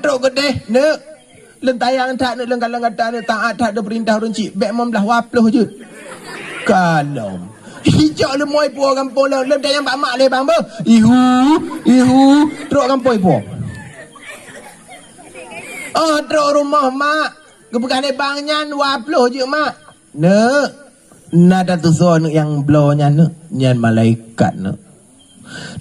truk gedeh ne lentayang tak ne lengkalang kata ne taat tak ada perintah runcik bek 15 wapluh jut kalau hijau lemoi puau kampung lentayang bak mak lebang ba ihu truk kampung ipu. Truk rumah mak. Kepegang lebangnya 20 je mak. Ne. Nada tu zon yang blownya ne. Nyan malaikat ne.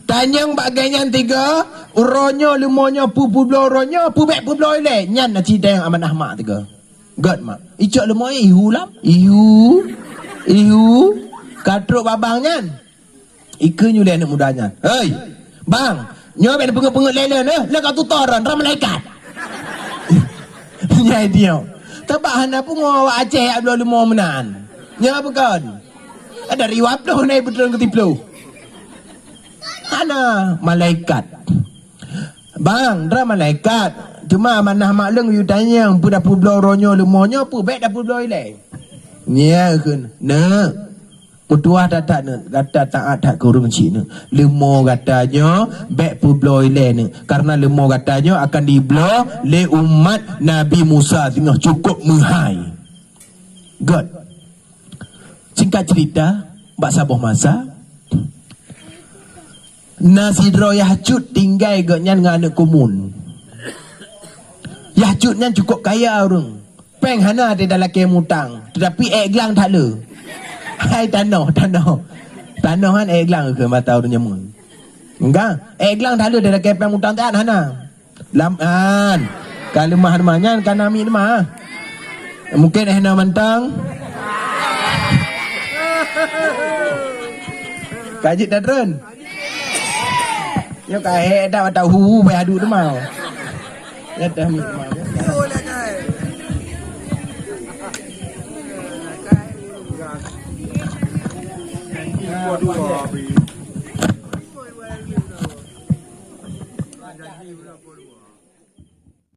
Tanyang bagainya 3. Uronyo lumonyo pupu blow ronyo. Pubek blow le. Nyan na cita yang amanah mak 3. God mak. Icok lumoy ihu lam. Ihu. Katruk babang nyan. Ika nyulai anak mudanya. Hei. Bang. Nyo ben pengek-pengek lele ne. Lekau tutoran. Ram malaikat. Nyai dia. Tabahan apa ngawak Aceh abdul lemah menan. Nya apa kan? Ada riwap dah naik betul ke tiplu. Ana malaikat. Bang, dra malaikat. Cuma manah maklum you tanya pu dah publor ronyo lemonyo pu baik dah publor ile. Nya keun. Nah. Mutuah tak ne kata taat tak kurung cina. Lemo katanya baik publor ile ne. Karena lemo katanya akan diblor le umat Nabi Musa tengah cukup menghai. God. Singkat cerita, Mbak Saboh masa Nasidro Yahcut tinggal gaknya dengan anak kumun. Yahcutnya cukup kaya orang. Peng hana ada dalam kemutang. Tetapi eglang tak ada. Hai tanah. Tanah kan eglang ke mata orang nyamun. Enggak, eglang tak ada dalam kepeng mutang tak hana. Laman. Kalau mahar-mahnya kan nami mah. Mungkin hana mantang. Kajit dah dren. Yo kae dah tahu hu adu tu mau. Ya dah mau. Dua.